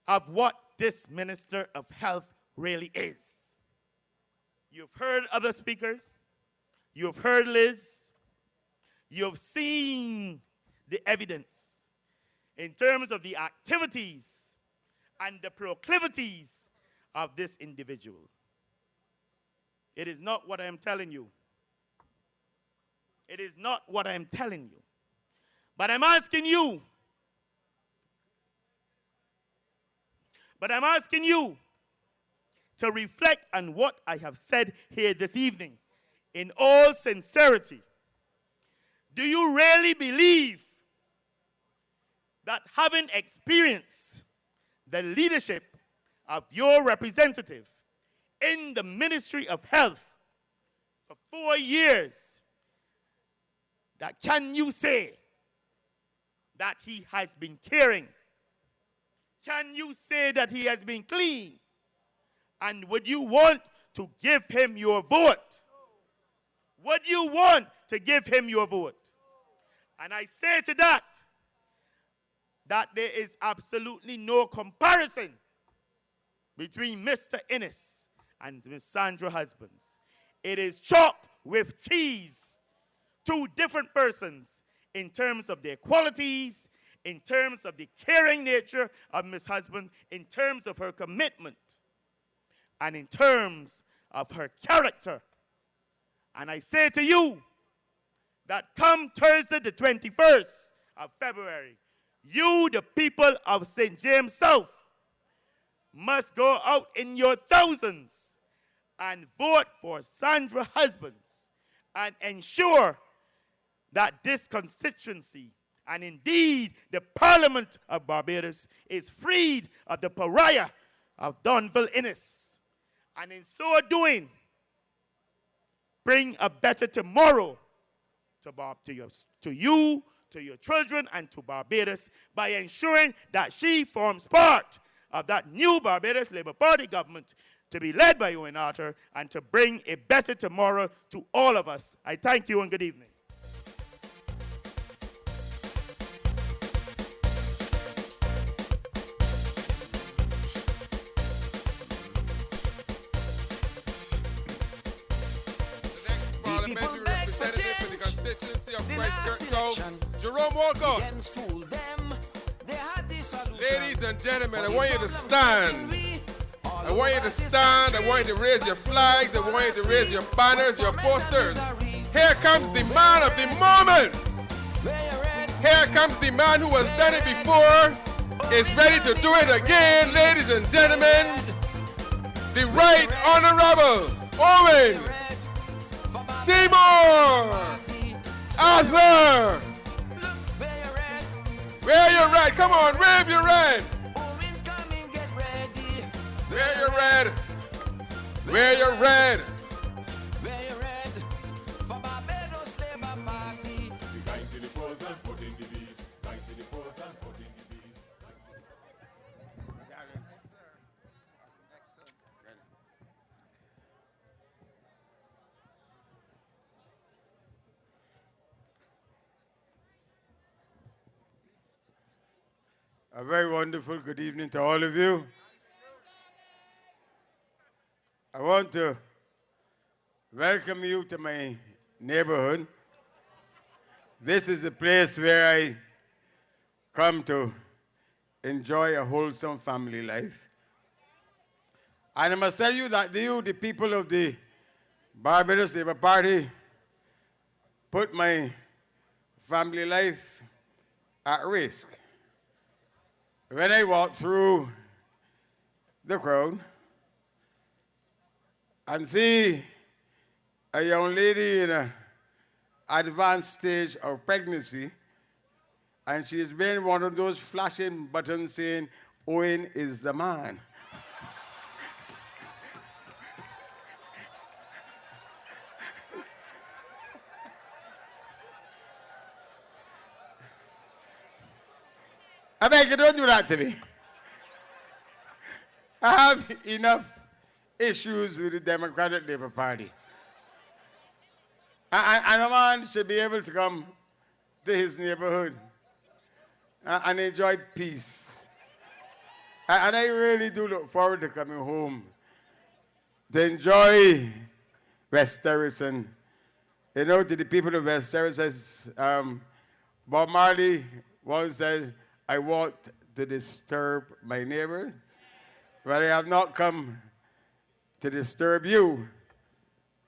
of what this Minister of Health really is. You've heard other speakers. You've heard Liz. You've seen the evidence in terms of the activities and the proclivities of this individual. It is not what I am telling you. It is not what I am telling you. But I'm asking you. To reflect on what I have said here this evening in all sincerity. Do you really believe that having experienced the leadership of your representative in the Ministry of Health for 4 years, that can you say that he has been caring? Can you say that he has been clean? And would you want to give him your vote? Would you want to give him your vote? And I say to that there is absolutely no comparison between Mr. Innes and Ms. Sandra Husbands. It is chalk with cheese. Two different persons in terms of their qualities, in terms of the caring nature of Ms. Husband, in terms of her commitment, and in terms of her character. And I say to you that come Thursday the 21st of February, you, the people of St. James South, must go out in your thousands and vote for Sandra Husbands and ensure that this constituency and indeed the Parliament of Barbados is freed of the pariah of Donville Innes. And in so doing, bring a better tomorrow to you, to your children, and to Barbados by ensuring that she forms part of that new Barbados Labour Party government to be led by Owen Arthur and to bring a better tomorrow to all of us. I thank you and good evening. Parliamentary representative for the constituency of Christchurch South, Jerome Walcott. Ladies and gentlemen, I want you to stand. I want you to stand. I want you to raise your flags. I want you to raise your banners, your posters. Here comes the man of the moment. Here comes the man who has done it before, is ready to do it again, ladies and gentlemen. The Right Honorable Owen Seymour Arthur. Wear your red. Come on, wave your red. Wear your red. Wear your red. A very wonderful good evening to all of you. I want to welcome you to my neighborhood. This is a place where I come to enjoy a wholesome family life. And I must tell you that you, the people of the Barbados Labour Party, put my family life at risk. When I walk through the crowd and see a young lady in an advanced stage of pregnancy, and she is wearing one of those flashing buttons saying, Owen is the man. I beg you, don't do that to me. I have enough issues with the Democratic Labour Party. And a man should be able to come to his neighborhood and enjoy peace. And I really do look forward to coming home to enjoy West Terrace. And, you know, to the people of West Terrace, as Bob Marley once said, I want to disturb my neighbors, but I have not come to disturb you.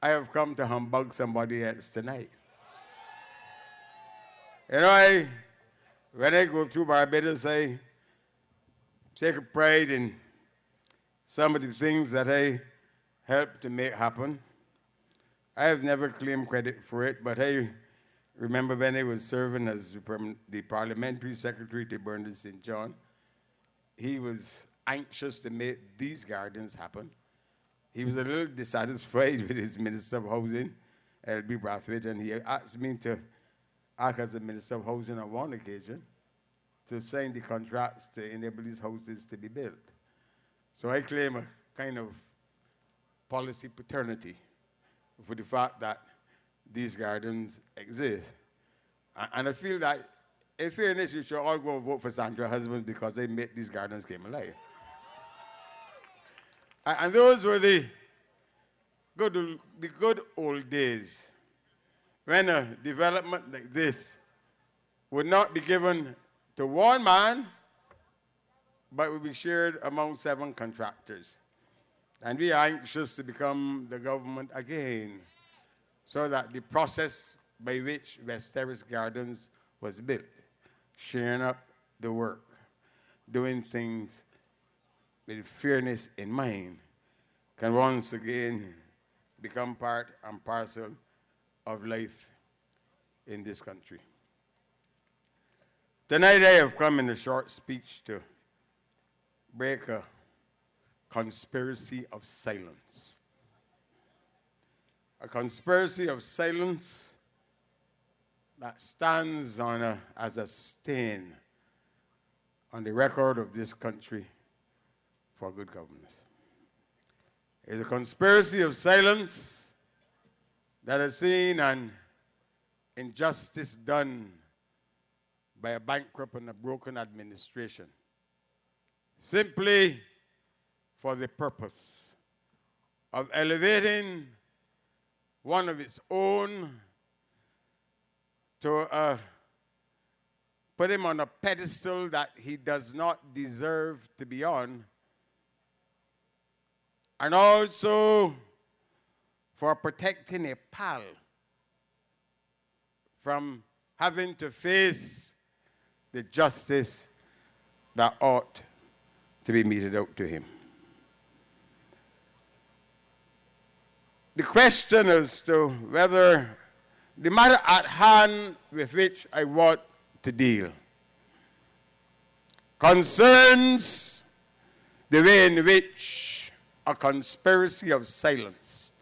I have come to humbug somebody else tonight. You know, when I go through Barbados, I take a pride in some of the things that I helped to make happen. I have never claimed credit for it, but I remember when I was serving as the parliamentary secretary to Bernard St. John, he was anxious to make these gardens happen. He was a little dissatisfied with his Minister of Housing, L.B. Brathwaite, and he asked me to act as the Minister of Housing on one occasion to sign the contracts to enable these houses to be built. So I claim a kind of policy paternity for the fact that these gardens exist. And I feel that, in fairness, you should all go and vote for Sandra Husband because they made these gardens came alive. And those were the good old days when a development like this would not be given to one man, but would be shared among 7 contractors. And we are anxious to become the government again, so that the process by which West Terrace Gardens was built, sharing up the work, doing things with fairness in mind, can once again become part and parcel of life in this country. Tonight I have come in a short speech to break a conspiracy of silence. a conspiracy of silence that stands as a stain on the record of this country for good governance. It's a conspiracy of silence that has seen an injustice done by a bankrupt and a broken administration, simply for the purpose of elevating one of its own to put him on a pedestal that he does not deserve to be on, and also for protecting a pal from having to face the justice that ought to be meted out to him. The question as to whether the matter at hand with which I want to deal concerns the way in which a conspiracy of silence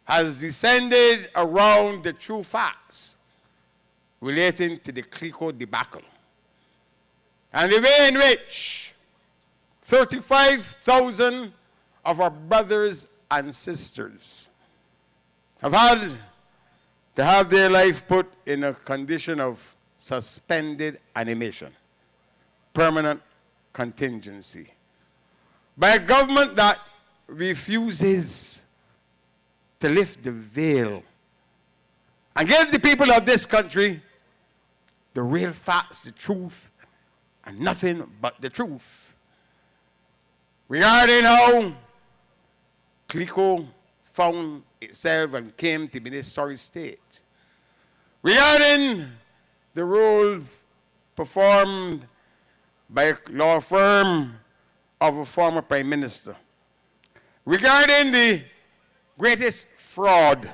has descended around the true facts relating to the Clico debacle, and the way in which 35,000 of our brothers and sisters have had to have their life put in a condition of suspended animation, permanent contingency, by a government that refuses to lift the veil and give the people of this country the real facts, the truth, and nothing but the truth regarding how Clico found itself and came to be in this sorry state, regarding the role performed by a law firm of a former prime minister, regarding the greatest fraud,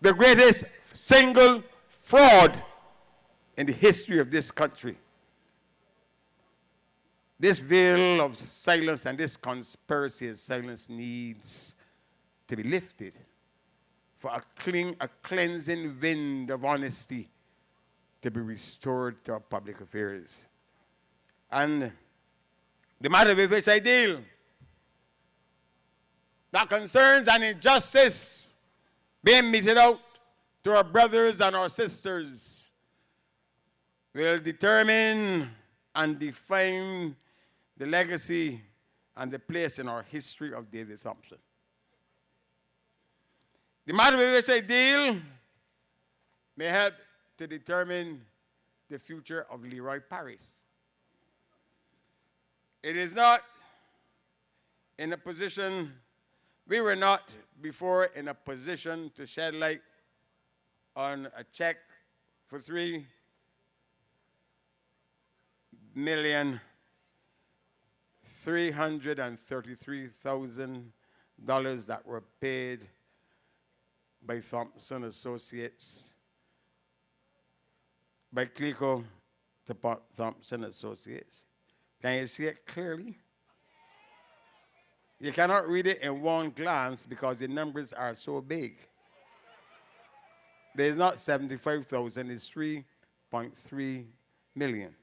the greatest single fraud in the history of this country. This veil of silence and this conspiracy of silence needs to be lifted for a cleansing wind of honesty to be restored to our public affairs. And the matter with which I deal that concerns an injustice being meted out to our brothers and our sisters will determine and define the legacy and the place in our history of David Thompson. The matter with which I deal may help to determine the future of Leroy Paris. It is not in a position, we were not before in a position to shed light on a check for $3,333,000 that were paid by Thompson Associates, by Clico to Thompson Associates. Can you see it clearly? You cannot read it in one glance because the numbers are so big. There's not 75,000, it's 3.3 million.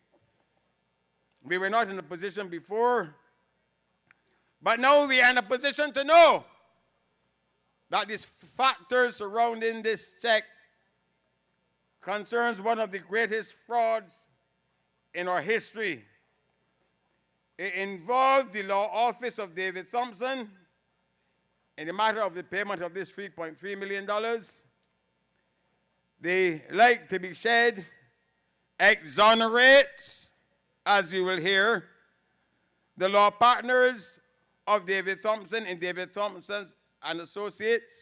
We were not in a position before, but now we are in a position to know that these factors surrounding this check concerns one of the greatest frauds in our history. It involved the law office of David Thompson in the matter of the payment of this $3.3 million. The light to be shed exonerates, as you will hear, the law partners of David Thompson and David Thompson's and Associates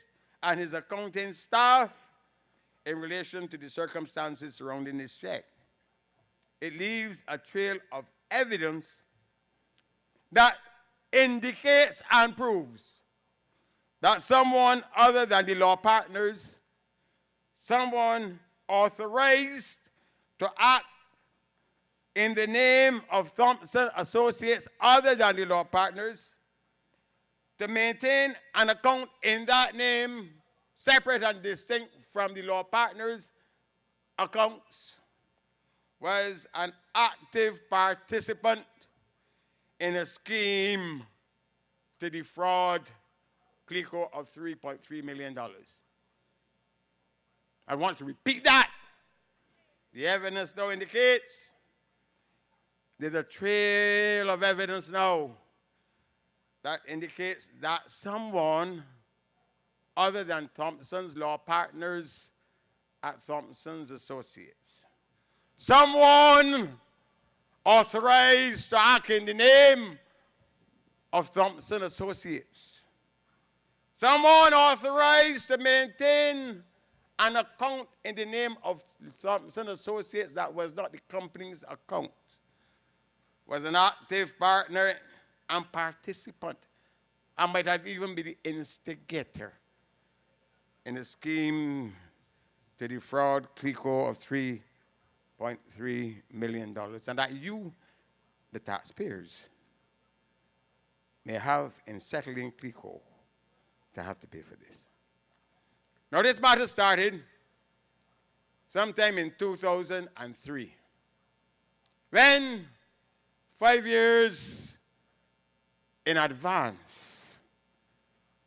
and his accounting staff in relation to the circumstances surrounding this check. It leaves a trail of evidence that indicates and proves that someone other than the law partners, someone authorized to act in the name of Thompson Associates other than the law partners, to maintain an account in that name, separate and distinct from the law partners' accounts, was an active participant in a scheme to defraud CLECO of $3.3 million. I want to repeat that. The evidence now indicates there's a trail of evidence now that indicates that someone other than Thompson's law partners at Thompson's Associates, someone authorized to act in the name of Thompson Associates, someone authorized to maintain an account in the name of Thompson Associates that was not the company's account, was an active partner and participant, and might have even been the instigator in a scheme to defraud CLECO of $3.3 million, and that you, the taxpayers, may have in settling CLECO to have to pay for this. Now, this matter started sometime in 2003, when 5 years in advance,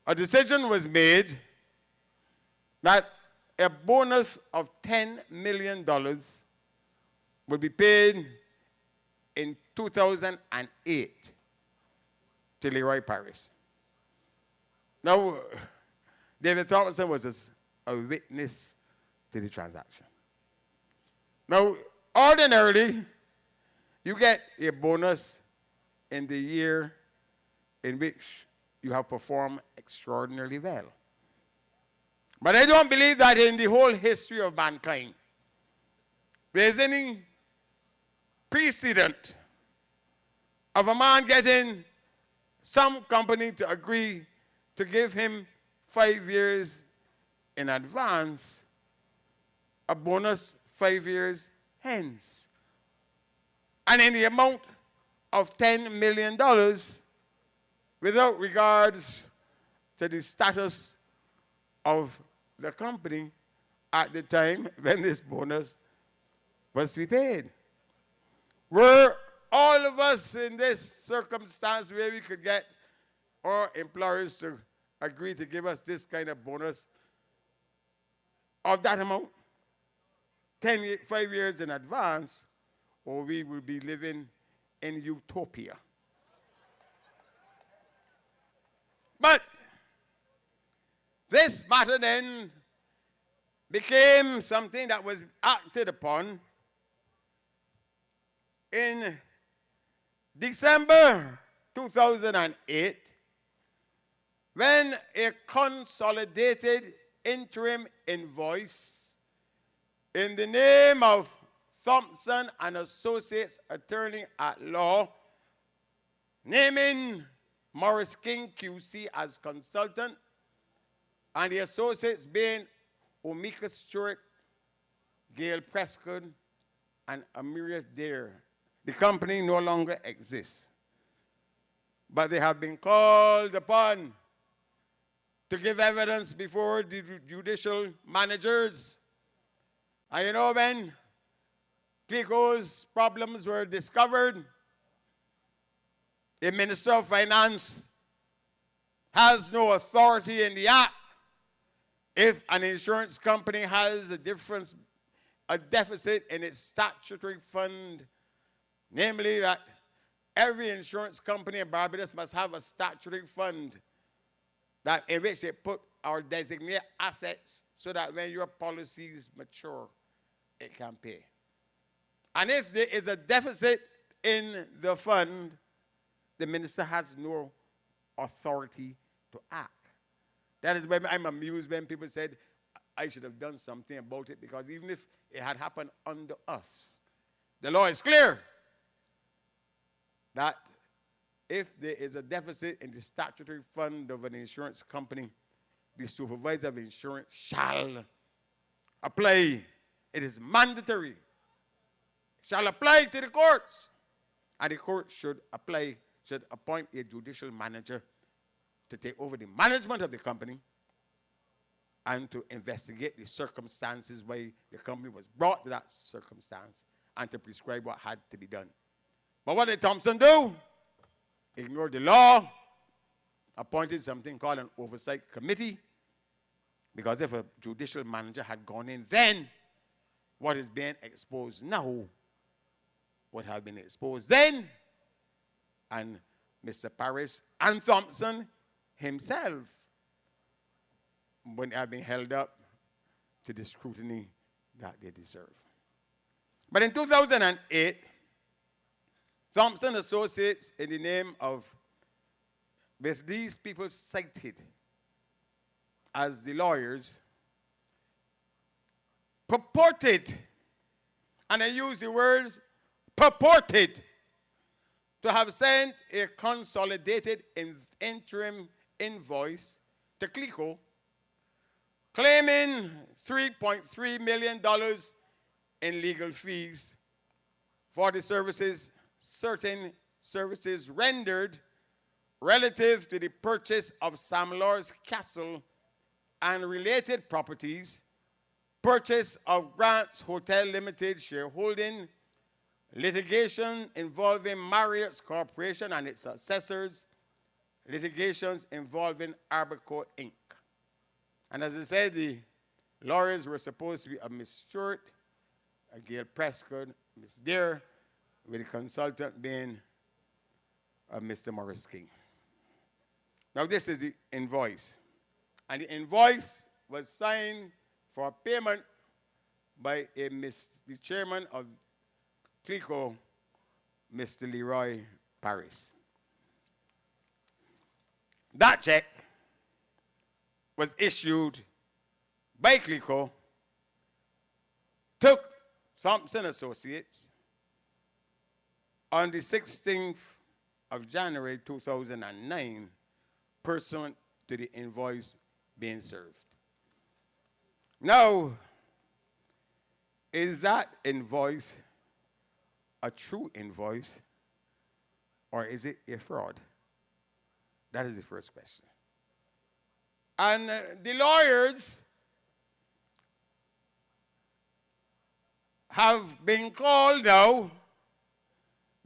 a decision was made that a bonus of $10 million would be paid in 2008 to Leroy Paris. Now, David Thompson was a witness to the transaction. Now, ordinarily, you get a bonus in the year in which you have performed extraordinarily well. But I don't believe that in the whole history of mankind, there's any precedent of a man getting some company to agree to give him 5 years in advance, a bonus 5 years hence, and in the amount of $10 million without regards to the status of the company at the time when this bonus was to be paid. Were all of us in this circumstance where we could get our employers to agree to give us this kind of bonus of that amount, 5 years in advance, or we will be living in utopia. But this matter then became something that was acted upon in December 2008, when a consolidated interim invoice in the name of Thompson and Associates Attorney at Law, naming Morris King QC as consultant, and the associates being Omika Stewart, Gail Prescott, and Amelia Dare. The company no longer exists, but they have been called upon to give evidence before the judicial managers. And you know, when CLECO's problems were discovered, the Minister of Finance has no authority in the act if an insurance company has a deficit in its statutory fund, namely that every insurance company in Barbados must have a statutory fund that in which they put or designate assets so that when your policies mature, it can pay. And if there is a deficit in the fund, the minister has no authority to act. That is why I'm amused when people said, I should have done something about it, because even if it had happened under us, the law is clear that if there is a deficit in the statutory fund of an insurance company, the supervisor of insurance shall apply. It is mandatory. Shall apply to the courts. And the court should appoint a judicial manager to take over the management of the company and to investigate the circumstances why the company was brought to that circumstance and to prescribe what had to be done. But what did Thompson do? Ignored the law, appointed something called an oversight committee, because if a judicial manager had gone in then, what is being exposed now would have been exposed then. And Mr. Paris and Thompson himself wouldn't have been held up to the scrutiny that they deserve. But in 2008, Thompson Associates, in the name of, with these people cited as the lawyers, purported, and I use the words purported, to have sent a consolidated interim invoice to CLECO claiming $3.3 million in legal fees for the certain services rendered relative to the purchase of Sam Lord's Castle and related properties, purchase of Grant's Hotel Limited shareholding, litigation involving Marriott's Corporation and its successors, litigations involving Arbico Inc. And as I said, the lawyers were supposed to be a Miss Stewart, a Gail Prescott, Miss Deere, with the consultant being Mr. Morris King. Now this is the invoice. And the invoice was signed for payment by the chairman of CLECO, Mr. Leroy Paris. That check was issued by CLECO, took Thompson Associates on the 16th of January 2009, pursuant to the invoice being served. Now, is that invoice a true invoice, or is it a fraud? That is the first question. And the lawyers have been called now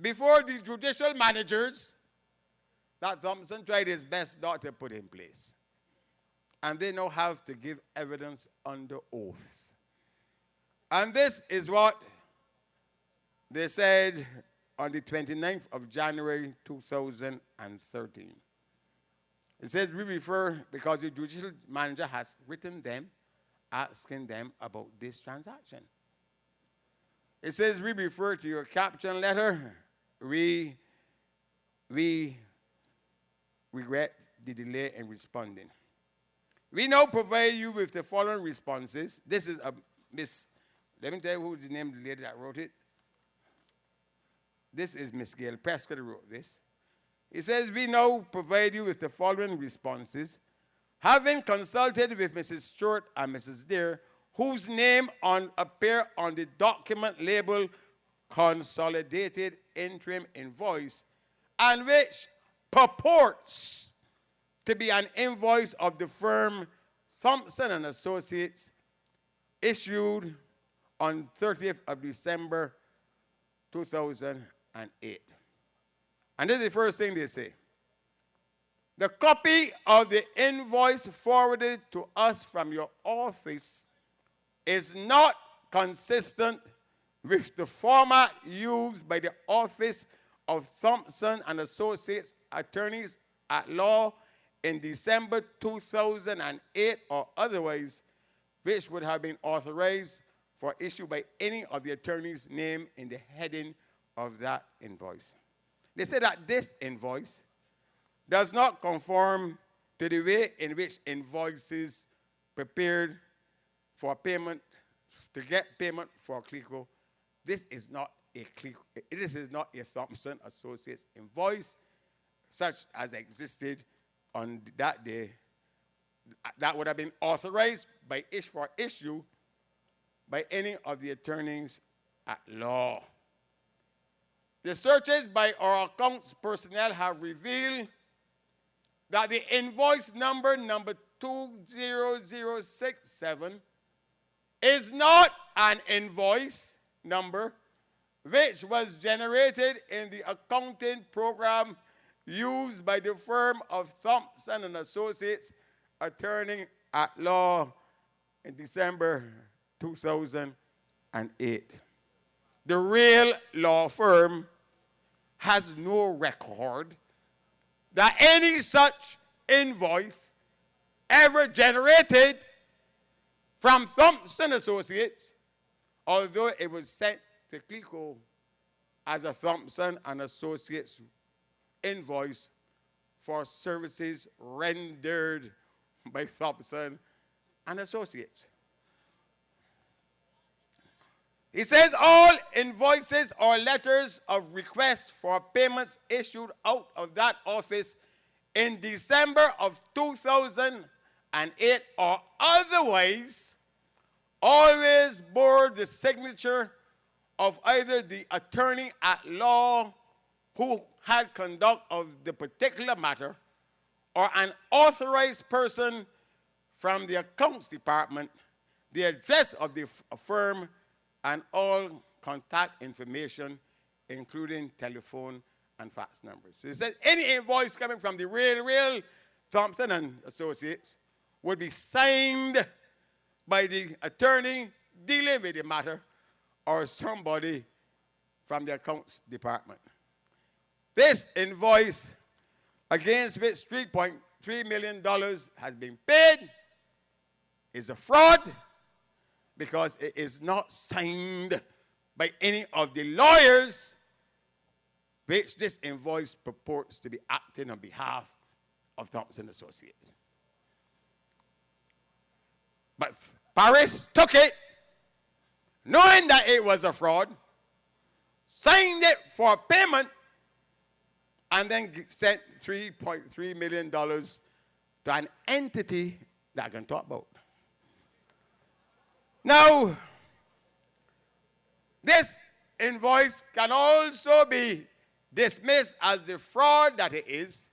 before the judicial managers that Thompson tried his best not to put in place. And they now have to give evidence under oath. And this is what they said on the 29th of January 2013. It says, we refer, because the judicial manager has written them, asking them about this transaction. It says, we refer to your caption letter. We regret the delay in responding. We now provide you with the following responses. This is a Miss, let me tell you who's the name of the lady that wrote it. This is Miss Gail Prescott who wrote this. It says, we now provide you with the following responses. Having consulted with Mrs. Stewart and Mrs. Deere, whose name appear on the document labeled Consolidated Interim Invoice, and which purports to be an invoice of the firm Thompson and Associates, issued on 30th of December 2008. And this is the first thing they say. The copy of the invoice forwarded to us from your office is not consistent with the format used by the Office of Thompson and Associates Attorneys at Law in December 2008 or otherwise, which would have been authorized for issue by any of the attorneys named in the heading of that invoice. They say that this invoice does not conform to the way in which invoices prepared for payment, to get payment for CLECO. This is not a Thompson Associates invoice such as existed on that day. That would have been authorized by issue by any of the attorneys at law. The searches by our accounts personnel have revealed that the invoice number 20067 is not an invoice number which was generated in the accounting program used by the firm of Thompson and Associates, attorney at law in December 2008. The real law firm has no record that any such invoice ever generated from Thompson Associates, although it was sent to Clico as a Thompson and Associates invoice for services rendered by Thompson and Associates. He says all invoices or letters of request for payments issued out of that office in December of 2008 or otherwise always bore the signature of either the attorney at law who had conduct of the particular matter or an authorized person from the accounts department, the address of the firm, and all contact information, including telephone and fax numbers. So he said any invoice coming from the real Thompson and Associates would be signed by the attorney dealing with the matter or somebody from the accounts department. This invoice against which $3.3 million has been paid is a fraud because it is not signed by any of the lawyers which this invoice purports to be acting on behalf of Thompson Associates. But Paris took it, knowing that it was a fraud, signed it for payment, and then sent $3.3 million to an entity that I can talk about. Now, this invoice can also be dismissed as the fraud that it is,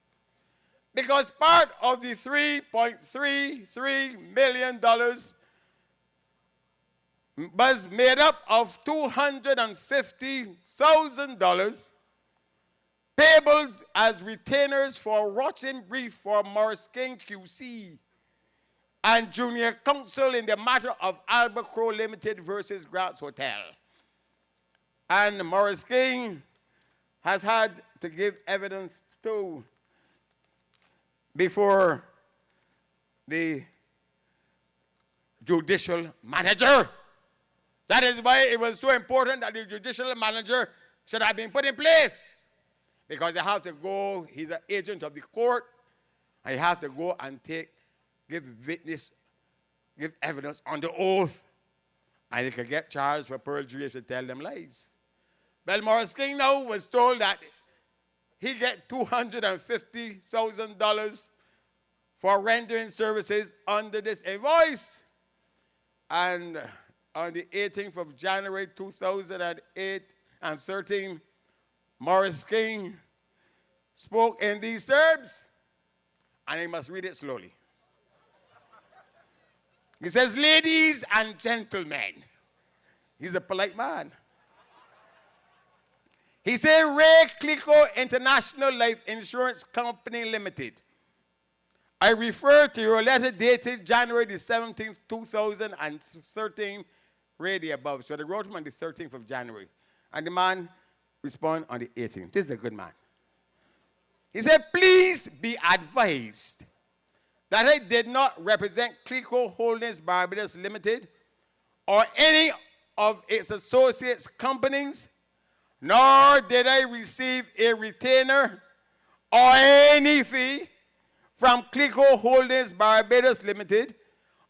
because part of the $3.33 million was made up of $250,000 payable as retainers for Rotten Brief for Morris King QC and junior counsel in the matter of Albert Crow Limited versus Grants Hotel. And Morris King has had to give evidence too before the judicial manager. That is why it was so important that the judicial manager should have been put in place. Because you have to go, he's an agent of the court, and you have to go and give evidence on the oath, and you can get charged for perjury if you tell them lies. Well, Morris King now was told that he get $250,000 for rendering services under this invoice. And on the 18th of January 2008 and 13, Morris King spoke in these terms, and I must read it slowly. He says, ladies and gentlemen, he's a polite man. He said, Ray Clico International Life Insurance Company Limited. I refer to your letter dated January the 17th, 2013, read the above. So they wrote him on the 13th of January. And the man responded on the 18th. This is a good man. He said, please be advised that I did not represent Clico Holdings Barbados Limited or any of its associates companies, nor did I receive a retainer or any fee from Clico Holdings Barbados Limited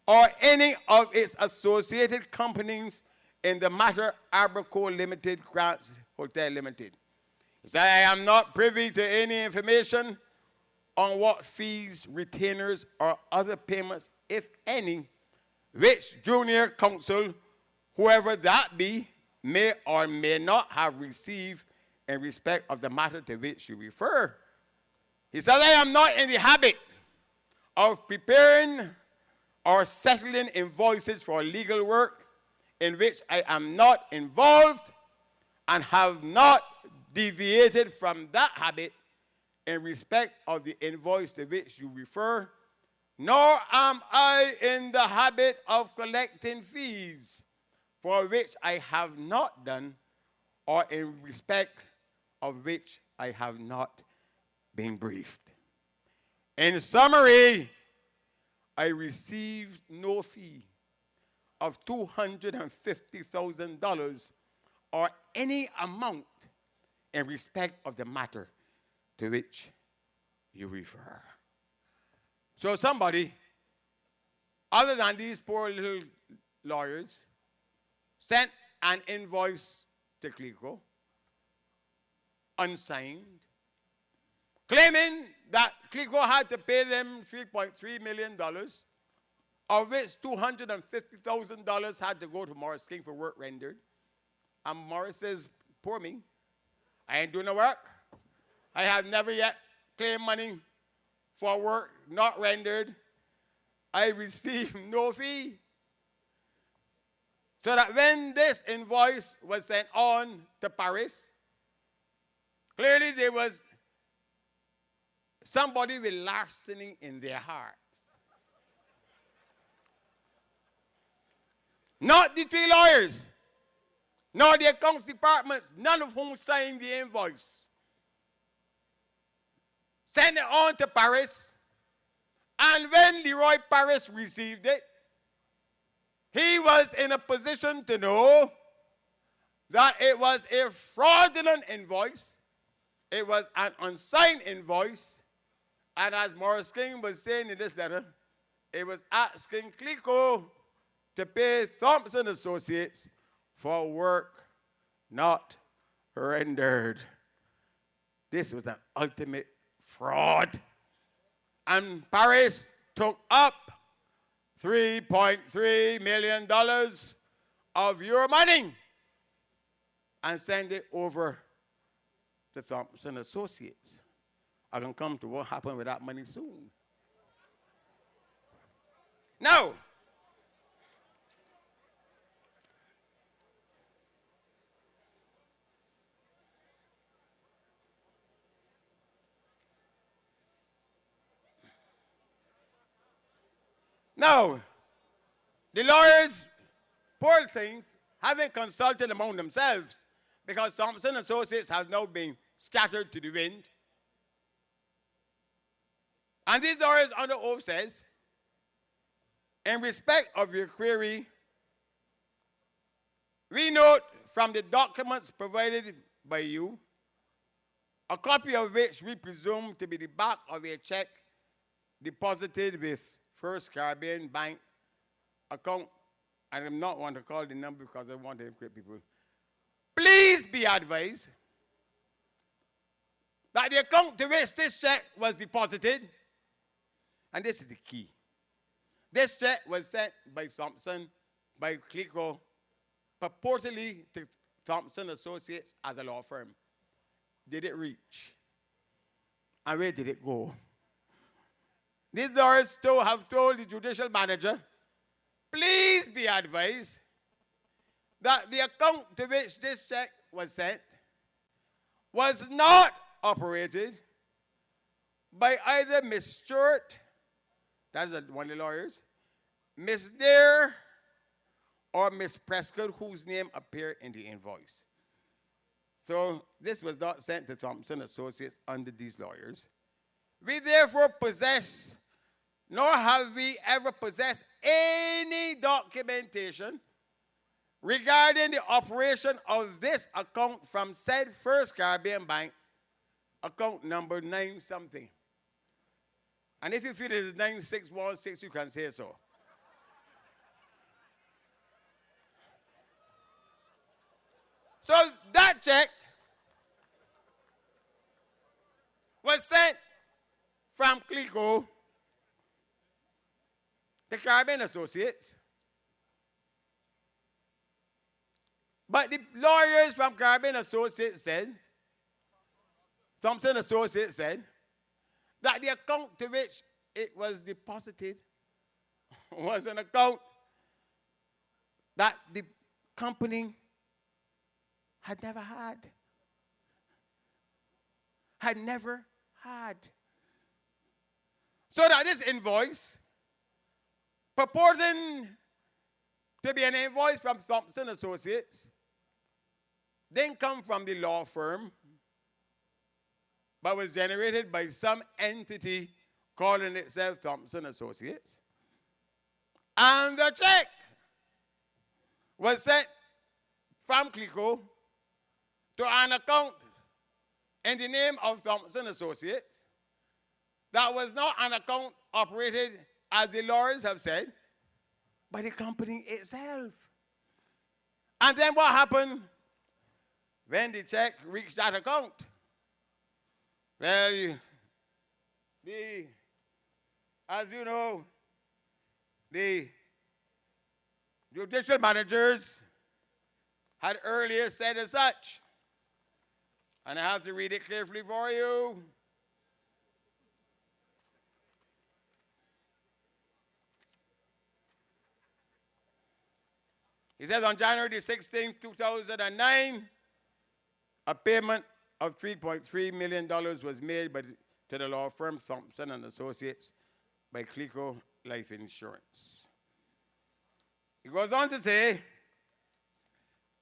or any of its associated companies in the matter Aberco Limited, Grants Hotel Limited. He said, I am not privy to any information on what fees, retainers, or other payments, if any, which junior counsel, whoever that be, may or may not have received in respect of the matter to which you refer. He said, I am not in the habit of preparing or settling invoices for legal work in which I am not involved and have not deviated from that habit in respect of the invoice to which you refer, nor am I in the habit of collecting fees for which I have not done or in respect of which I have not been briefed. In summary, I received no fee of $250,000 or any amount in respect of the matter to which you refer. So somebody, other than these poor little lawyers, sent an invoice to Clico, unsigned, claiming that Clico had to pay them $3.3 million, of which $250,000 had to go to Morris King for work rendered. And Morris says, poor me, I ain't doing no work. I have never yet claimed money for work not rendered. I received no fee. So that when this invoice was sent on to Paris, clearly there was somebody with larceny in their hearts. Not the three lawyers, nor the accounts departments, none of whom signed the invoice. Sent it on to Paris, and when Leroy Paris received it, he was in a position to know that it was a fraudulent invoice, it was an unsigned invoice, and as Morris King was saying in this letter, it was asking Clico to pay Thompson Associates for work not rendered. This was an ultimate fraud. And Paris took up $3.3 million of your money and sent it over to Thompson Associates. I can come to what happened with that money soon. Now, the lawyers, poor things, haven't consulted among themselves because Thompson Associates has now been scattered to the wind. And these lawyers under oath says, in respect of your query, we note from the documents provided by you, a copy of which we presume to be the back of a check deposited with First Caribbean Bank account, and I'm not want to call the number because I want to encrypt people. Please be advised that the account to which this check was deposited, and this is the key, this check was sent by Thompson, by Clico, purportedly to Thompson Associates as a law firm. Did it reach? And where did it go? These lawyers still have told the judicial manager, please be advised that the account to which this check was sent was not operated by either Miss Stewart, that's one of the lawyers, Miss Dare, or Miss Prescott, whose name appeared in the invoice. So this was not sent to Thompson Associates under these lawyers. We therefore possess, nor have we ever possessed any documentation regarding the operation of this account from said First Caribbean Bank, account number 9 something. And if you feel it is 9616, you can say so. So that check was sent from Clico to Caribbean Associates. But the lawyers from Caribbean Associates said, Thompson Associates said, that the account to which it was deposited was an account that the company had never had. Had never had. So that this invoice, purporting to be an invoice from Thompson Associates, didn't come from the law firm, but was generated by some entity calling itself Thompson Associates. And the check was sent from Clico to an account in the name of Thompson Associates that was not an account operated, as the lawyers have said, by the company itself. And then what happened when the check reached that account? Well, as you know, the judicial managers had earlier said as such, and I have to read it carefully for you. He says on January 16, 2009, a payment of $3.3 million was made to the law firm Thompson and Associates by Clico Life Insurance. He goes on to say,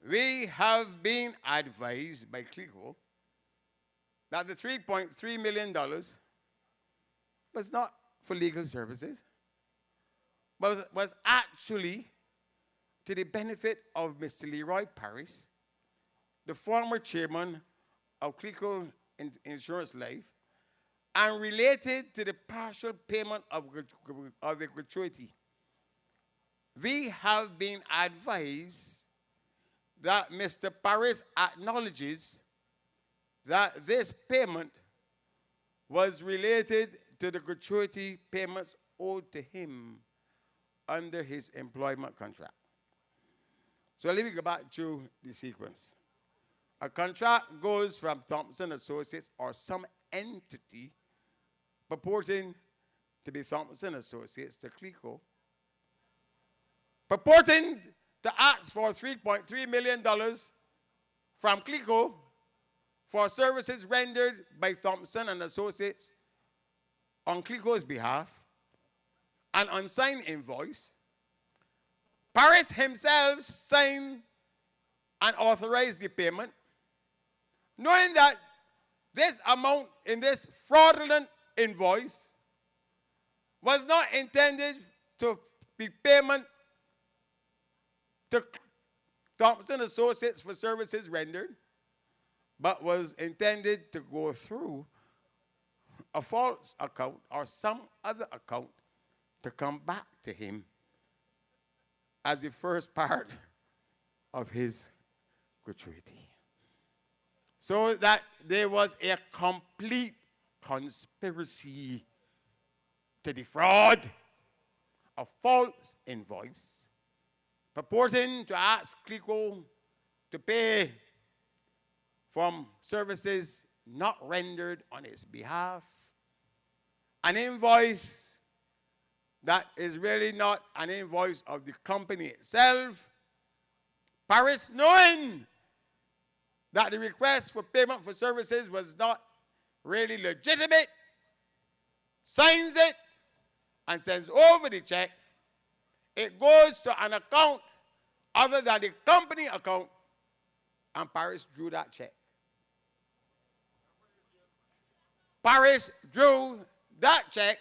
we have been advised by Clico that the $3.3 million was not for legal services, but was actually to the benefit of Mr. Leroy Paris, the former chairman of Clico Insurance Life, and related to the partial payment of a gratuity. We have been advised that Mr. Paris acknowledges that this payment was related to the gratuity payments owed to him under his employment contract. So let me go back to the sequence. A contract goes from Thompson Associates or some entity purporting to be Thompson Associates to Clico, purporting to ask for $3.3 million from Clico for services rendered by Thompson and Associates on Clico's behalf, an unsigned invoice. Paris himself signed and authorized the payment, knowing that this amount in this fraudulent invoice was not intended to be payment to Thompson Associates for services rendered, but was intended to go through a false account or some other account to come back to him as the first part of his gratuity. So that there was a complete conspiracy to defraud, a false invoice, purporting to ask Clico to pay from services not rendered on his behalf, an invoice that is really not an invoice of the company itself. Paris, knowing that the request for payment for services was not really legitimate, signs it and sends over the check. It goes to an account other than the company account, and Paris drew that check. Paris drew that check,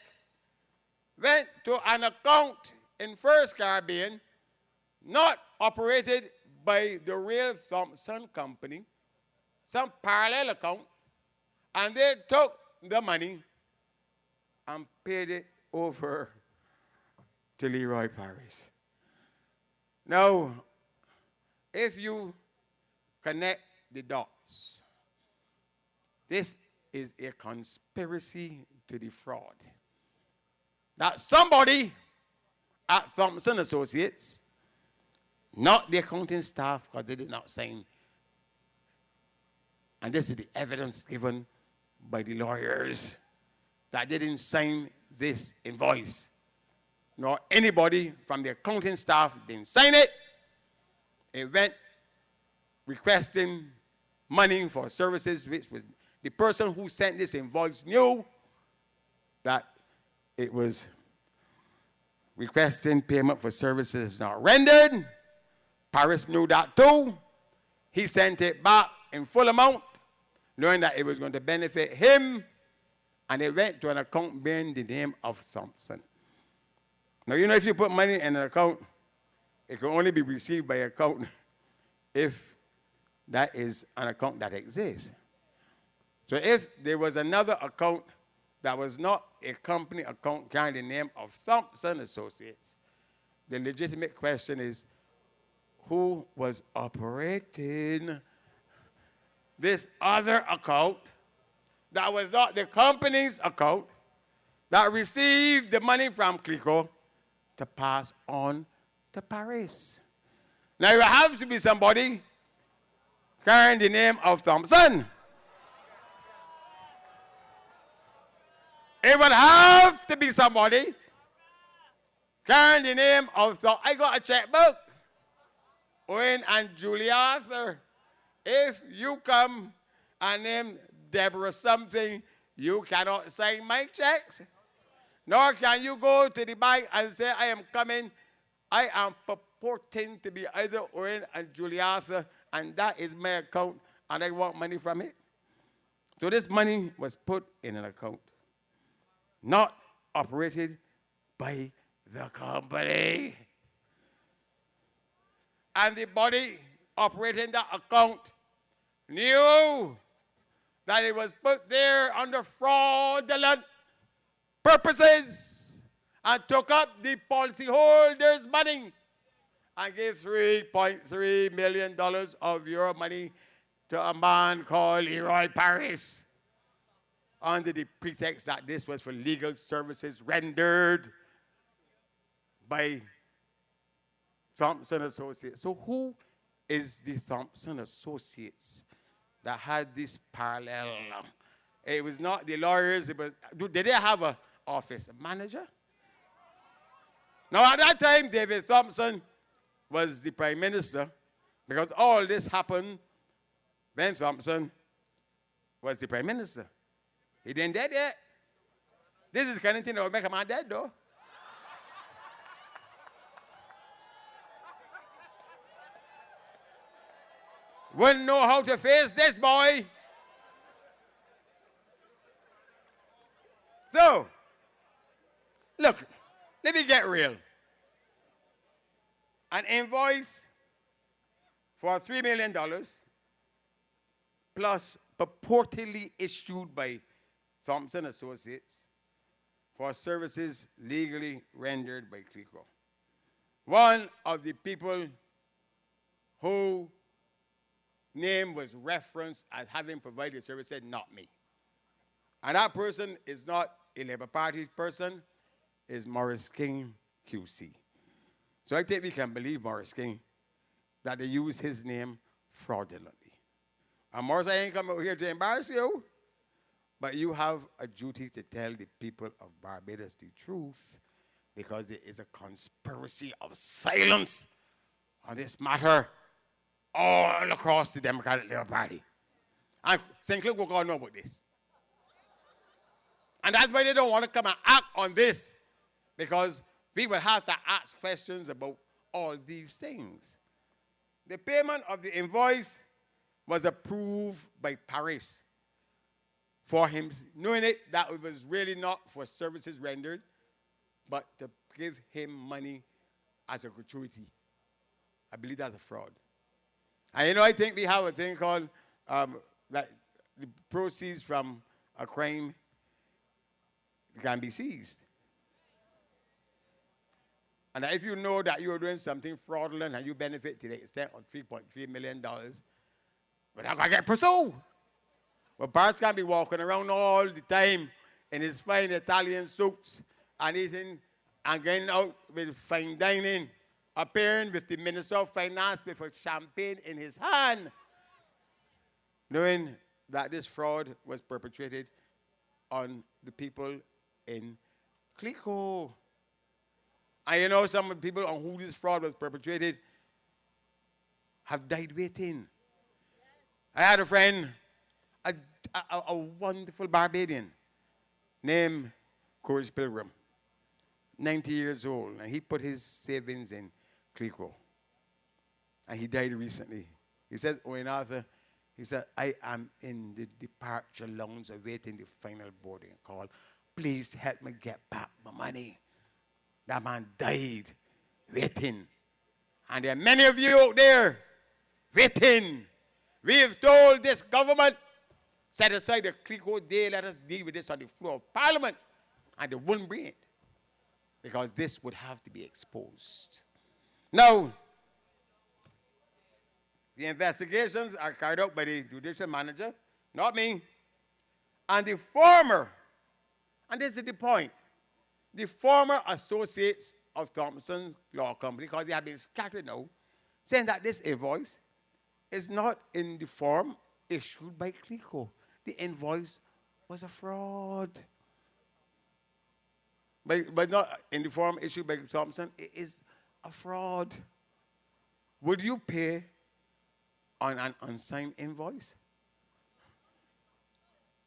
went to an account in First Caribbean, not operated by the real Thompson Company, some parallel account, and they took the money and paid it over to Leroy Paris. Now, if you connect the dots, this is a conspiracy to defraud. That somebody at Thompson Associates, not the accounting staff because they did not sign, and this is the evidence given by the lawyers, that didn't sign this invoice. Nor anybody from the accounting staff didn't sign it. It went requesting money for services, which was the person who sent this invoice knew that it was requesting payment for services not rendered. Paris knew that too. He sent it back in full amount, knowing that it was going to benefit him, and it went to an account bearing the name of Thompson. Now, you know, if you put money in an account, it can only be received by account if that is an account that exists. So if there was another account that was not a company account carrying the name of Thompson Associates, the legitimate question is, who was operating this other account that was not the company's account that received the money from Clico to pass on to Paris? Now, it has to be somebody carrying the name of Thompson. It would have to be somebody carrying the name of Thompson. I got a checkbook. Owen and Julie Arthur. If you come and name Deborah something, you cannot sign my checks. Nor can you go to the bank and say, I am coming. I am purporting to be either Owen and Julie Arthur, and that is my account, and I want money from it. So this money was put in an account, not operated by the company. And the body operating that account knew that it was put there under fraudulent purposes and took up the policyholders' money and gave $3.3 million of your money to a man called Leroy Paris under the pretext that this was for legal services rendered by Thompson Associates. So who is the Thompson Associates that had this parallel? It was not the lawyers. It was, did they have an office manager? Now, at that time, David Thompson was the prime minister, because all this happened when Thompson was the prime minister. He didn't dead yet. This is the kind of thing that would make a man dead, though. Wouldn't know how to face this boy. So, look, let me get real. An invoice for $3 million plus purportedly issued by Thompson Associates for services legally rendered by Clico. One of the people who name was referenced as having provided service said, not me. And that person is not a Labour Party person, is Morris King QC. So I think we can believe Morris King that they use his name fraudulently. And Morris, I ain't come out here to embarrass you, but you have a duty to tell the people of Barbados the truth, because there is a conspiracy of silence on this matter all across the Democratic Labour Party. And St. Clair will all know about this. And that's why they don't want to come and act on this, because we will have to ask questions about all these things. The payment of the invoice was approved by Paris for him, knowing it that it was really not for services rendered, but to give him money as a gratuity. I believe that's a fraud. And you know, I think we have a thing called that the proceeds from a crime can be seized. And if you know that you're doing something fraudulent and you benefit to the extent of $3.3 million, but I'm going to get pursued. But Paris can't be walking around all the time in his fine Italian suits and eating and going out with fine dining, appearing with the Minister of Finance with a champagne in his hand, knowing that this fraud was perpetrated on the people in Clico. And you know, some people on who this fraud was perpetrated have died waiting. I had a friend, a wonderful Barbadian named Courage Pilgrim, 90 years old, and he put his savings in Clico. And he died recently. He says, Owen Arthur, he said, I am in the departure lounge awaiting the final boarding call. Please help me get back my money. That man died waiting. And there are many of you out there waiting. We've told this government, set aside the Clico day, let us deal with this on the floor of Parliament. And they wouldn't bring it, because this would have to be exposed. Now, the investigations are carried out by the judicial manager, not me, and the former, and this is the point, the former associates of Thompson's Law Company, because they have been scattered now, saying that this invoice is not in the form issued by Clico. The invoice was a fraud. But not in the form issued by Thompson. It is a fraud. Would you pay on an unsigned invoice?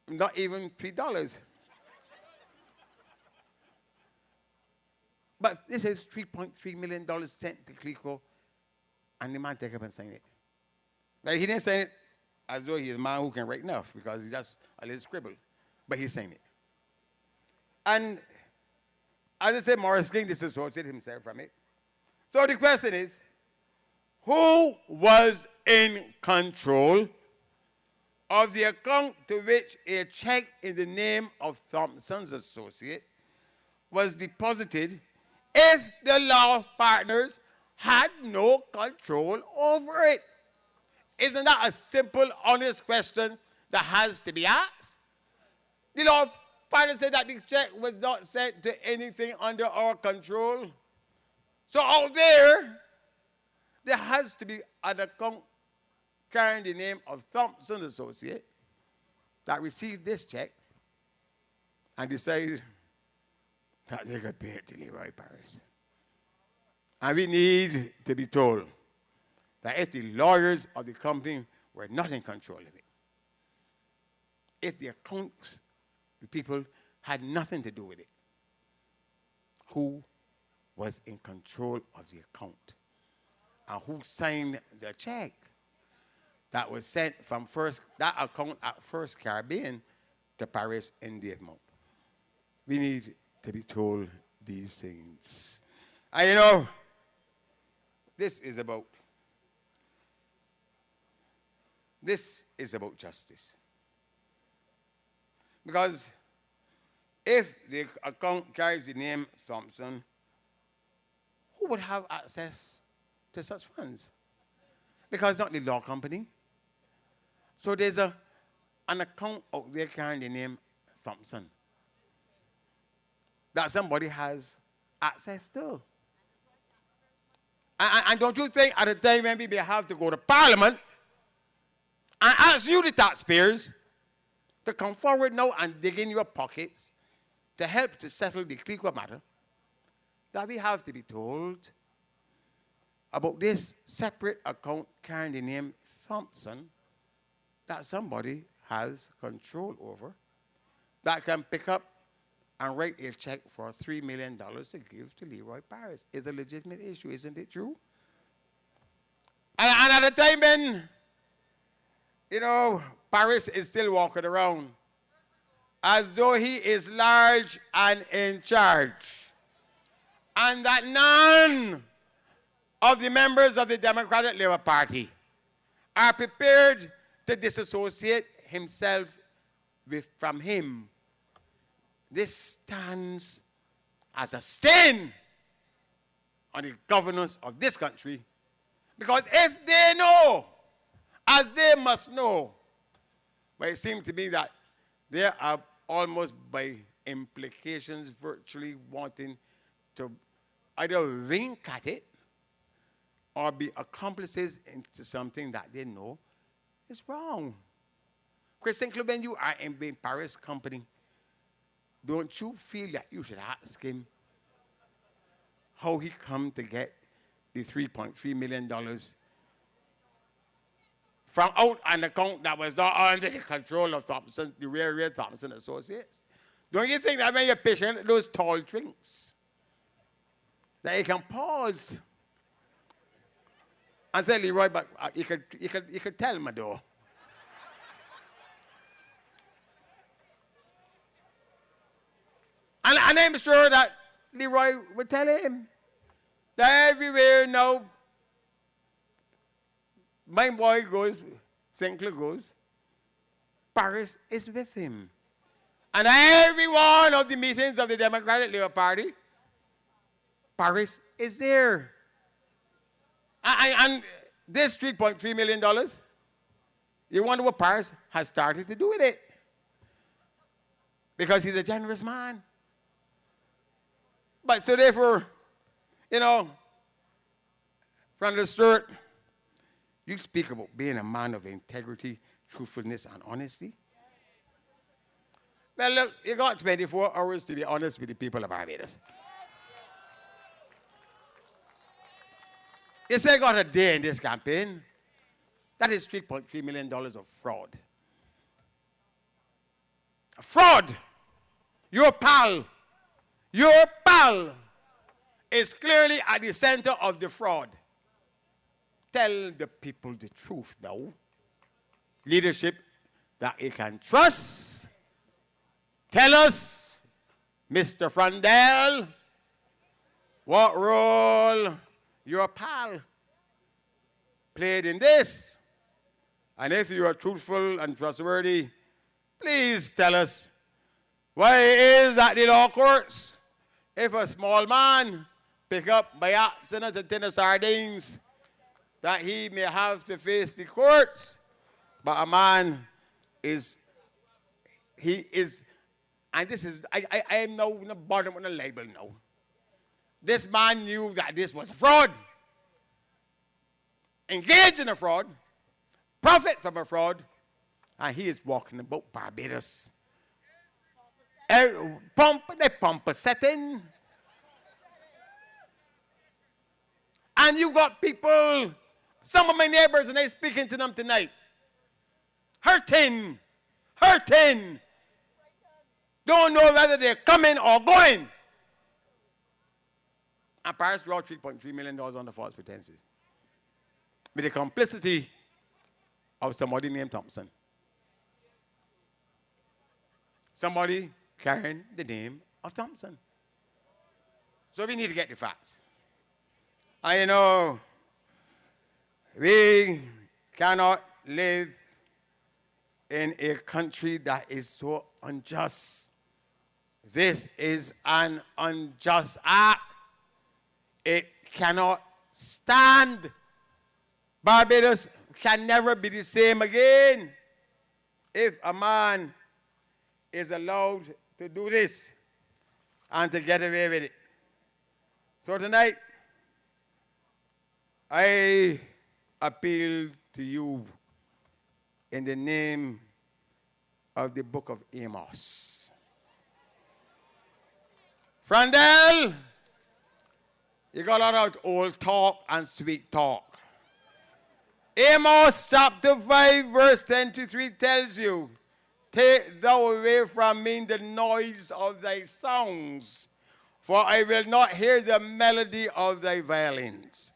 Not even $3. But this is $3.3 million sent to Clico, and the man take up and sign it. Like, he didn't sign it as though he's a man who can write enough, because he just a little scribble. But he signed it. And as I said, Morris King disassociated himself from it. So the question is, who was in control of the account to which a check in the name of Thompson's associate was deposited if the law partners had no control over it? Isn't that a simple, honest question that has to be asked? The law partners said that the check was not sent to anything under our control. So out there has to be an account carrying the name of Thompson Associate that received this check and decided that they could pay it to Leroy Paris. And we need to be told that if the lawyers of the company were not in control of it, if the accounts, the people had nothing to do with it, who was in control of the account and who signed the check that was sent from that account at First Caribbean to Paris in the amount? We need to be told these things. And you know, this is about justice. Because if the account carries the name Thompson, who would have access to such funds? Because not the law company. So there's an account out there carrying the name Thompson that somebody has access to. And don't you think at a time when we have to go to Parliament and ask you, the taxpayers, to come forward now and dig in your pockets to help to settle the Clico matter, that we have to be told about this separate account carrying the name Thompson that somebody has control over, that can pick up and write a check for $3 million to give to Leroy Paris? It's a legitimate issue, isn't it true? And at the time when, you know, Paris is still walking around as though he is large and in charge, and that none of the members of the Democratic Labour Party are prepared to disassociate himself from him. This stands as a stain on the governance of this country, because if they know, as they must know, but it seems to me that they are almost by implications virtually wanting to either wink at it or be accomplices into something that they know is wrong. Christian Club, when you are in Paris company, don't you feel that you should ask him how he come to get the $3.3 million from out an account that was not under the control of Thompson, the real Thompson Associates? Don't you think that when you're patient, those tall drinks, that you can pause and say, Leroy, but you could tell me though. And I'm sure that Leroy would tell him that everywhere now, my boy goes, Sinclair goes, Paris is with him. And every one of the meetings of the Democratic Labour Party, Paris is there. And this $3.3 million, you wonder what Paris has started to do with it. Because he's a generous man. But so therefore, you know, Friend Stewart, you speak about being a man of integrity, truthfulness, and honesty. Well, look, you got 24 hours to be honest with the people of Barbados. You say you got a day in this campaign. That is $3.3 million of fraud. Fraud! Your pal is clearly at the center of the fraud. Tell the people the truth now. Leadership that you can trust. Tell us, Mr. Frandel, what role your pal played in this. And if you are truthful and trustworthy, please tell us why it is that the law courts, if a small man pick up by accident a tin of sardines, that he may have to face the courts, but a man is, and this is, I am now in the bottom of the label now. This man knew that this was a fraud, engaged in a fraud, profit from a fraud, and he is walking about Barbados. Pump setting. And you got people, some of my neighbors, and I'm speaking to them tonight, hurting. Don't know whether they're coming or going. And Paris drew $3.3 million under false pretenses, with the complicity of somebody named Thompson. Somebody carrying the name of Thompson. So we need to get the facts. I know we cannot live in a country that is so unjust. This is an unjust act. It cannot stand. Barbados can never be the same again if a man is allowed to do this and to get away with it. So tonight, I appeal to you in the name of the book of Amos. Frandel, you got a lot of old talk and sweet talk. Amos chapter 5 verse 10-3 tells you, take thou away from me the noise of thy songs, for I will not hear the melody of thy violins.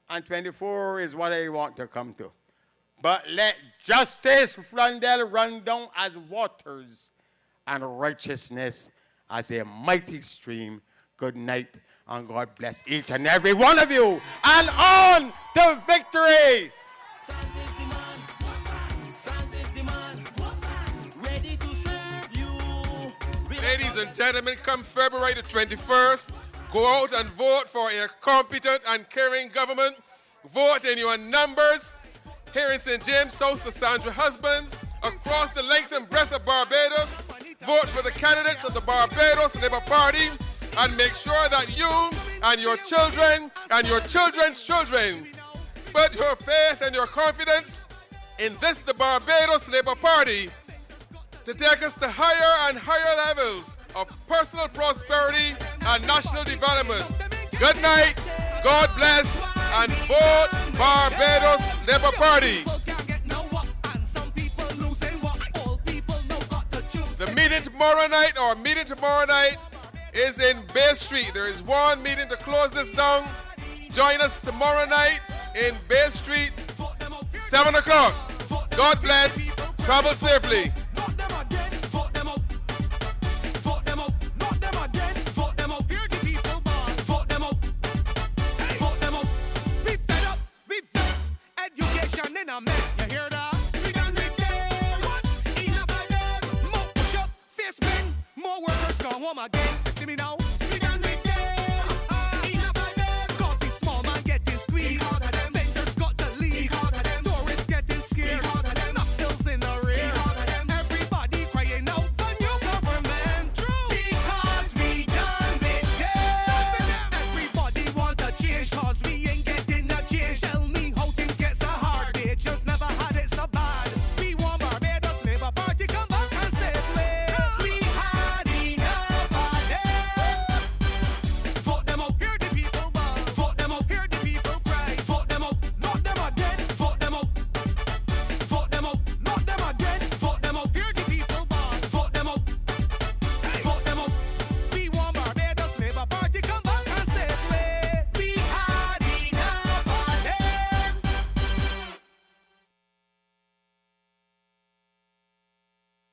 And 24 is what I want to come to. But let justice, Frandel, run down as waters, and righteousness as a mighty stream. Good night, and God bless each and every one of you. And on to victory! Ladies and gentlemen, come February the 21st, go out and vote for a competent and caring government. Vote in your numbers. Here in St. James South for Sandra Husbands. Across the length and breadth of Barbados, vote for the candidates of the Barbados Labour Party and make sure that you and your children and your children's children put your faith and your confidence in this, the Barbados Labour Party, to take us to higher and higher levels of personal prosperity and national development. Good night, God bless, and vote Barbados Labour Party. The meeting tomorrow night is in Bay Street. There is one meeting to close this down. Join us tomorrow night in Bay Street, 7 o'clock. God bless. Travel safely. Education in a mess, you hear that? We done with them. Enough of them. More push up, face bend. More workers gone home again. You see me now?